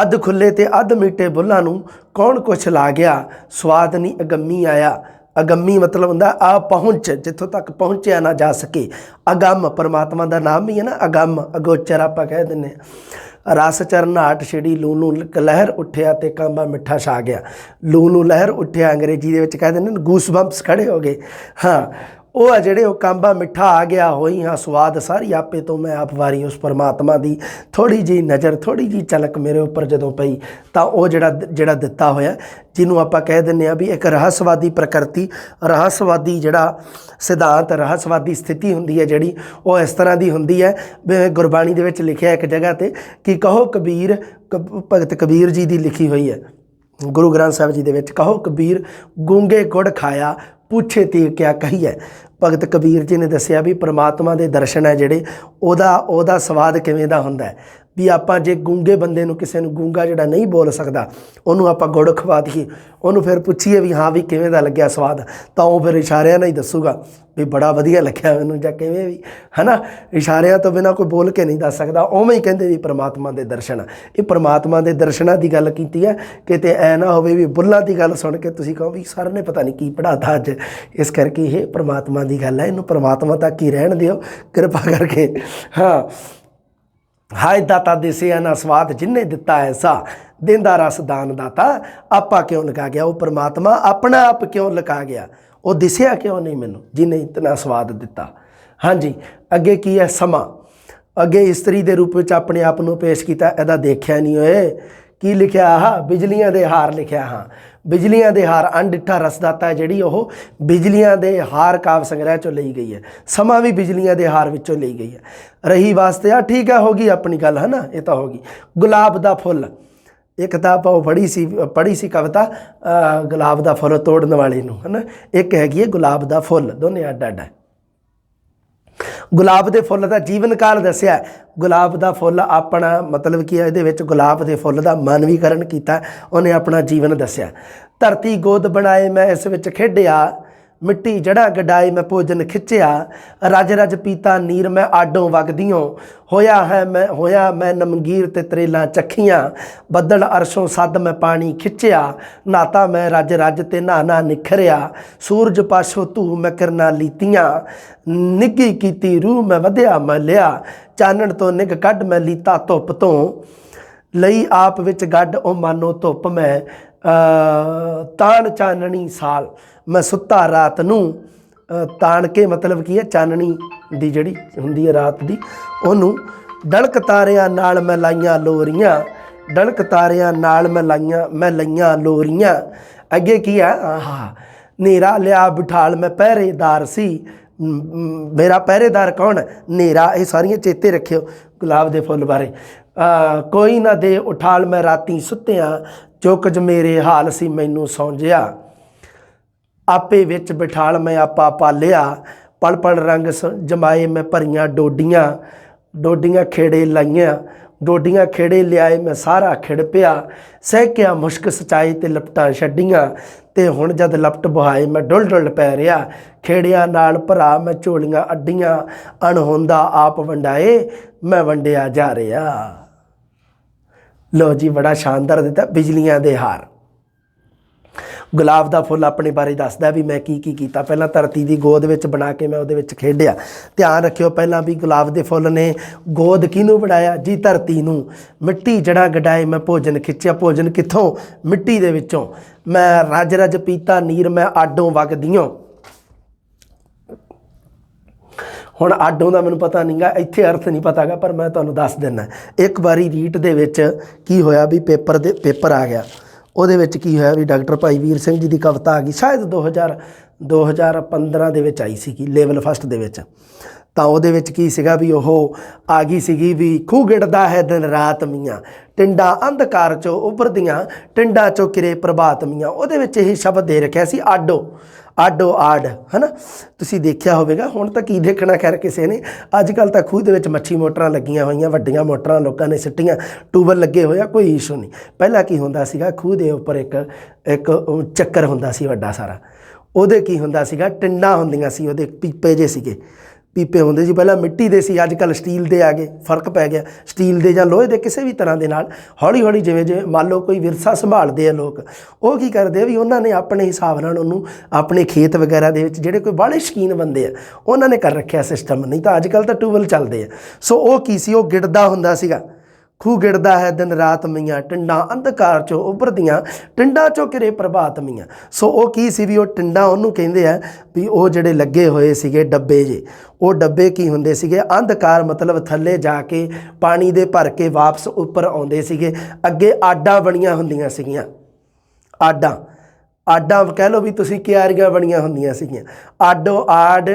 ਅੱਧ ਖੁੱਲੇ ਤੇ ਅੱਧ ਮੀਟੇ ਬੁੱਲਾਂ ਨੂੰ ਕੌਣ ਕੁਛ ਲਾ ਗਿਆ। ਸਵਾਦ ਨਹੀਂ ਅਗੰਮੀ ਆਇਆ। ਅਗੰਮੀ ਮਤਲਬ ਹੁੰਦਾ ਆ ਪਹੁੰਚ, ਜਿੱਥੋਂ ਤੱਕ ਪਹੁੰਚਿਆ ਨਾ ਜਾ ਸਕੇ। ਅਗੰਮ ਪਰਮਾਤਮਾ ਦਾ ਨਾਮ ਹੀ ਹੈ ਨਾ, ਅਗੰਮ, ਅਗੋਚਰ ਆਪਾਂ ਕਹਿ ਦਿੰਦੇ ਹਾਂ। ਰਸ ਚਰਨਾਟ ਛਿੜੀ, ਲੂਲੂ ਲਹਿਰ ਉੱਠਿਆ ਤੇ ਕਾਂਬਾ ਮਿੱਠਾ ਛਾ ਗਿਆ। ਲੂਲੂ ਲਹਿਰ ਉੱਠਿਆ ਅੰਗਰੇਜ਼ੀ ਦੇ ਵਿੱਚ ਕਹਿ ਦਿੰਦੇ ਨੇ, ਗੂਸ ਬੰਪਸ ਖੜੇ ਹੋ ਗਏ। ਹਾਂ, ਉਹ ਆ ਜਿਹੜੇ ਉਹ ਕਾਂਬਾ ਮਿੱਠਾ ਆ ਗਿਆ। ਹੋਈ ਹਾਂ ਸਵਾਦ ਸਾਰੀ ਆਪੇ ਤੋਂ ਮੈਂ ਆਪ ਵਾਰੀ। ਉਸ ਪਰਮਾਤਮਾ ਦੀ ਥੋੜ੍ਹੀ ਜਿਹੀ ਨਜ਼ਰ, ਥੋੜ੍ਹੀ ਜਿਹੀ ਝਲਕ ਮੇਰੇ ਉੱਪਰ ਜਦੋਂ ਪਈ ਤਾਂ ਉਹ ਜਿਹੜਾ ਦਿੱਤਾ ਹੋਇਆ, ਜਿਹਨੂੰ ਆਪਾਂ ਕਹਿ ਦਿੰਦੇ ਹਾਂ ਵੀ ਇੱਕ ਰਹੱਸਵਾਦੀ ਪ੍ਰਕਿਰਤੀ, ਰਹੱਸਵਾਦੀ ਜਿਹੜਾ ਸਿਧਾਂਤ, ਰਹੱਸਵਾਦੀ ਸਥਿਤੀ ਹੁੰਦੀ ਹੈ ਜਿਹੜੀ, ਉਹ ਇਸ ਤਰ੍ਹਾਂ ਦੀ ਹੁੰਦੀ ਹੈ। ਗੁਰਬਾਣੀ ਦੇ ਵਿੱਚ ਲਿਖਿਆ ਇੱਕ ਜਗ੍ਹਾ 'ਤੇ ਕਿ ਕਹੋ ਕਬੀਰ, ਭਗਤ ਕਬੀਰ ਜੀ ਦੀ ਲਿਖੀ ਹੋਈ ਹੈ ਗੁਰੂ ਗ੍ਰੰਥ ਸਾਹਿਬ ਜੀ ਦੇ ਵਿੱਚ। ਕਹੋ ਕਬੀਰ ਗੂੰਗੇ ਗੁੜ ਖਾਇਆ, ਪੁੱਛੇ ਤੇ ਕਿਆ ਕਹੀਏ। ਭਗਤ ਕਬੀਰ ਜੀ ਨੇ ਦੱਸਿਆ ਵੀ ਪਰਮਾਤਮਾ ਦੇ ਦਰਸ਼ਨ ਹੈ ਜਿਹੜੇ, ਉਹਦਾ ਸਵਾਦ ਕਿਵੇਂ ਦਾ ਹੁੰਦਾ ਹੈ। ਵੀ ਆਪਾਂ ਜੇ ਗੂੰਗੇ ਬੰਦੇ ਨੂੰ, ਕਿਸੇ ਨੂੰ ਗੂੰਗਾ ਜਿਹੜਾ ਨਹੀਂ ਬੋਲ ਸਕਦਾ, ਉਹਨੂੰ ਆਪਾਂ ਗੁੜ ਖਵਾ ਦਈਏ, ਉਹਨੂੰ ਫਿਰ ਪੁੱਛੀਏ ਵੀ ਹਾਂ ਵੀ ਕਿਵੇਂ ਦਾ ਲੱਗਿਆ ਸਵਾਦ, ਤਾਂ ਉਹ ਫਿਰ ਇਸ਼ਾਰਿਆਂ ਨਾਲ ਹੀ ਦੱਸੂਗਾ ਵੀ ਬੜਾ ਵਧੀਆ ਲੱਗਿਆ ਮੈਨੂੰ, ਜਾਂ ਕਿਵੇਂ ਵੀ, ਹੈ ਨਾ। ਇਸ਼ਾਰਿਆਂ ਤੋਂ ਬਿਨਾਂ ਕੋਈ ਬੋਲ ਕੇ ਨਹੀਂ ਦੱਸ ਸਕਦਾ। ਉਵੇਂ ਹੀ ਕਹਿੰਦੇ ਵੀ ਪਰਮਾਤਮਾ ਦੇ ਦਰਸ਼ਨ। ਇਹ ਪਰਮਾਤਮਾ ਦੇ ਦਰਸ਼ਨਾਂ ਦੀ ਗੱਲ ਕੀਤੀ ਹੈ। ਕਿਤੇ ਐ ਨਾ ਹੋਵੇ ਵੀ ਬੁੱਲਾਂ ਦੀ ਗੱਲ ਸੁਣ ਕੇ ਤੁਸੀਂ ਕਹੋ ਵੀ ਸਰ ਨੇ ਪਤਾ ਨਹੀਂ ਕੀ ਪੜ੍ਹਾਤਾ ਅੱਜ। ਇਸ ਕਰਕੇ ਇਹ ਪਰਮਾਤਮਾ ਦੀ ਗੱਲ ਹੈ, ਇਹਨੂੰ ਪਰਮਾਤਮਾ ਤੱਕ ਹੀ ਰਹਿਣ ਦਿਓ ਕਿਰਪਾ ਕਰਕੇ। ਹਾਂ, ਹਾਏ ਦਾਤਾ ਦਿਸਿਆ ਨਾ ਸਵਾਦ ਜਿਹਨੇ ਦਿੱਤਾ ਐਸਾ। ਦਿੰਦਾ ਰਸ ਦਾਨ ਦਾਤਾ, ਆਪਾ ਕਿਉਂ ਲੁਕਾ ਗਿਆ। ਉਹ ਪਰਮਾਤਮਾ ਆਪਣਾ ਆਪ ਕਿਉਂ ਲੁਕਾ ਗਿਆ, ਉਹ ਦਿਸਿਆ ਕਿਉਂ ਨਹੀਂ ਮੈਨੂੰ ਜਿਹਨੇ ਇਤਨਾ ਸਵਾਦ ਦਿੱਤਾ। ਹਾਂਜੀ, ਅੱਗੇ ਕੀ ਹੈ, ਸਮਾਂ। ਅੱਗੇ ਇਸਤਰੀ ਦੇ ਰੂਪ ਵਿੱਚ ਆਪਣੇ ਆਪ ਨੂੰ ਪੇਸ਼ ਕੀਤਾ। ਇਹਦਾ ਦੇਖਿਆ ਨਹੀਂ ਓਏ ਕੀ ਲਿਖਿਆ ਆਹ ਬਿਜਲੀਆਂ ਦੇ ਹਾਰ ਲਿਖਿਆ। ਹਾਂ ਬਿਜਲੀਆਂ ਦੇ ਹਾਰ ਅਣਡਿੱਠਾ ਰਸਦਾਤਾ ਜਿਹੜੀ ਉਹ ਬਿਜਲੀਆਂ ਦੇ ਹਾਰ ਕਾਵ ਸੰਗ੍ਰਹਿ ਚੋਂ ਲਈ ਗਈ ਹੈ। ਸਮਾਂ ਵੀ ਬਿਜਲੀਆਂ ਦੇ ਹਾਰ ਵਿੱਚੋਂ ਲਈ ਗਈ ਹੈ। ਰਹੀ ਵਾਸਤੇ ਆ ਠੀਕ ਹੈ ਹੋ ਗਈ ਆਪਣੀ ਗੱਲ ਹੈ ਨਾ। ਇਹ ਤਾਂ ਹੋ ਗਈ। ਗੁਲਾਬ ਦਾ ਫੁੱਲ ਇੱਕ ਤਾਂ ਆਪਾਂ ਉਹ ਪੜ੍ਹੀ ਸੀ ਕਵਿਤਾ ਗੁਲਾਬ ਦਾ ਫੁੱਲ ਤੋੜਨ ਵਾਲੇ ਨੂੰ ਹੈ ਨਾ। ਇੱਕ ਹੈਗੀ ਹੈ ਗੁਲਾਬ ਦਾ ਫੁੱਲ ਦੋਨੇ ਅੱਡ ਅੱਡ ਹੈ। ਗੁਲਾਬ ਦੇ ਫੁੱਲ ਦਾ ਜੀਵਨ ਕਾਲ ਦੱਸਿਆ। ਗੁਲਾਬ ਦਾ ਫੁੱਲ ਆਪਣਾ ਮਤਲਬ ਕੀ ਹੈ ਇਹਦੇ ਵਿੱਚ ਗੁਲਾਬ ਦੇ ਫੁੱਲ ਦਾ ਮਾਨਵੀਕਰਨ ਕੀਤਾ। ਉਹਨੇ ਆਪਣਾ ਜੀਵਨ ਦੱਸਿਆ। ਧਰਤੀ ਗੋਦ ਬਣਾਏ ਮੈਂ ਇਸ ਵਿੱਚ ਖੇਡਿਆ ਮਿੱਟੀ ਜੜ੍ਹਾਂ ਗਡਾਏ ਮੈਂ ਭੋਜਨ ਖਿੱਚਿਆ ਰਜ ਰਜ ਪੀਤਾ ਨੀਰ ਮੈਂ ਆਡੋਂ ਵਗਦੀਓਂ ਹੋਇਆ ਮੈਂ ਨਮਗੀਰ ਤੇ ਤਰੇਲਾਂ ਚੱਖੀਆਂ ਬੱਦਲ ਅਰਸ਼ੋਂ ਸੱਦ ਮੈਂ ਪਾਣੀ ਖਿੱਚਿਆ ਨਾਤਾ ਮੈਂ ਰਜ ਰਜ ਤੇ ਨਹਾਣਾ ਨਿਖਰਿਆ ਸੂਰਜ ਪਾਸੋਂ ਧੂ ਮੈਂ ਕਿਰਨਾਂ ਲੀਤੀਆਂ ਨਿੱਘੀ ਕੀਤੀ ਰੂਹ ਮੈਂ ਵਧਿਆ ਮੈਂ ਲਿਆ ਚਾਨਣ ਤੋਂ ਨਿੱਘ ਕੱਢ ਮੈਂ ਲੀਤਾ ਧੁੱਪ ਤੋਂ ਲਈ ਆਪ ਵਿੱਚ ਗੱਡ ਉਹ ਮਾਨੋ ਧੁੱਪ ਮੈਂ ਤਾਣ ਚਾਨਣੀ ਸਾਲ ਮੈਂ ਸੁੱਤਾ ਰਾਤ ਨੂੰ ਤਾਣ ਕੇ ਮਤਲਬ ਕੀ ਹੈ ਚਾਨਣੀ ਦੀ ਜਿਹੜੀ ਹੁੰਦੀ ਹੈ ਰਾਤ ਦੀ ਉਹਨੂੰ ਡਲਕ ਤਾਰਿਆਂ ਨਾਲ ਮੈਂ ਲਾਈਆਂ ਲੋਰੀਆਂ ਡਲਕ ਤਾਰਿਆਂ ਨਾਲ ਮੈਂ ਲਈਆਂ ਲੋਰੀਆਂ। ਅੱਗੇ ਕੀ ਹੈ ਆਹਾ ਹਨੇਰਾ ਲਿਆ ਬਿਠਾਲ ਮੈਂ ਪਹਿਰੇਦਾਰ ਸੀ ਮੇਰਾ ਪਹਿਰੇਦਾਰ ਕੌਣ ਹਨੇਰਾ। ਇਹ ਸਾਰੀਆਂ ਚੇਤੇ ਰੱਖਿਓ ਗੁਲਾਬ ਦੇ ਫੁੱਲ ਬਾਰੇ। ਕੋਈ ਨਾ ਦੇ ਉਠਾਲ ਮੈਂ ਰਾਤੀ ਸੁੱਤਿਆਂ ਜੋ ਕੁਝ ਮੇਰੇ ਹਾਲ ਸੀ ਮੈਨੂੰ ਸੌਂਜਿਆ ਆਪੇ ਵਿੱਚ ਬਿਠਾਲ ਮੈਂ ਆਪਾ ਪਾਲਿਆ ਪਲ ਪਲ ਰੰਗ ਜਮਾਏ ਮੈਂ ਭਰੀਆਂ ਡੋਡੀਆਂ ਖੇੜੇ ਲਾਈਆਂ ਡੋਡੀਆਂ ਖੇੜੇ ਲਿਆਏ ਮੈਂ ਸਾਰਾ ਖਿੜ ਪਿਆ ਸਹਿਕਿਆ ਮੁਸ਼ਕ ਸਚਾਈ ਤੇ ਲਪਟਾਂ ਛੱਡੀਆਂ ਤੇ ਹੁਣ ਜਦ ਲਪਟ ਬਹਾਏ ਮੈਂ ਡੁੱਲ ਡੁੱਲ ਪੈ ਰਿਹਾ ਖੇੜਿਆਂ ਨਾਲ ਭਰਾ ਮੈਂ ਝੋਲੀਆਂ ਅੱਡੀਆਂ ਅਣਹੋਂਦਾ ਆਪ ਵੰਡਾਏ ਮੈਂ ਵੰਡਿਆ ਜਾ ਰਿਹਾ। ਲੋ ਜੀ ਬੜਾ ਸ਼ਾਨਦਾਰ ਦਿੱਤਾ ਬਿਜਲੀਆਂ ਦੇ ਹਾਰ। ਗੁਲਾਬ ਦਾ ਫੁੱਲ ਆਪਣੇ ਬਾਰੇ ਦੱਸਦਾ ਵੀ ਮੈਂ ਕੀ ਕੀਤਾ। ਪਹਿਲਾਂ ਧਰਤੀ ਦੀ ਗੋਦ ਵਿੱਚ ਬਣਾ ਕੇ ਮੈਂ ਉਹਦੇ ਵਿੱਚ ਖੇਡਿਆ। ਧਿਆਨ ਰੱਖਿਓ ਪਹਿਲਾਂ ਵੀ ਗੁਲਾਬ ਦੇ ਫੁੱਲ ਨੇ ਗੋਦ ਕਿਹਨੂੰ ਬਣਾਇਆ ਜੀ ਧਰਤੀ ਨੂੰ। ਮਿੱਟੀ ਜੜ੍ਹਾਂ ਗਡਾਏ ਮੈਂ ਭੋਜਨ ਖਿੱਚਿਆ ਭੋਜਨ ਕਿੱਥੋਂ ਮਿੱਟੀ ਦੇ ਵਿੱਚੋਂ। ਮੈਂ ਰਜ ਰਜ ਪੀਤਾ ਨੀਰ ਮੈਂ ਆਡੋਂ ਵਗਦੀਓਂ। ਹੁਣ ਆਡੋਂ ਦਾ ਮੈਨੂੰ ਪਤਾ ਨਹੀਂ ਗਾ ਇੱਥੇ ਅਰਥ ਨਹੀਂ ਪਤਾ ਗਾ ਪਰ ਮੈਂ ਤੁਹਾਨੂੰ ਦੱਸ ਦਿੰਦਾ। ਇੱਕ ਵਾਰੀ ਰੀਟ ਦੇ ਵਿੱਚ ਕੀ ਹੋਇਆ ਵੀ ਪੇਪਰ ਆ ਗਿਆ ਉਹਦੇ ਵਿੱਚ ਕੀ ਹੋਇਆ ਵੀ ਡਾਕਟਰ ਭਾਈ ਵੀਰ ਸਿੰਘ ਜੀ ਦੀ ਕਵਿਤਾ ਆ ਗਈ ਸ਼ਾਇਦ 2015 ਦੇ ਵਿੱਚ ਆਈ ਸੀਗੀ ਲੈਵਲ ਫਸਟ ਦੇ ਵਿੱਚ। ਤਾਂ ਉਹਦੇ ਵਿੱਚ ਕੀ ਸੀਗਾ ਵੀ ਉਹ ਆ ਗਈ ਸੀਗੀ ਵੀ ਖੂਹ ਗਿੜਦਾ ਹੈ ਦਿਨ ਰਾਤ ਮੀਆਂ ਟਿੰਡਾਂ ਅੰਧਕਾਰ 'ਚੋਂ ਉੱਭਰਦੀਆਂ ਟਿੰਡਾਂ 'ਚੋਂ ਕਿਰੇ ਪ੍ਰਭਾਤ ਮੀਆਂ। ਉਹਦੇ ਵਿੱਚ ਇਹ ਸ਼ਬਦ ਦੇ ਰੱਖਿਆ ਸੀ ਆਡੋ ਆਡ ਹੈ ਨਾ। ਤੁਸੀਂ ਦੇਖਿਆ ਹੋਵੇਗਾ ਹੁਣ ਤਾਂ ਕੀ ਦੇਖਣਾ ਖੈਰ ਕਿਸੇ ਨੇ। ਅੱਜ ਕੱਲ੍ਹ ਤਾਂ ਖੂਹ ਦੇ ਵਿੱਚ ਮੱਛੀ ਮੋਟਰਾਂ ਲੱਗੀਆਂ ਹੋਈਆਂ ਵੱਡੀਆਂ ਮੋਟਰਾਂ ਲੋਕਾਂ ਨੇ ਸਿੱਟੀਆਂ ਟਿਊਬਵੈੱਲ ਲੱਗੇ ਹੋਏ ਆ ਕੋਈ ਇਸ਼ੂ ਨਹੀਂ। ਪਹਿਲਾਂ ਕੀ ਹੁੰਦਾ ਸੀਗਾ ਖੂਹ ਦੇ ਉੱਪਰ ਇੱਕ ਚੱਕਰ ਹੁੰਦਾ ਸੀ ਵੱਡਾ ਸਾਰਾ ਉਹਦੇ ਕੀ ਹੁੰਦਾ ਸੀਗਾ ਟਿੰਡਾਂ ਹੁੰਦੀਆਂ ਸੀ ਉਹਦੇ ਪੀਪੇ ਜੇ ਸੀਗੇ ਪੀਪੇ ਹੁੰਦੇ ਸੀ ਪਹਿਲਾਂ ਮਿੱਟੀ ਦੇ ਸੀ ਅੱਜ ਕੱਲ੍ਹ ਸਟੀਲ ਦੇ ਆ ਗਏ ਫਰਕ ਪੈ ਗਿਆ। ਸਟੀਲ ਦੇ ਜਾਂ ਲੋਹੇ ਦੇ ਕਿਸੇ ਵੀ ਤਰ੍ਹਾਂ ਦੇ ਨਾਲ ਹੌਲੀ ਹੌਲੀ ਜਿਵੇਂ ਮੰਨ ਲਓ ਕੋਈ ਵਿਰਸਾ ਸੰਭਾਲਦੇ ਆ ਲੋਕ ਉਹ ਕੀ ਕਰਦੇ ਆ ਵੀ ਉਹਨਾਂ ਨੇ ਆਪਣੇ ਹਿਸਾਬ ਨਾਲ ਉਹਨੂੰ ਆਪਣੇ ਖੇਤ ਵਗੈਰਾ ਦੇ ਵਿੱਚ ਜਿਹੜੇ ਕੋਈ ਬਾਹਲੇ ਸ਼ੌਕੀਨ ਬੰਦੇ ਆ ਉਹਨਾਂ ਨੇ ਕਰ ਰੱਖਿਆ ਸਿਸਟਮ। ਨਹੀਂ ਤਾਂ ਅੱਜ ਕੱਲ੍ਹ ਤਾਂ ਟਿਊਬਵੈੱਲ ਚੱਲਦੇ ਆ। ਸੋ ਉਹ ਕੀ ਸੀ ਉਹ ਗਿੜਦਾ ਹੁੰਦਾ ਸੀਗਾ ਖੂਹ ਗਿੜਦਾ ਹੈ ਦਿਨ ਰਾਤ ਮੀਆਂ ਟਿੰਡਾਂ ਅੰਧਕਾਰ 'ਚੋਂ ਉੱਭਰਦੀਆਂ ਟਿੰਡਾਂ 'ਚੋਂ ਕਿਰੇ ਪ੍ਰਭਾਤ ਮੀਆਂ। ਸੋ ਉਹ ਕੀ ਸੀ ਵੀ ਉਹ ਟਿੰਡਾਂ ਉਹਨੂੰ ਕਹਿੰਦੇ ਆ ਵੀ ਉਹ ਜਿਹੜੇ ਲੱਗੇ ਹੋਏ ਸੀਗੇ ਡੱਬੇ ਜੇ ਉਹ ਡੱਬੇ ਕੀ ਹੁੰਦੇ ਸੀਗੇ ਅੰਧਕਾਰ ਮਤਲਬ ਥੱਲੇ ਜਾ ਕੇ ਪਾਣੀ ਦੇ ਭਰ ਕੇ ਵਾਪਸ ਉੱਪਰ ਆਉਂਦੇ ਸੀਗੇ। ਅੱਗੇ ਆਡਾਂ ਬਣੀਆਂ ਹੁੰਦੀਆਂ ਸੀਗੀਆਂ ਆਡਾਂ ਕਹਿ ਲਓ ਵੀ ਤੁਸੀਂ ਕਿਆਰੀਆਂ ਬਣੀਆਂ ਹੁੰਦੀਆਂ ਸੀਗੀਆਂ ਆਡੋ ਆਡ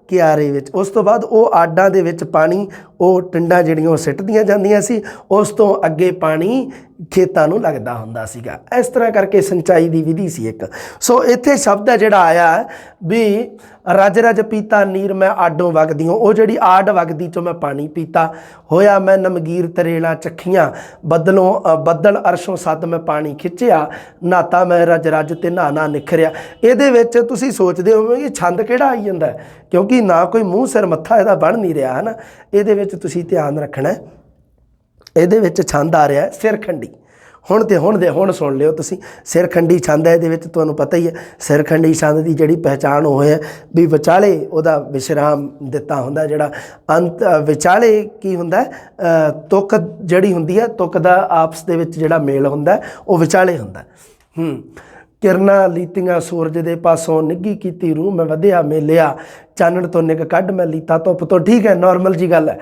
ਕਿਆਰੇ ਵਿੱਚ। ਉਸ ਤੋਂ ਬਾਅਦ ਉਹ ਆਡਾਂ ਦੇ ਵਿੱਚ ਪਾਣੀ ਉਹ ਟਿੰਡਾਂ ਜਿਹੜੀਆਂ ਉਹ ਸਿੱਟਦੀਆਂ ਜਾਂਦੀਆਂ ਸੀ ਉਸ ਤੋਂ ਅੱਗੇ ਪਾਣੀ ਖੇਤਾਂ ਨੂੰ ਲੱਗਦਾ ਹੁੰਦਾ ਸੀਗਾ। ਇਸ ਤਰ੍ਹਾਂ ਕਰਕੇ ਸਿੰਚਾਈ ਦੀ ਵਿਧੀ ਸੀ ਇੱਕ। ਸੋ ਇੱਥੇ ਸ਼ਬਦ ਹੈ ਜਿਹੜਾ ਆਇਆ ਵੀ ਰਜ ਰਜ ਪੀਤਾ ਨੀਰ ਮੈਂ ਆਡੋਂ ਵਗਦੀਓਂ ਉਹ ਜਿਹੜੀ ਆਡ ਵਗਦੀ 'ਚੋਂ ਮੈਂ ਪਾਣੀ ਪੀਤਾ ਹੋਇਆ ਮੈਂ ਨਮਗੀਰ ਤਰੇਲਾਂ ਚੱਖੀਆਂ ਬੱਦਲ ਅਰਸ਼ੋਂ ਸੱਦ ਮੈਂ ਪਾਣੀ ਖਿੱਚਿਆ ਨਾਤਾ ਮੈਂ ਰਜ ਰਜ ਤੇ ਨਹਾਣਾ ਨਿਖਰਿਆ। ਇਹਦੇ ਵਿੱਚ ਤੁਸੀਂ ਸੋਚਦੇ ਹੋਵੋਗੇ ਛੰਦ ਕਿਹੜਾ ਆਈ ਜਾਂਦਾ ਕਿਉਂਕਿ ਨਾ ਕੋਈ ਮੂੰਹ ਸਿਰ ਮੱਥਾ ਇਹਦਾ ਬਣ ਨਹੀਂ ਰਿਹਾ ਹੈ ਨਾ। ਇਹਦੇ ਵਿੱਚ ਤੁਸੀਂ ਧਿਆਨ ਰੱਖਣਾ ਇਹਦੇ ਵਿੱਚ ਛੰਦ ਆ ਰਿਹਾ ਸਿਰਖੰਡੀ। ਹੁਣ ਸੁਣ ਲਿਓ ਤੁਸੀਂ ਸਿਰਖੰਡੀ ਛੰਦ ਹੈ ਇਹਦੇ ਵਿੱਚ ਤੁਹਾਨੂੰ ਪਤਾ ਹੀ ਹੈ ਸਿਰਖੰਡੀ ਛੰਦ ਦੀ ਜਿਹੜੀ ਪਹਿਚਾਣ ਉਹ ਹੈ ਵੀ ਵਿਚਾਲੇ ਉਹਦਾ ਵਿਸ਼ਰਾਮ ਦਿੱਤਾ ਹੁੰਦਾ ਜਿਹੜਾ ਅੰਤ ਵਿਚਾਲੇ ਕੀ ਹੁੰਦਾ ਤੁਕ ਜਿਹੜੀ ਹੁੰਦੀ ਹੈ ਤੁਕ ਦਾ ਆਪਸ ਦੇ ਵਿੱਚ ਜਿਹੜਾ ਮੇਲ ਹੁੰਦਾ ਉਹ ਵਿਚਾਲੇ ਹੁੰਦਾ। ਕਿਰਨਾਂ ਲੀਤੀਆਂ ਸੂਰਜ ਦੇ ਪਾਸੋਂ ਨਿੱਘੀ ਕੀਤੀ ਰੂਹ ਮੈਂ ਵਧਿਆ ਮੇਲਿਆ ਚਾਨਣ ਤੋਂ ਨਿੱਘ ਕੱਢ ਮੈਂ ਲੀਤਾ ਧੁੱਪ ਤੋਂ। ਠੀਕ ਹੈ ਨੋਰਮਲ ਜੀ ਗੱਲ ਹੈ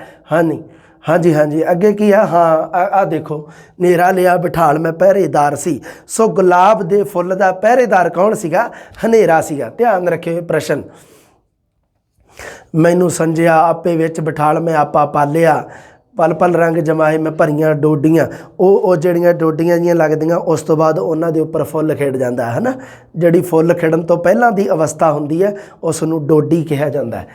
हाँ जी, हाँ जी, अगे की है। हाँ आ देखो, नेरा लिया बिठाल मैं पहरेदार सी। सो गुलाब दे फुੱਲ ਦਾ पहरेदार कौन सीगा? हनेरा सीगा। ध्यान रखियो प्रश्न। मैनू संजिया आपे विच बिठाल मैं आपा पालिया, पल पल रंग जमाए मैं भरियां डोडियां। ਉਹ ਜਿਹੜੀਆਂ ਡੋਡੀਆਂ ਜੀਆਂ ਲੱਗਦੀਆਂ ਉਸ ਤੋਂ ਬਾਅਦ ਉਹਨਾਂ ਦੇ ਉੱਪਰ ਫੁੱਲ ਖਿੜ ਜਾਂਦਾ ਹੈ ਨਾ। ਜਿਹੜੀ ਫੁੱਲ ਖਿੜਨ ਤੋਂ ਪਹਿਲਾਂ ਦੀ ਅਵਸਥਾ ਹੁੰਦੀ ਹੈ ਉਸ ਨੂੰ ਡੋਡੀ ਕਿਹਾ ਜਾਂਦਾ ਹੈ।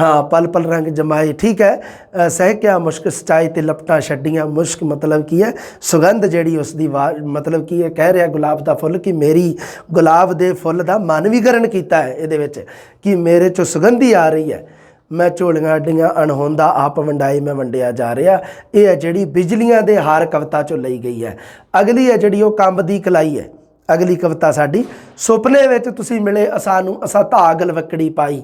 ਹਾਂ, ਪਲ ਪਲ ਰੰਗ ਜਮਾਏ, ਠੀਕ ਹੈ। ਸਹਿ ਕਿਆ ਮੁਸ਼ਕ ਸਚਾਈ ਤੇ ਲਪਟਾਂ ਛੱਡੀਆਂ। ਮੁਸ਼ਕ ਮਤਲਬ ਕੀ ਹੈ? ਸੁਗੰਧ ਜਿਹੜੀ ਉਸ ਦੀ ਮਤਲਬ ਕੀ ਹੈ? ਕਹਿ ਰਿਹਾ ਗੁਲਾਬ ਦਾ ਫੁੱਲ ਕਿ ਮੇਰੀ ਗੁਲਾਬ ਦੇ ਫੁੱਲ ਦਾ ਮਾਨਵੀਕਰਨ ਕੀਤਾ ਹੈ ਇਹਦੇ ਵਿੱਚ ਕਿ ਮੇਰੇ 'ਚੋਂ ਸੁਗੰਧੀ ਆ ਰਹੀ ਹੈ। मैं झोलियां अड्डियां अणहोंदा आप वंडाई मैं वंडिया जा रहा। ये है जी बिजलियां दे हार कविता चो ली गई है। अगली है जी कंब दी कलाई है। अगली कविता साडी, सुपने विच तुसी मिले असानू असा धाग लवकड़ी पाई।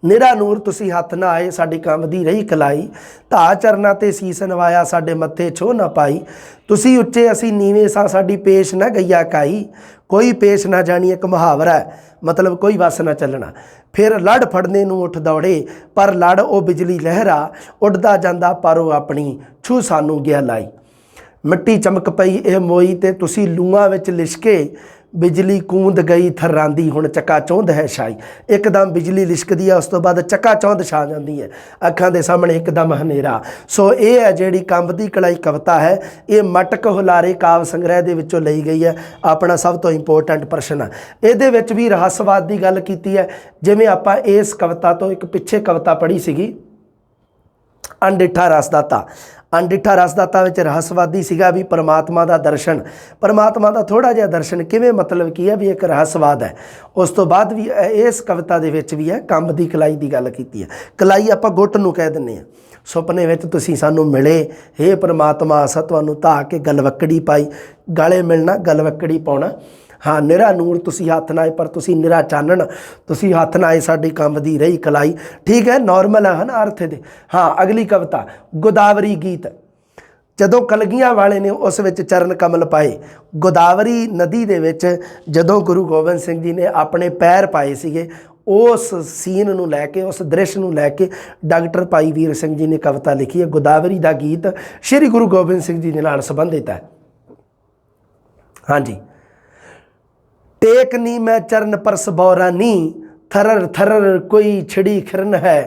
निरा नूर तुसी हथ ना आए साडी कंब दी रही कलाई। धा चरना ते सीस नवाया साडे मत्थे छो ना पाई। तुसी उच्चे असी नीवें सा साडी पेश ना गईया काई। कोई पेश ना जानी एक मुहावरा है, मतलब कोई वस ना चलना। फिर लड़ फड़ने नूं उठ दौड़े पर लड़ ओ बिजली लहरा। उड़दा जांदा पर ओ अपनी छू सानू गया लाई। मिट्टी चमक पई ए मोई ते तुसी लूआं विच लिशके। बिजली कूंद गई थर्रांदी हुण चक्का चौंध है छाई। एकदम बिजली लिशकदी है, उस तो बाद चक्का चौंध छा जाती है, अखां दे सामने एकदम हनेरा। सो ये है जिहड़ी कंब दी कलाई कविता है, ये मटक हुलारे काव्य संग्रह दे विचों लई गई है। अपना सब तो इंपोर्टेंट प्रश्न है। इहदे विच भी रहस्यवाद की गल कीती है। जिवें आपां इस कविता तो एक पिछे कविता पढ़ी सीगी अनडिठा रसदाता। अनडिठा रसदाता विच रहस्यवादी सीगा भी परमात्मा का दर्शन, परमात्मा का थोड़ा जिहा दर्शन किवें, मतलब की है भी एक रहस्यवाद है। उस तो बाद भी इस कविता दे विच भी है कंब दी कलाई की गल कीती है। कलाई आपां गुੱਟ नूं कह दिंदे आ। सुपने विच तुसीं सानू मिले, हे परमात्मा असां तुहानूं धा के गलवकड़ी पाई। गले मिलना, गलवकड़ी पाउणा। हाँ, निरा नूर तुसी हथ ना आए पर तुसी निरा चानण, तुसी हथ ना आए साडी कंब दी रही कलाई। ठीक है, नॉर्मल है ना अर्थ दे। हाँ, अगली कविता गोदावरी गीत। जदों कलगियां वाले ने उस विच चरण कमल पाए। गोदावरी नदी दे विच जदों गुरु गोबिंद सिंह जी ने अपने पैर पाए सीगे, उस सीन नूं लैके, उस दृश्य नूं लैके डॉक्टर भाई वीर सिंह जी ने कविता लिखी है। गोदावरी का गीत श्री गुरु गोबिंद सिंह जी के नाल संबंधित है। हाँ जी, टेक नी मैं चरण पर सबौरा नी। थरर थरर कोई छिड़ी खिरन है।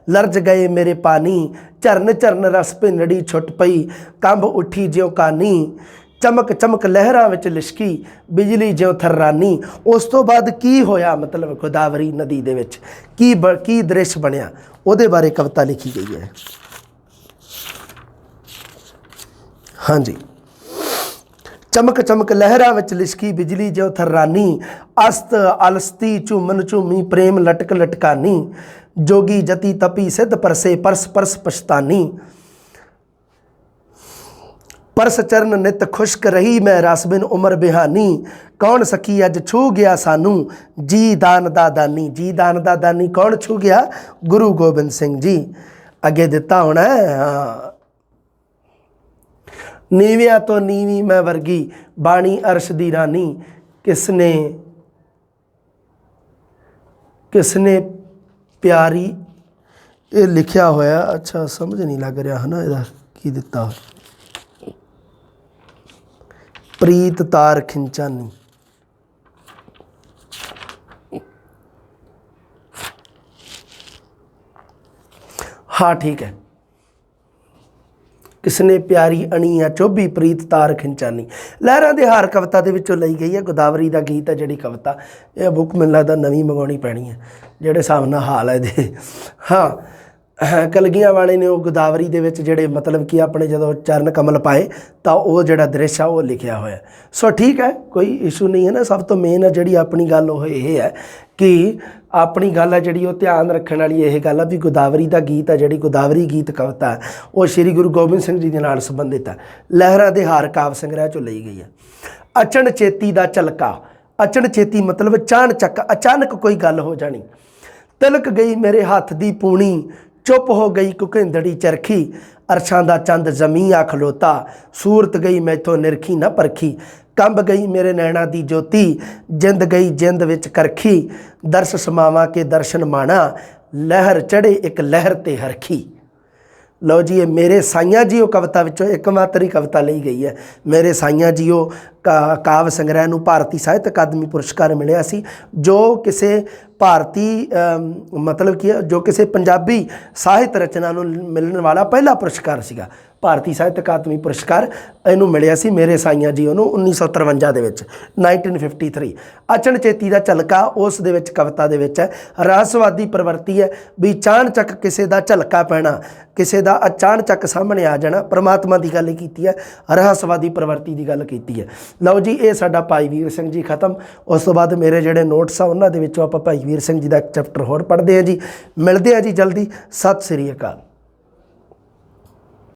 लर्ज गए मेरे पानी। चरण चरण रस भिंडड़ी छुट पई। कंब उठी ज्यों कानी। चमक चमक लहरां विच लिशकी। बिजली ज्यों थर्रानी। उस तो बाद की होया, मतलब गोदावरी नदी दे विच की दृश्य बनिया, उहदे बारे कविता लिखी गई है। हाँ जी, चमक चमक लहरां विच लिशकी। बिजली ज्यों थर्रानी। अस्त अलसती झूमन झूमी प्रेम लटक लटकानी। जोगी जति तपी सिद्ध परसे परस परस पछतानी। परस चरण नित खुश्क रही मैं रस बिन उमर बिहानी। कौन सखी अज छू गया सानू जी दान दा दानी। जी दान दा दानी कौन छू गया? गुरु गोबिंद सिंह जी। अगे दिता होना है। हाँ, नीविया तो नीवी मैं वर्गी बाणी अर्श दी रानी। किसने किसने प्यारी, ये लिखा होया, अच्छा समझ नहीं लग रहा है ना इहदा की दिता हो। प्रीत तार खिंचानी। हाँ ठीक है, किसने प्यारी अणी या चोभी प्रीत तार खिंचानी। लहरां दे हार कविता दे विचों लई गई है। गोदावरी का गीत है जिहड़ी कविता, यह बुक मैनूं लगदा नवीं मंगाउणी पैणी है जिहड़े हिसाब नाल हाल है इहदे। हाँ, कलगियां वाले ने वो गोदावरी दे विच जिहड़े मतलब कि अपने जदों चरण कमल पाए तो वो जिहड़ा दृश्य है वो लिखिया होया। सो ठीक है, कोई इशू नहीं है ना। सब तो मेन है जिहड़ी अपनी गल वो ये है कि अपनी गल है जिहड़ी वो ध्यान रखने वाली यह गल है भी गोदावरी का गीत है, जिहड़ी गोदावरी गीत कविता है वो श्री गुरु गोबिंद सिंह जी के नाल संबंधित है। लहरां दे हार काव्य संग्रह चों लई गई है। अचन चेती दा झलका। अचन चेती मतलब चाणचक, अचानक कोई गल हो जानी। तिलक गई मेरे हाथ दी पूणी। चुप हो गई कुकेंदड़ी चरखी। अरशां दा चंद जमी आ खलोता। सूरत गई मैथों निरखी न परखी। कंब गई मेरे नैना दी ज्योति। जिंद गई जिंद विच करखी। दर्श समावा के दर्शन माणा। लहर चढ़े एक लहर ते हरखी। ਲਓ ਜੀ, ਇਹ ਮੇਰੇ ਸਾਈਆਂ ਜੀਓ ਕਵਿਤਾ ਵਿੱਚੋਂ ਇੱਕਮਾਤਰ ਹੀ ਕਵਿਤਾ ਲਈ ਗਈ ਹੈ। ਮੇਰੇ ਸਾਈਆਂ ਜੀਓ ਕਾਵਿ ਸੰਗ੍ਰਹਿ ਨੂੰ ਭਾਰਤੀ ਸਾਹਿਤ ਅਕਾਦਮੀ ਪੁਰਸਕਾਰ ਮਿਲਿਆ ਸੀ, ਜੋ ਕਿਸੇ ਭਾਰਤੀ ਮਤਲਬ ਕੀ ਹੈ, ਜੋ ਕਿਸੇ ਪੰਜਾਬੀ ਸਾਹਿਤ ਰਚਨਾ ਨੂੰ ਮਿਲਣ ਵਾਲਾ ਪਹਿਲਾ ਪੁਰਸਕਾਰ ਸੀਗਾ। ਭਾਰਤੀ ਸਾਹਿਤ ਅਕਾਦਮੀ ਪੁਰਸਕਾਰ ਇਹਨੂੰ ਮਿਲਿਆ ਸੀ ਮੇਰੇ ਸਾਈਆਂ ਜੀਓ ਨੂੰ 1953 ਦੇ ਵਿੱਚ, 1953। ਅਚਨਚੇਤੀ ਦਾ ਝਲਕਾ ਉਸ ਦੇ ਵਿੱਚ ਕਵਿਤਾ ਦੇ ਵਿੱਚ ਹੈ। ਰਹੱਸਵਾਦੀ ਪ੍ਰਵਰਤੀ ਹੈ ਵੀ ਚਾਣਚੱਕ ਕਿਸੇ ਦਾ ਝਲਕਾ ਪੈਣਾ, ਕਿਸੇ ਦਾ ਅਚਾਨਚੱਕ ਸਾਹਮਣੇ ਆ ਜਾਣਾ। ਪਰਮਾਤਮਾ ਦੀ ਗੱਲ ਕੀਤੀ ਹੈ, ਰਹੱਸਵਾਦੀ ਪ੍ਰਵਰਤੀ ਦੀ ਗੱਲ ਕੀਤੀ ਹੈ। ਲਓ ਜੀ, ਇਹ ਸਾਡਾ ਭਾਈ ਵੀਰ ਸਿੰਘ ਜੀ ਖਤਮ। ਉਸ ਤੋਂ ਬਾਅਦ ਮੇਰੇ ਜਿਹੜੇ ਨੋਟਸ ਆ ਉਹਨਾਂ ਦੇ ਵਿੱਚੋਂ ਆਪਾਂ ਭਾਈ ਵੀਰ ਸਿੰਘ ਜੀ ਦਾ ਇੱਕ ਚੈਪਟਰ ਹੋਰ ਪੜ੍ਹਦੇ ਹਾਂ ਜੀ। ਮਿਲਦੇ ਹਾਂ ਜੀ ਜਲਦੀ। ਸਤਿ ਸ੍ਰੀ ਅਕਾਲ।